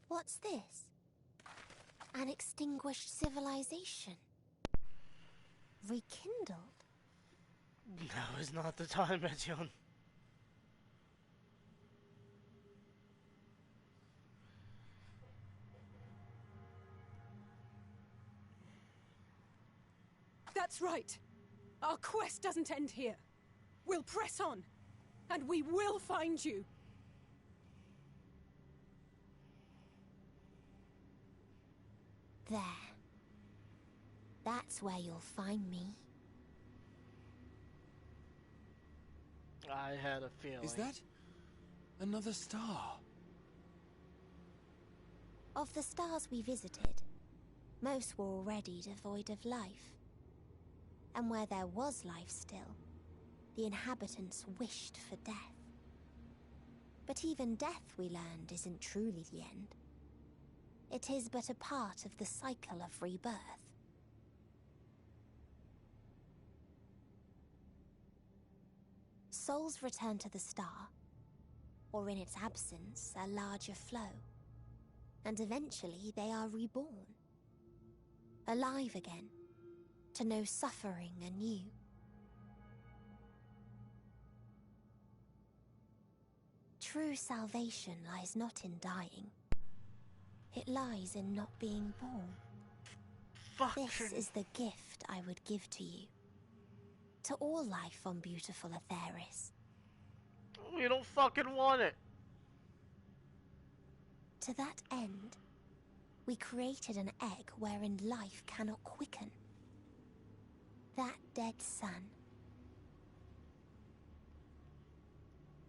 What's this? An extinguished civilization. Rekindled? Now is not the time, Etienne. That's right. Our quest doesn't end here. We'll press on, and we will find you. There. That's where you'll find me. I had a feeling. Is that another star? Of the stars we visited, most were already devoid of life. And where there was life still, the inhabitants wished for death. But even death, we learned, isn't truly the end. It is but a part of the cycle of rebirth. Souls return to the star, or in its absence, a larger flow. And eventually they are reborn. Alive again, to know suffering anew. True salvation lies not in dying. It lies in not being born. This is the gift I would give to you. To all life on beautiful Atheris. We don't fucking want it. To that end, we created an egg wherein life cannot quicken. That dead sun.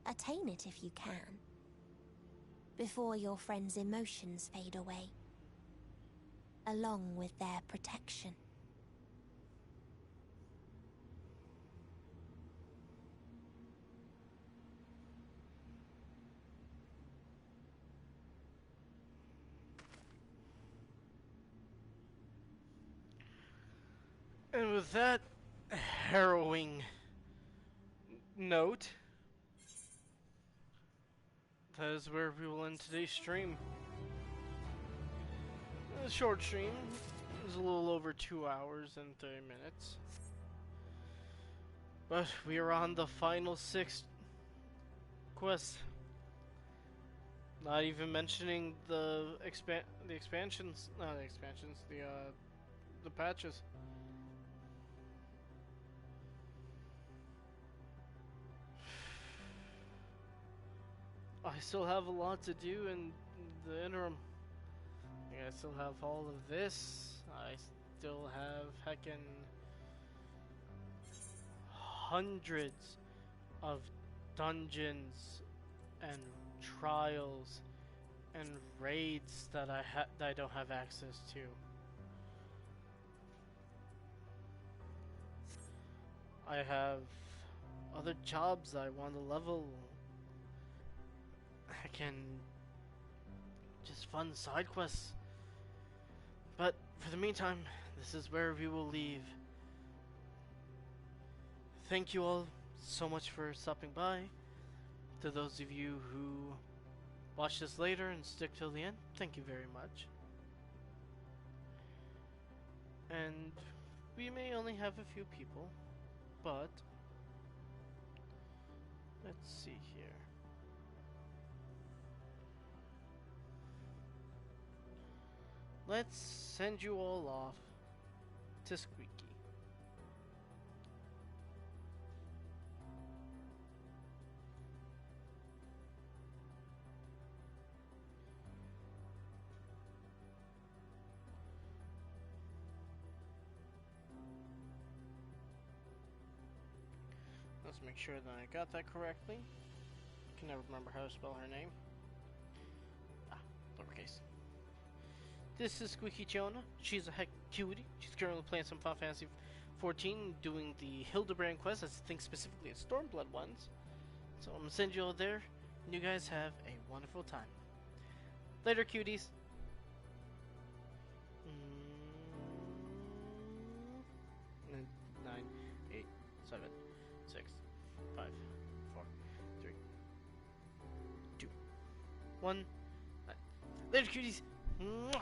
Attain it if you can, before your friends' emotions fade away, along with their protection. And with that harrowing note, that is where we will end today's stream. A short stream. It was a little over 2 hours and 30 minutes. But we are on the final 6 quests. Not even mentioning the expansions, not the expansions, the patches. I still have a lot to do in the interim. I still have all of this. I still have heckin' hundreds of dungeons and trials and raids that I don't have access to. I have other jobs I want to level. I can just fund side quests. But for the meantime, this is where we will leave. Thank you all so much for stopping by. To those of you who watch this later and stick till the end, thank you very much. And we may only have a few people, but let's see here. Let's send you all off to Squeaky. Let's make sure that I got that correctly. I can never remember how to spell her name. Lowercase. This is Squeaky Jonah. She's a heck cutie. She's currently playing some Final Fantasy 14, doing the Hildebrand quest. I think specifically it's Stormblood ones. So I'm gonna send you all there. And you guys have a wonderful time. Later, cuties. 9, 8, 7, 6, 5, 4, 3, 2, 1. Later, cuties. Mwah!